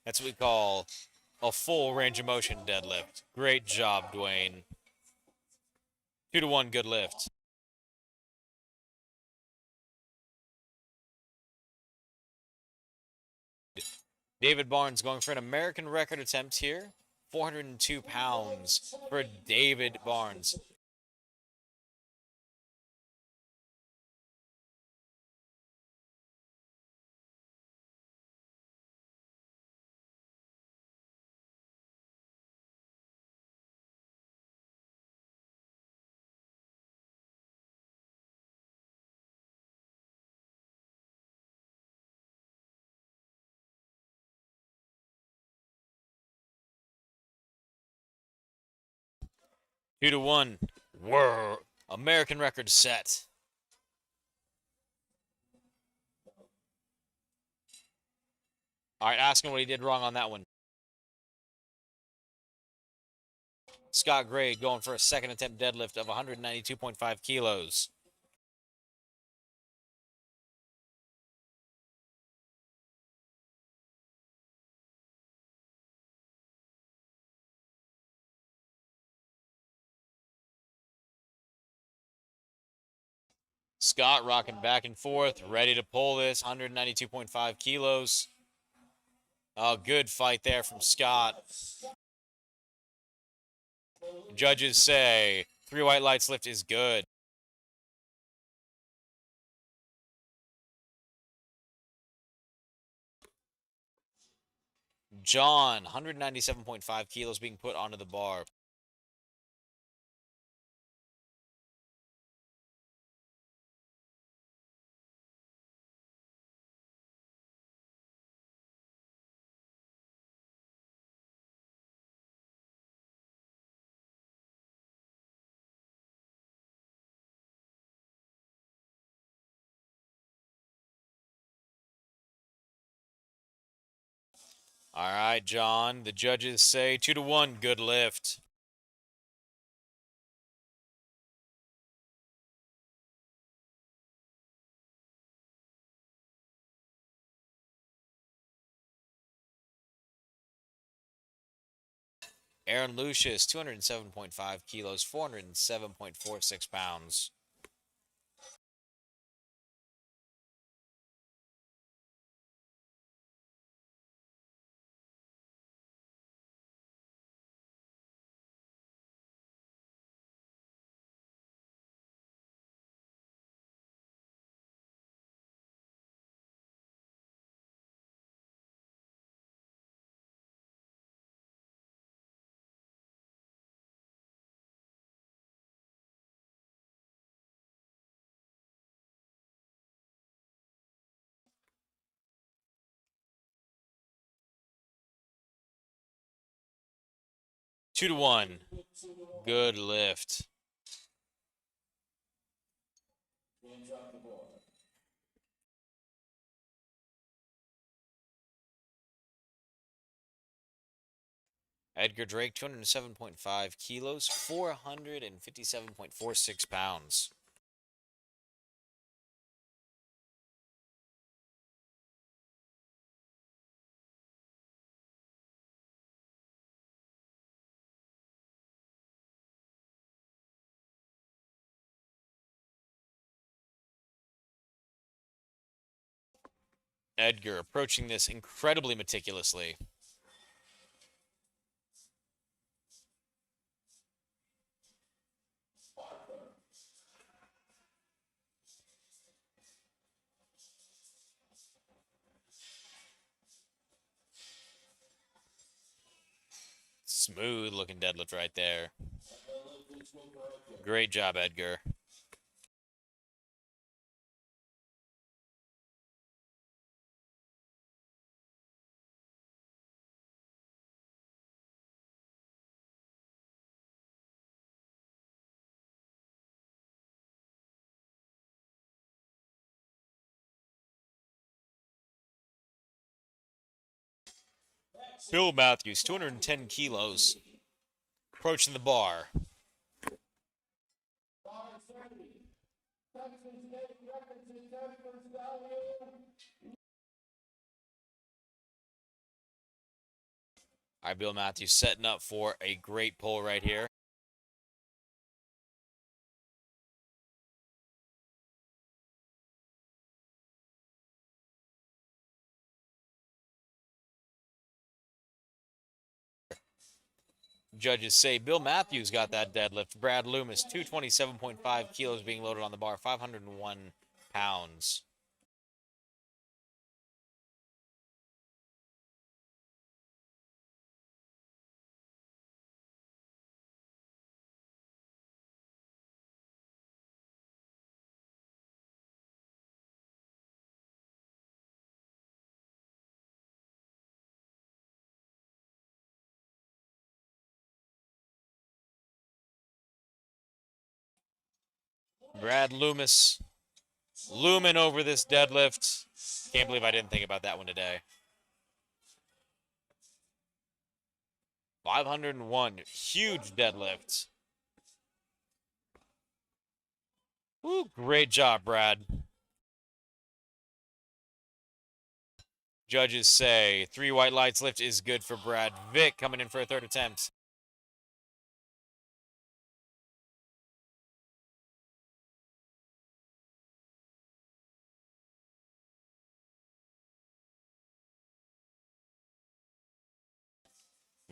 B: That's what we call a full range of motion deadlift. Great job, Dwayne. 2-1, good lift. David Barnes going for an American record attempt here. 402 pounds for David Barnes. Two to one. Whirr. American record set. All right, ask him what he did wrong on that one. Scott Gray going for a second attempt deadlift of 192.5 kilos. Scott rocking back and forth, ready to pull this, 192.5 kilos. Oh, good fight there from Scott. Judges say 3 white lights lift is good. John, 197.5 kilos being put onto the bar. All right, John. The judges say 2-1, good lift. Aaron Lucius, 207.5 kilos, 407.46 pounds. Two to one. Good lift. Edgar Drake, 207.5 kilos, 457.46 pounds. Edgar approaching this incredibly meticulously. Smooth looking deadlift right there. Great job, Edgar. Bill Matthews, 210 kilos, approaching the bar. All right, Bill Matthews setting up for a great pull right here. Judges say Bill Matthews got that deadlift. Brad Loomis, 227.5 kilos being loaded on the bar, 501 pounds. Brad Loomis looming over this deadlift. Can't believe I didn't think about that one today. 501, huge deadlift. Woo, great job, Brad. Judges say 3 white lights lift is good for Brad. Vic coming in for a third attempt.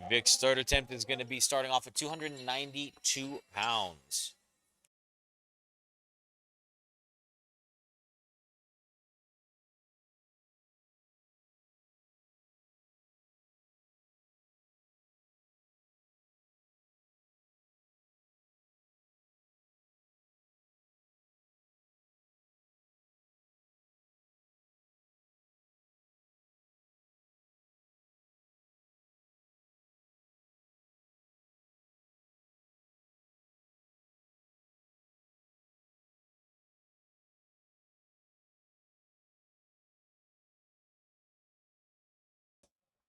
B: Vic's third attempt is going to be starting off at 292 pounds.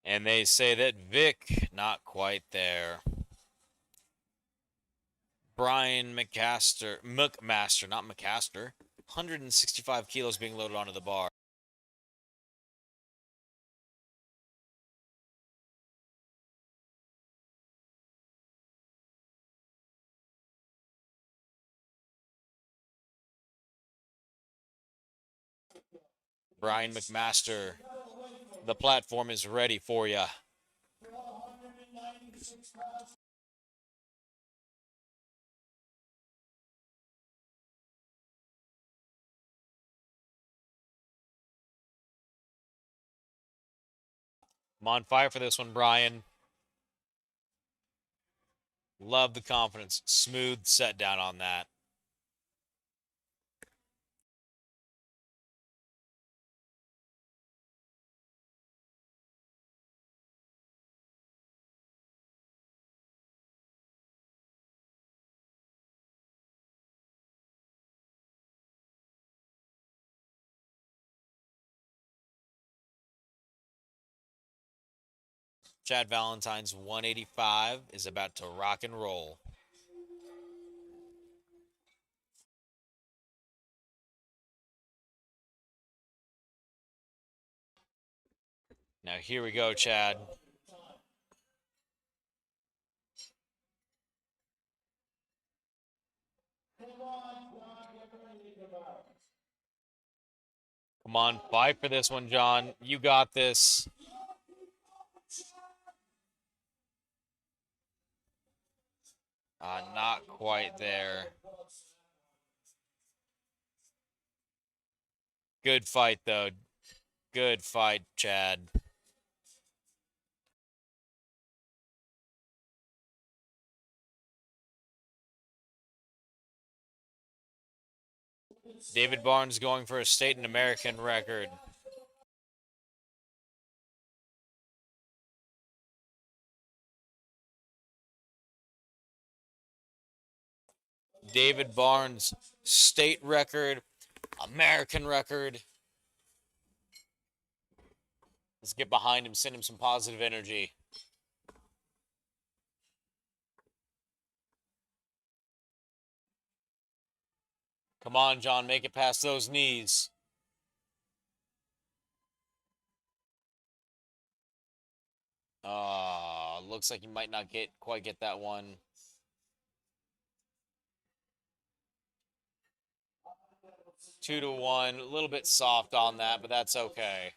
B: And they say that Vic, not quite there. Brian McMaster, not McCaster, 165 kilos being loaded onto the bar. Brian McMaster, the platform is ready for you. I'm on fire for this one, Brian. Love the confidence. Smooth set down on that. Chad Valentine's 185 is about to rock and roll. Now here we go, Chad. Come on, fight for this one, John. You got this. Not quite there. Good fight, though. Good fight, Chad. David Barnes going for a state and American record. David Barnes, state record, American record. Let's get behind him, send him some positive energy. Come on, John, make it past those knees. Looks like you might not quite get that one. Two to one, a little bit soft on that, but that's okay.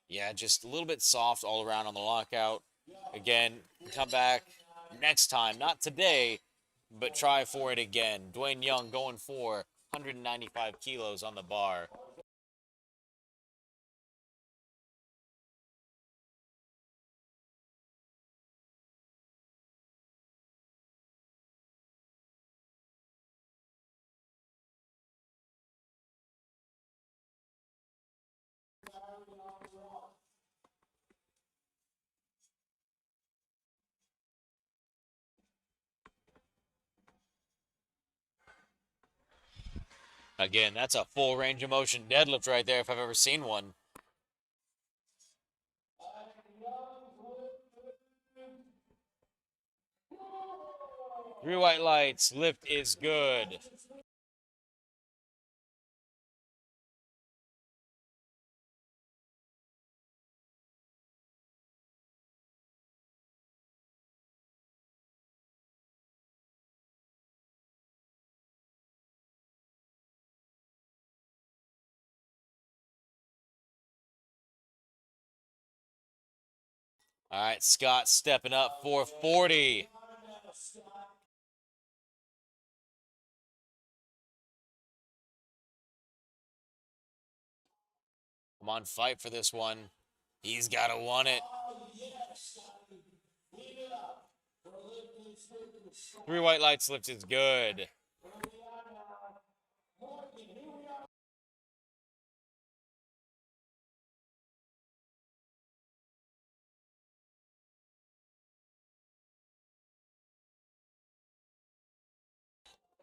B: Yeah, just a little bit soft all around on the lockout. Again, come back next time, not today, but try for it again. Dwayne Young going for 195 kilos on the bar. Again, that's a full range of motion deadlift right there if I've ever seen one. Three white lights, lift is good. All right, Scott stepping up for 40. Come on, fight for this one. He's got to want it. 3 white lights lift is good.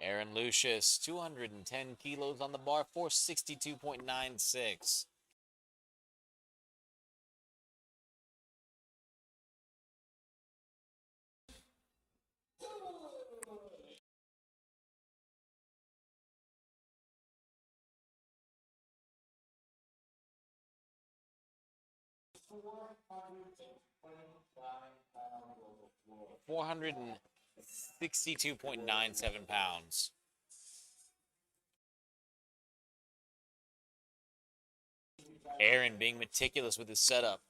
B: Aaron Lucius, 210 kilos on the bar, 462.96. £462.97. Aaron being meticulous with his setup.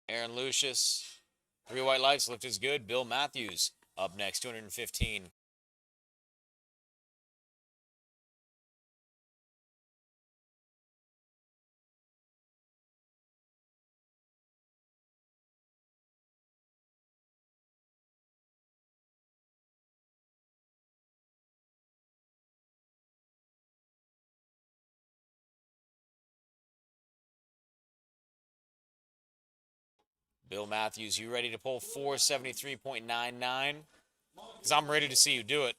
B: Aaron Lucius, 3 white lights lift is good. Bill Matthews up next, 215. Bill Matthews, you ready to pull 473.99? Because I'm ready to see you do it.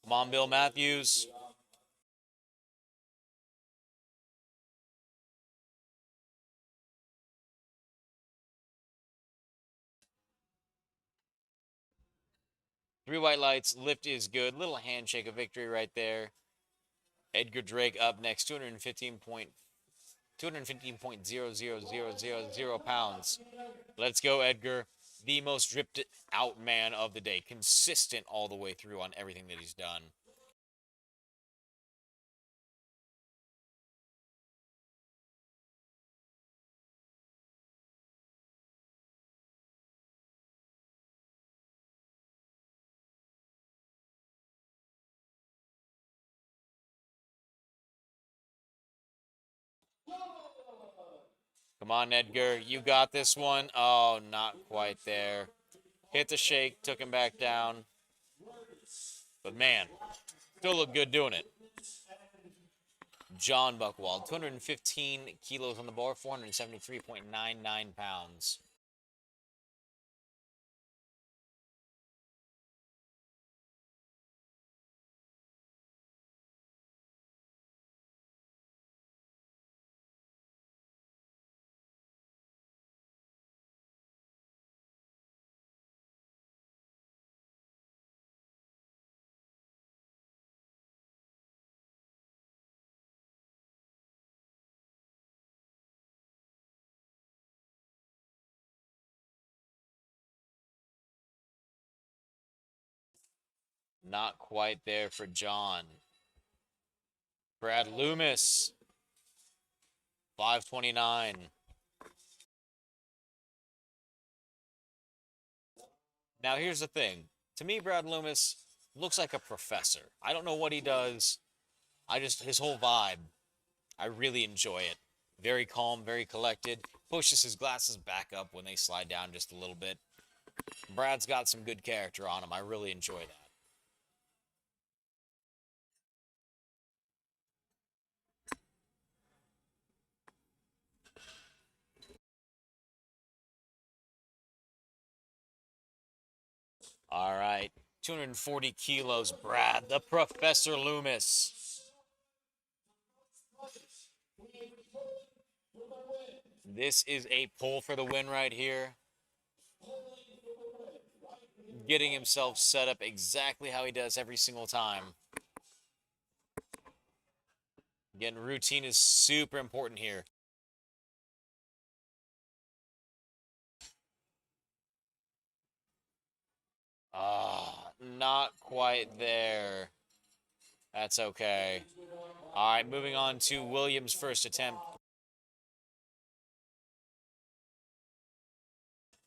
B: Come on, Bill Matthews. Three white lights, lift is good. Little handshake of victory right there. Edgar Drake up next, 215.00000 pounds. Let's go, Edgar. The most dripped out man of the day. Consistent all the way through on everything that he's done. Come on, Edgar. You got this one. Oh, not quite there. Hit the shake, took him back down. But man, still look good doing it. John Buckwald, 215 kilos on the bar, 473.99 pounds. Not quite there for John. Brad Loomis, 529. Now, here's the thing. To me, Brad Loomis looks like a professor. I don't know what he does. His whole vibe, I really enjoy it. Very calm, very collected. Pushes his glasses back up when they slide down just a little bit. Brad's got some good character on him. I really enjoy that. All right. 240 kilos, Brad, the Professor Loomis. This is a pull for the win right here. Getting himself set up exactly how he does every single time. Again, routine is super important here. Not quite there. That's okay. All right, moving on to Williams' first attempt.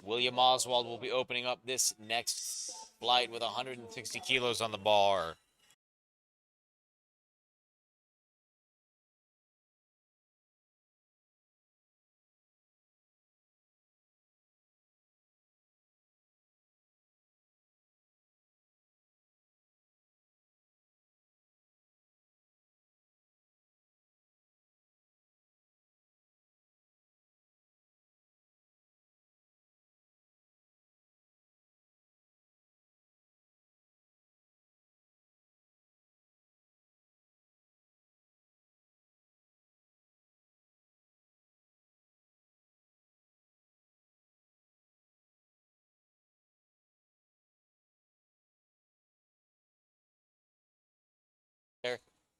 B: William Oswald will be opening up this next flight with 160 kilos on the bar.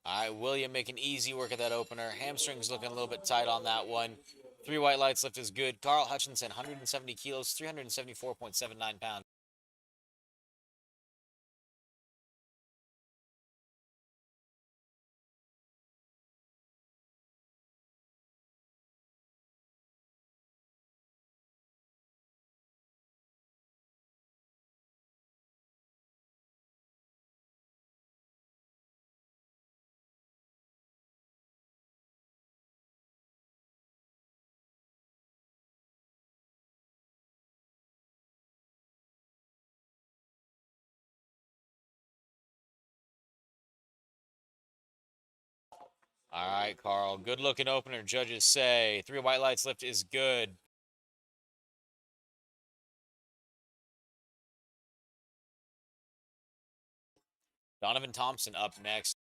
B: All right, William making easy work of that opener. Hamstrings looking a little bit tight on that one. 3 white lights lift is good. Carl Hutchinson, 170 kilos, 374.79 pounds. All right, Carl. Good looking opener, judges say. 3 white lights lift is good. Donovan Thompson up next.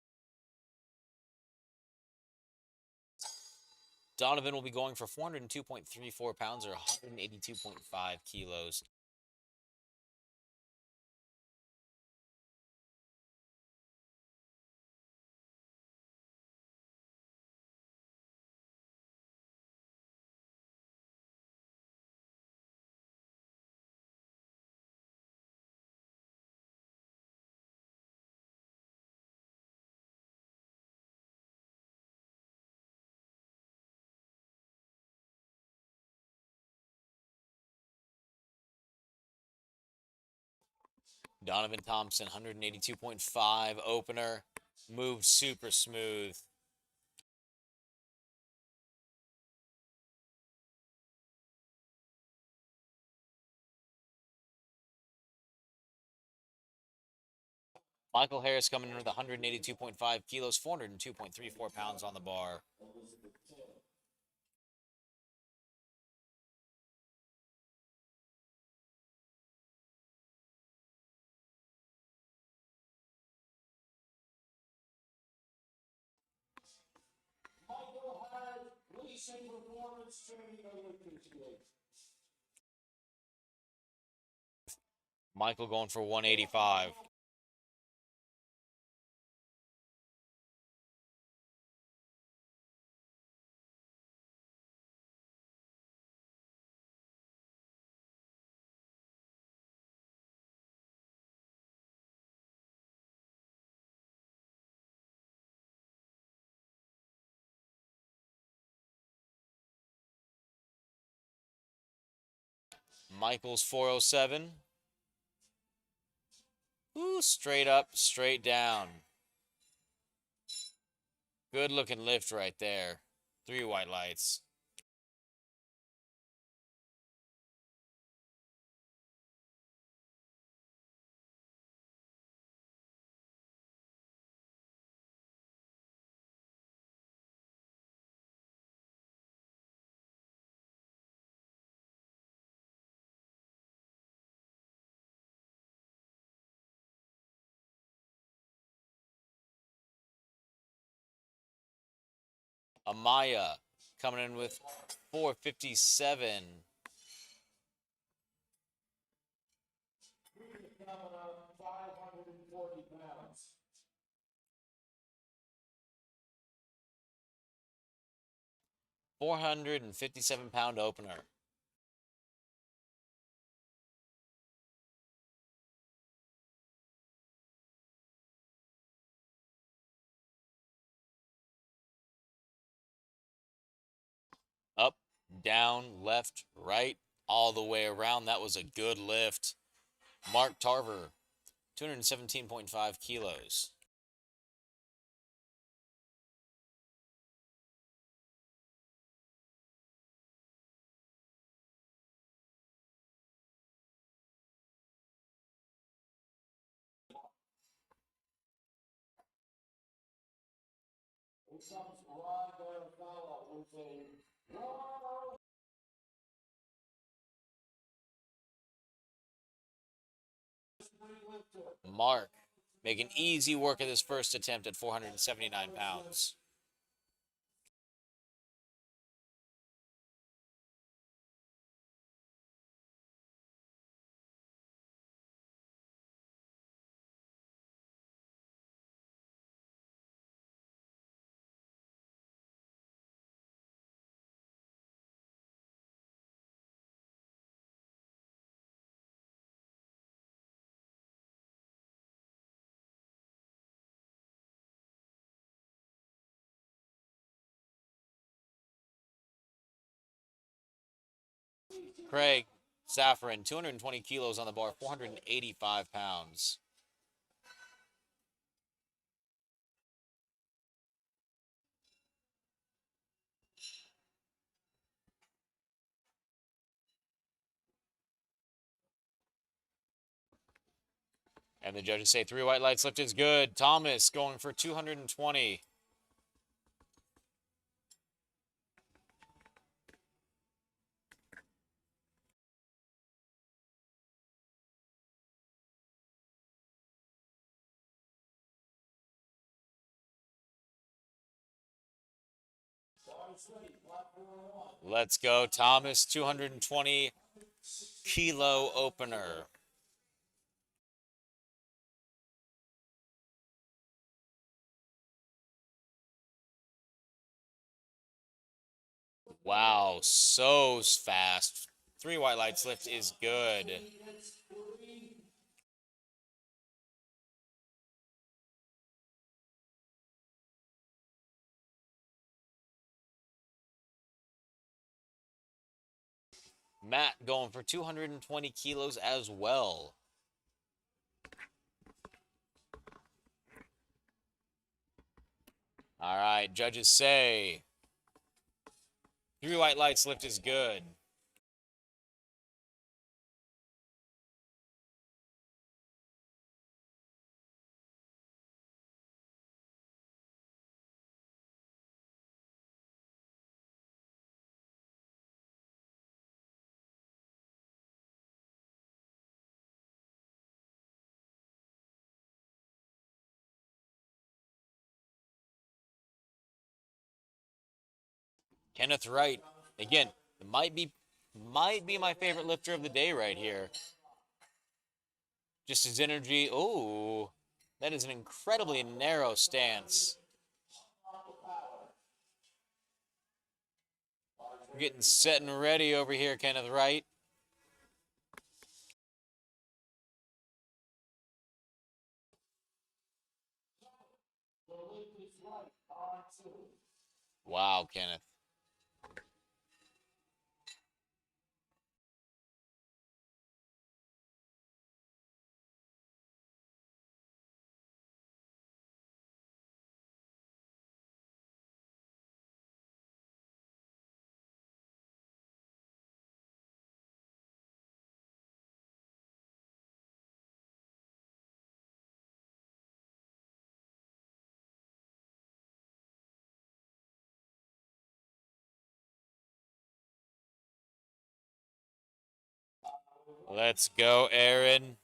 B: Donovan will be going for 402.34 pounds or 182.5 kilos. Donovan Thompson, 182.5 opener. Moved super smooth. Michael Harris coming in with 182.5 kilos, 402.34 pounds on the bar. Michael going for 185. Michael's 407. Ooh, straight up, straight down. Good looking lift right there. 3 white lights. Amaya coming in with 457. £457 opener. Up, down, left, right, all the way around. That was a good lift. Mark Tarver, 217.5 kilos. Mark making easy work of this first attempt at 479 pounds. Craig Safran, 220 kilos on the bar, 485 pounds. And the judges say 3 white lights lift is good. Thomas going for 220. Let's go, Thomas, 220 kilo opener. Wow, so fast. 3 white lights lift is good. Matt going for 220 kilos as well. All right, judges say 3 white lights lift is good. Kenneth Wright, again, might be my favorite lifter of the day right here. Just his energy. Oh, that is an incredibly narrow stance. We're getting set and ready over here, Kenneth Wright. Wow, Kenneth. Let's go, Aaron.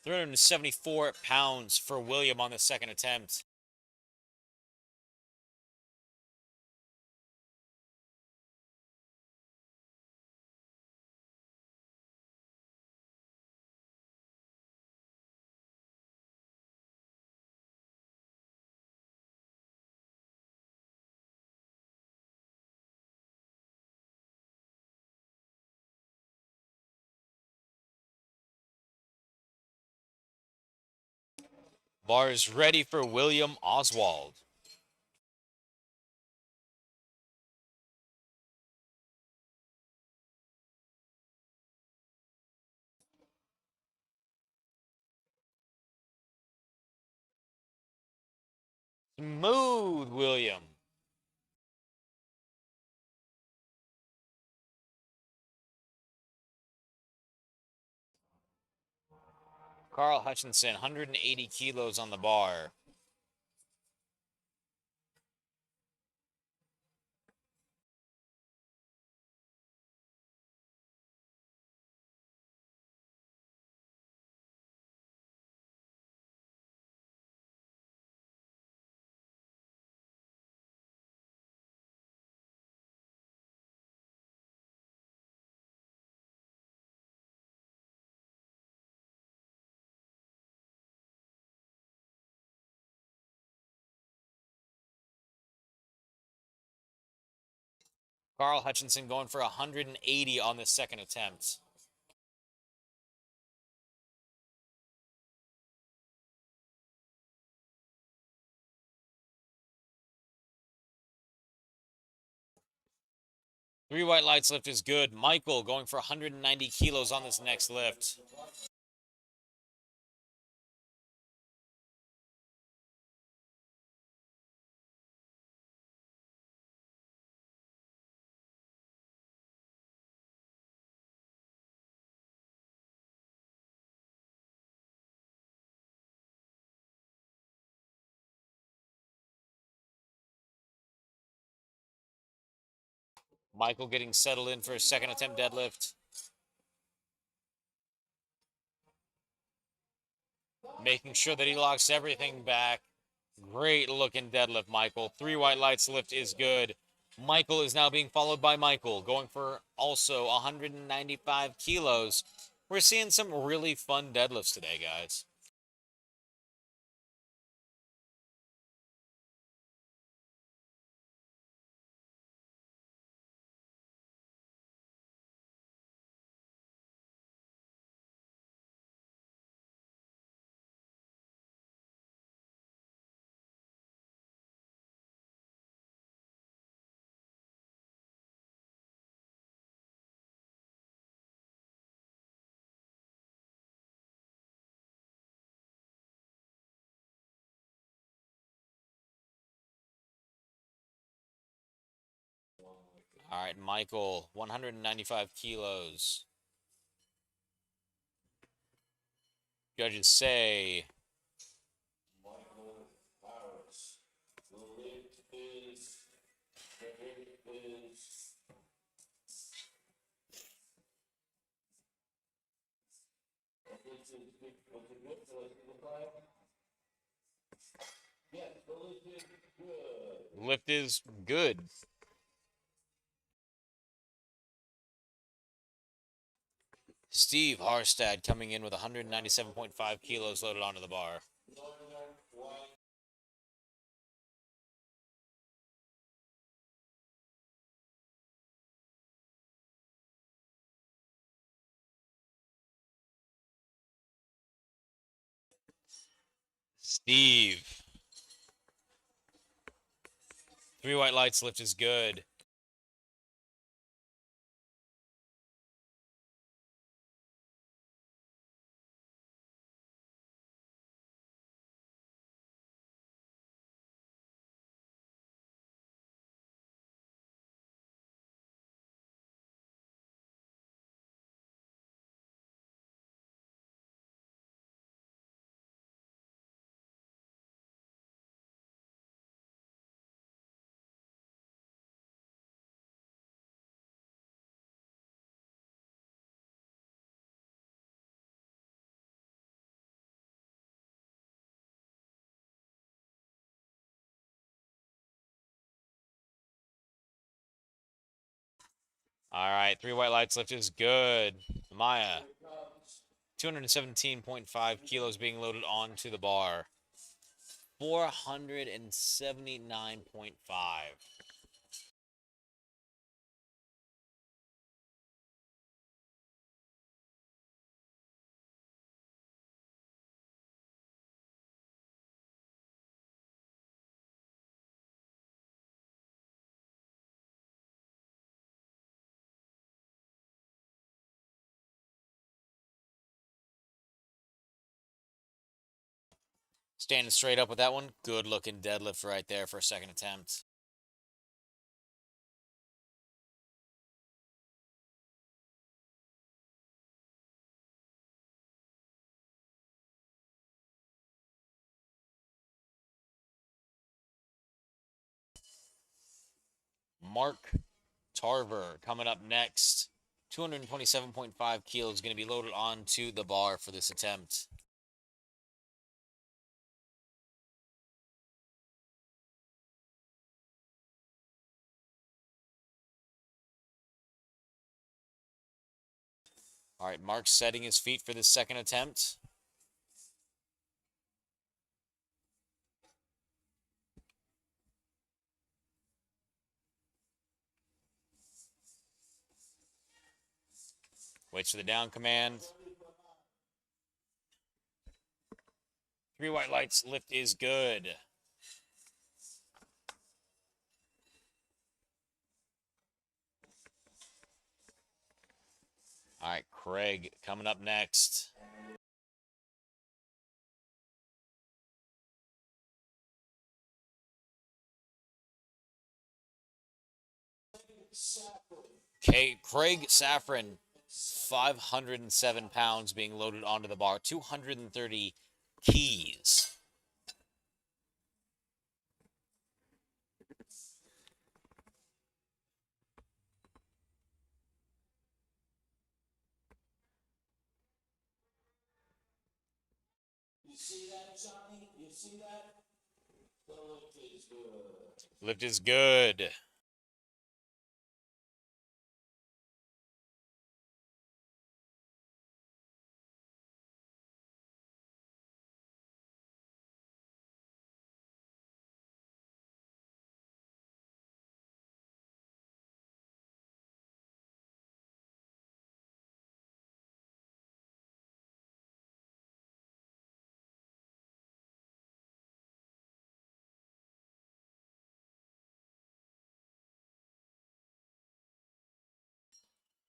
B: £374 for William on the second attempt. Bar is ready for William Oswald. Smooth William. Carl Hutchinson, 180 kilos on the bar. Carl Hutchinson going for 180 on the second attempt. Three white lights lift is good. Michael going for 190 kilos on this next lift. Michael getting settled in for a second attempt deadlift. Making sure that he locks everything back. Great looking deadlift, Michael. Three white lights lift is good. Michael is now being followed by Michael, going for also 195 kilos. We're seeing some really fun deadlifts today, guys. All right, Michael, 195 kilos. Judges say lift is good. Steve Harstad coming in with 197.5 kilos loaded onto the bar. Steve. Three white lights lift is good. All right, 3 white lights lift is good. Maya, 217.5 kilos being loaded onto the bar. 479.5. Standing straight up with that one. Good looking deadlift right there for a second attempt. Mark Tarver coming up next. 227.5 kilos going to be loaded onto the bar for this attempt. All right, Mark's setting his feet for this second attempt. Waits for the down command. 3 white lights lift is good. All right, Craig coming up next. Okay, Craig Safran, 507 pounds being loaded onto the bar, 230 keys.
C: You see that, Johnny? You see that? The lift is good.
B: Lift is good.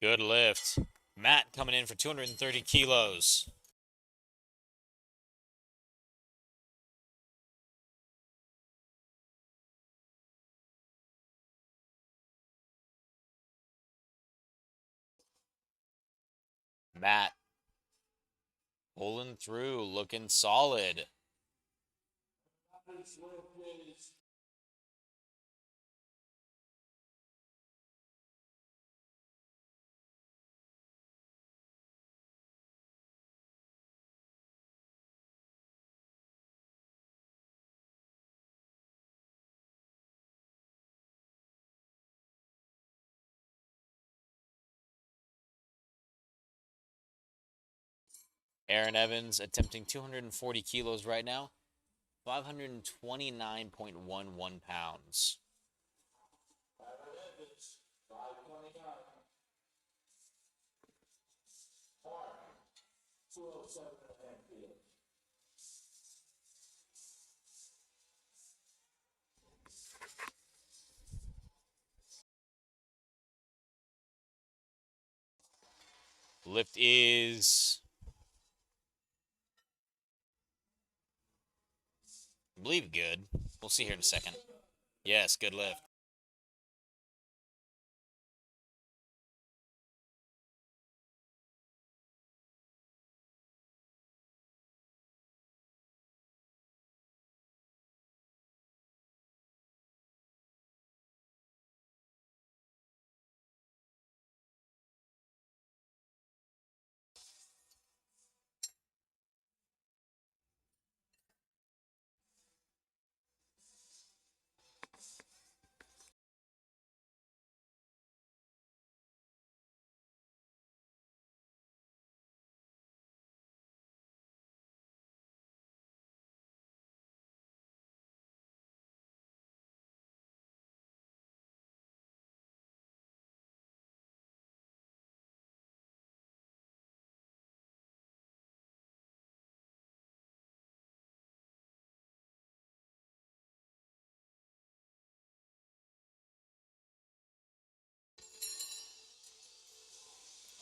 B: Good lift. Matt coming in for 230 kilos. Matt pulling through, looking solid. Aaron Evans attempting 240 kilos right now, 529.11 pounds. Lift is, I believe, good. We'll see here in a second. Yes, good lift.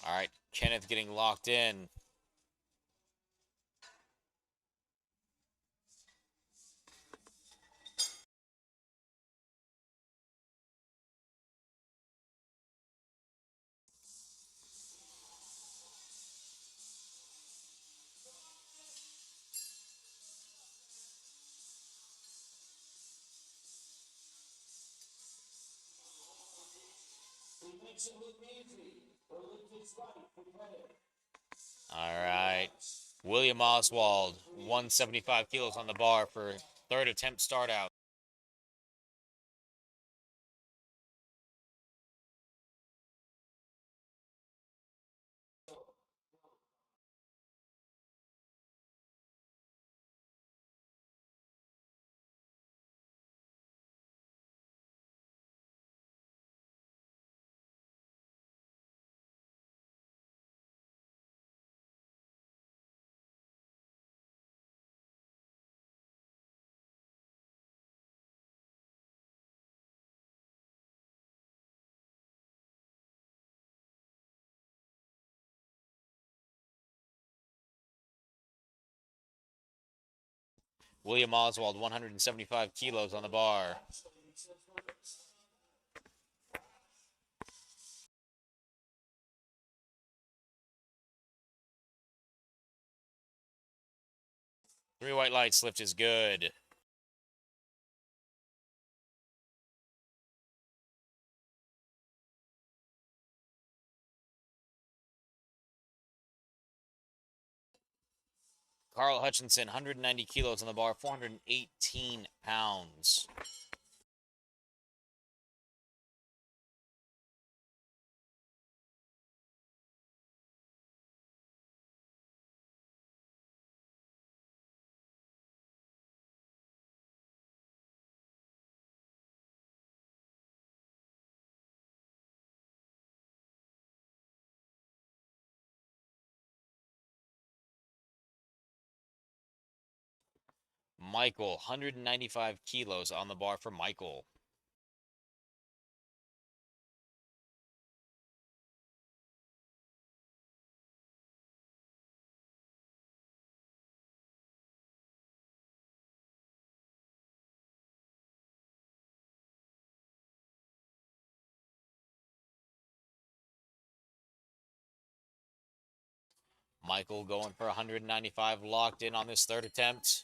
B: All right, Kenneth getting locked in.
C: He makes it look easy. Or look his right for credit.
B: All right. William Oswald, 175 kilos on the bar for third attempt start out. William Oswald, 175 kilos on the bar. Three white lights, lift is good. Carl Hutchinson, 190 kilos on the bar, 418 pounds. Michael, 195 kilos on the bar for Michael. Michael going for 195, locked in on this third attempt.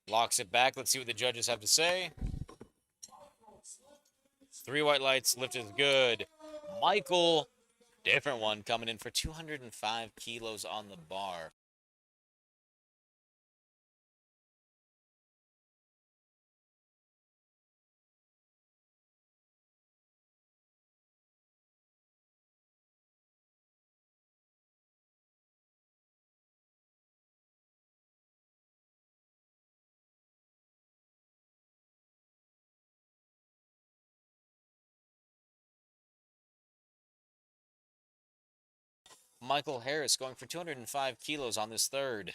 B: Locks it back. Let's see what the judges have to say. Three white lights, lift is good. Michael, different one, coming in for 205 kilos on the bar. Michael Harris going for 205 kilos on this third.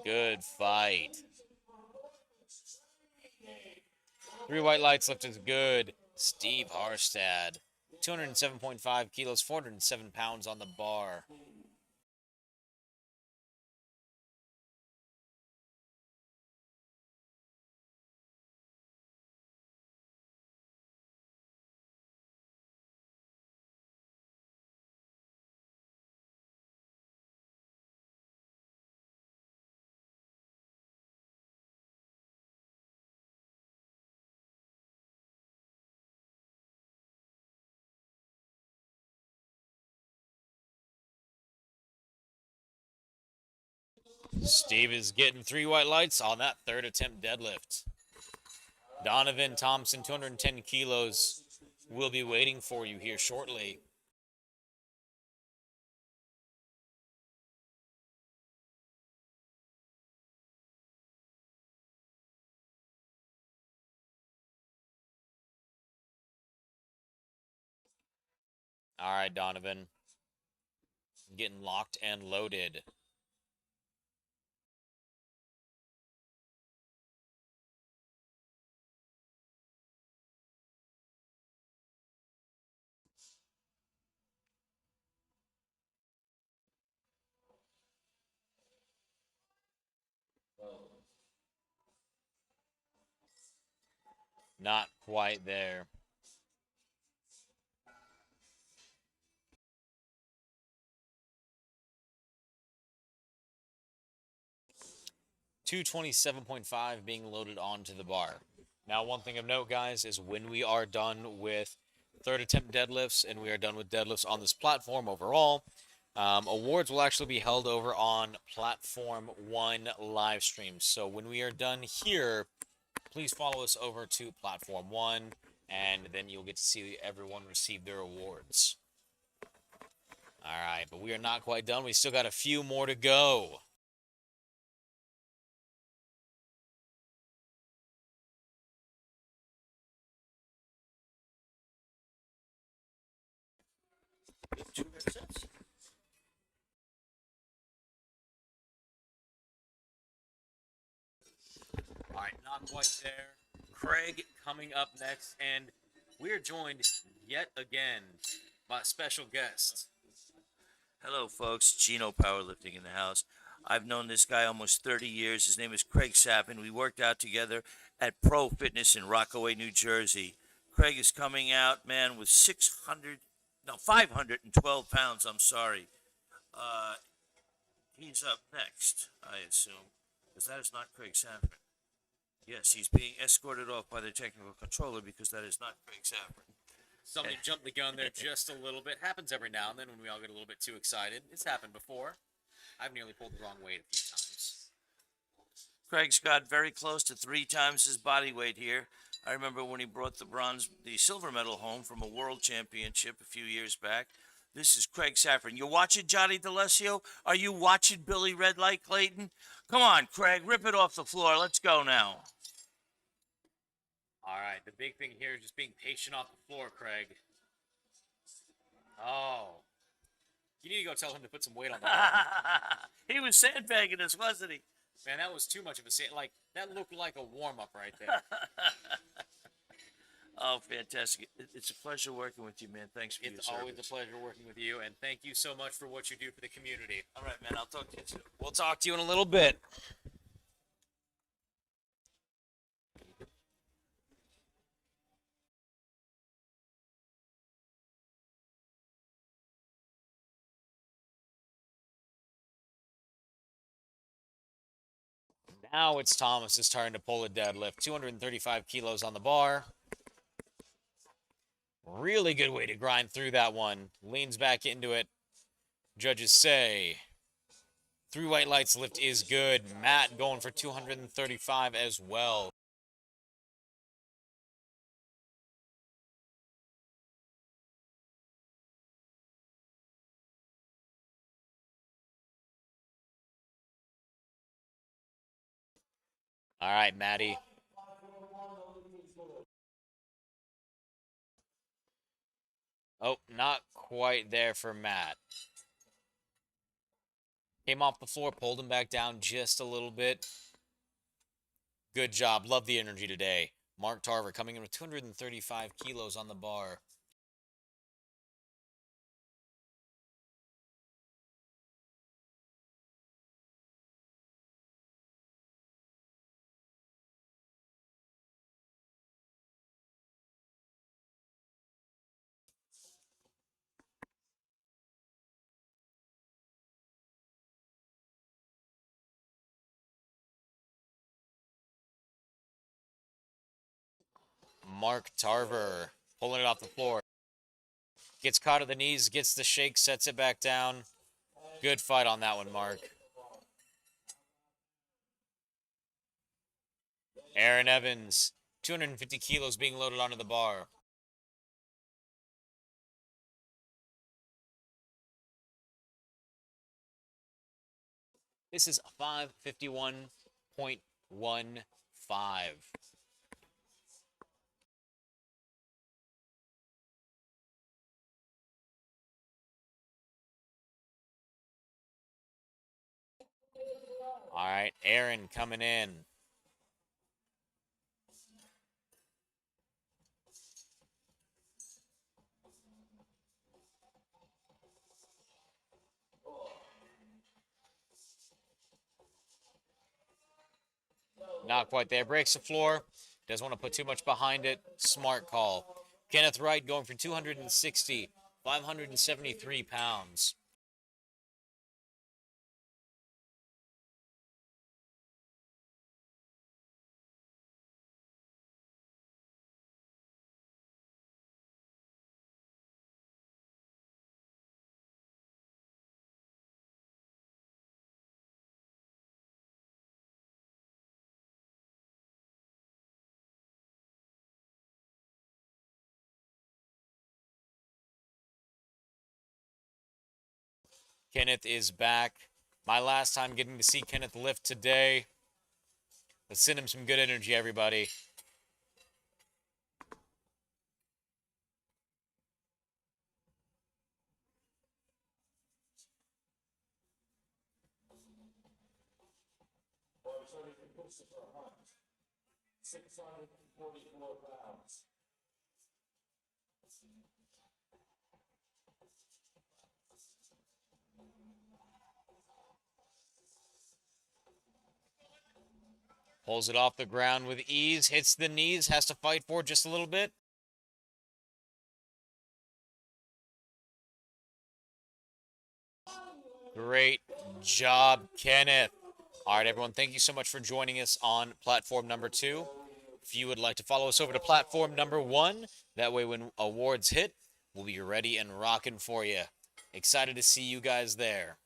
B: Good fight. Three white lights, lift is good. Steve Harstad, 207.5 kilos, 407 pounds on the bar. Steve is getting three white lights on that third attempt deadlift. Donovan Thompson, 210 kilos, will be waiting for you here shortly. All right, Donovan. Getting locked and loaded. Not quite there. $227.5 being loaded onto the bar. Now, one thing of note, guys, is when we are done with third attempt deadlifts and we are done with deadlifts on this platform overall, awards will actually be held over on Platform 1 live stream. So when we are done here, please follow us over to Platform 1, and then you'll get to see everyone receive their awards. All right, but we are not quite done. We still got a few more to go. All right, not quite there. Craig coming up next, and we are joined yet again by a special guest.
D: Hello, folks. Gino Powerlifting in the house. I've known this guy almost 30 years. His name is Craig Sappin. We worked out together at Pro Fitness in Rockaway, New Jersey. Craig is coming out, man, with 512 pounds. I'm sorry. He's up next, I assume, because that is not Craig Sappin. Yes, he's being escorted off by the technical controller because that is not Craig Sappin.
B: Somebody jumped the gun there just a little bit. Happens every now and then when we all get a little bit too excited. It's happened before. I've nearly pulled the wrong weight a few times.
D: Craig's got very close to 3 times his body weight here. I remember when he brought the silver medal home from a world championship a few years back. This is Craig Saffron. You watching Johnny DeLessio? Are you watching Billy Red Light Clayton? Come on, Craig, rip it off the floor. Let's go now.
B: All right, the big thing here is just being patient off the floor, Craig. Oh. You need to go tell him to put some weight on that.
D: He was sandbagging us, wasn't he?
B: Man, that was too much of a that looked like a warm-up right there.
D: Oh, fantastic. It's a pleasure working with you, man. Thanks for your service.
B: It's always a pleasure working with you, and thank you so much for what you do for the community.
D: All right, man. I'll talk to you soon.
B: We'll talk to you in a little bit. Now it's Thomas's turn to pull a deadlift. 235 kilos on the bar. Really good way to grind through that one. Leans back into it. Judges say 3 white lights lift is good. Matt going for 235 as well. All right, Matty. Oh, not quite there for Matt. Came off the floor, pulled him back down just a little bit. Good job. Love the energy today. Mark Tarver coming in with 235 kilos on the bar. Mark Tarver pulling it off the floor. Gets caught at the knees, gets the shake, sets it back down. Good fight on that one, Mark. Aaron Evans, 250 kilos being loaded onto the bar. This is 551.15. All right, Aaron coming in. Not quite there. Breaks the floor. Doesn't want to put too much behind it. Smart call. Kenneth Wright going for 260, 573 pounds. Kenneth is back. My last time getting to see Kenneth lift today. Let's send him some good energy, everybody.
C: Boys ready to push it for a hunt. 644 pounds.
B: Pulls it off the ground with ease, hits the knees, has to fight for it just a little bit. Great job, Kenneth. All right, everyone, thank you so much for joining us on platform number 2. If you would like to follow us over to platform number 1, that way when awards hit, we'll be ready and rocking for you. Excited to see you guys there.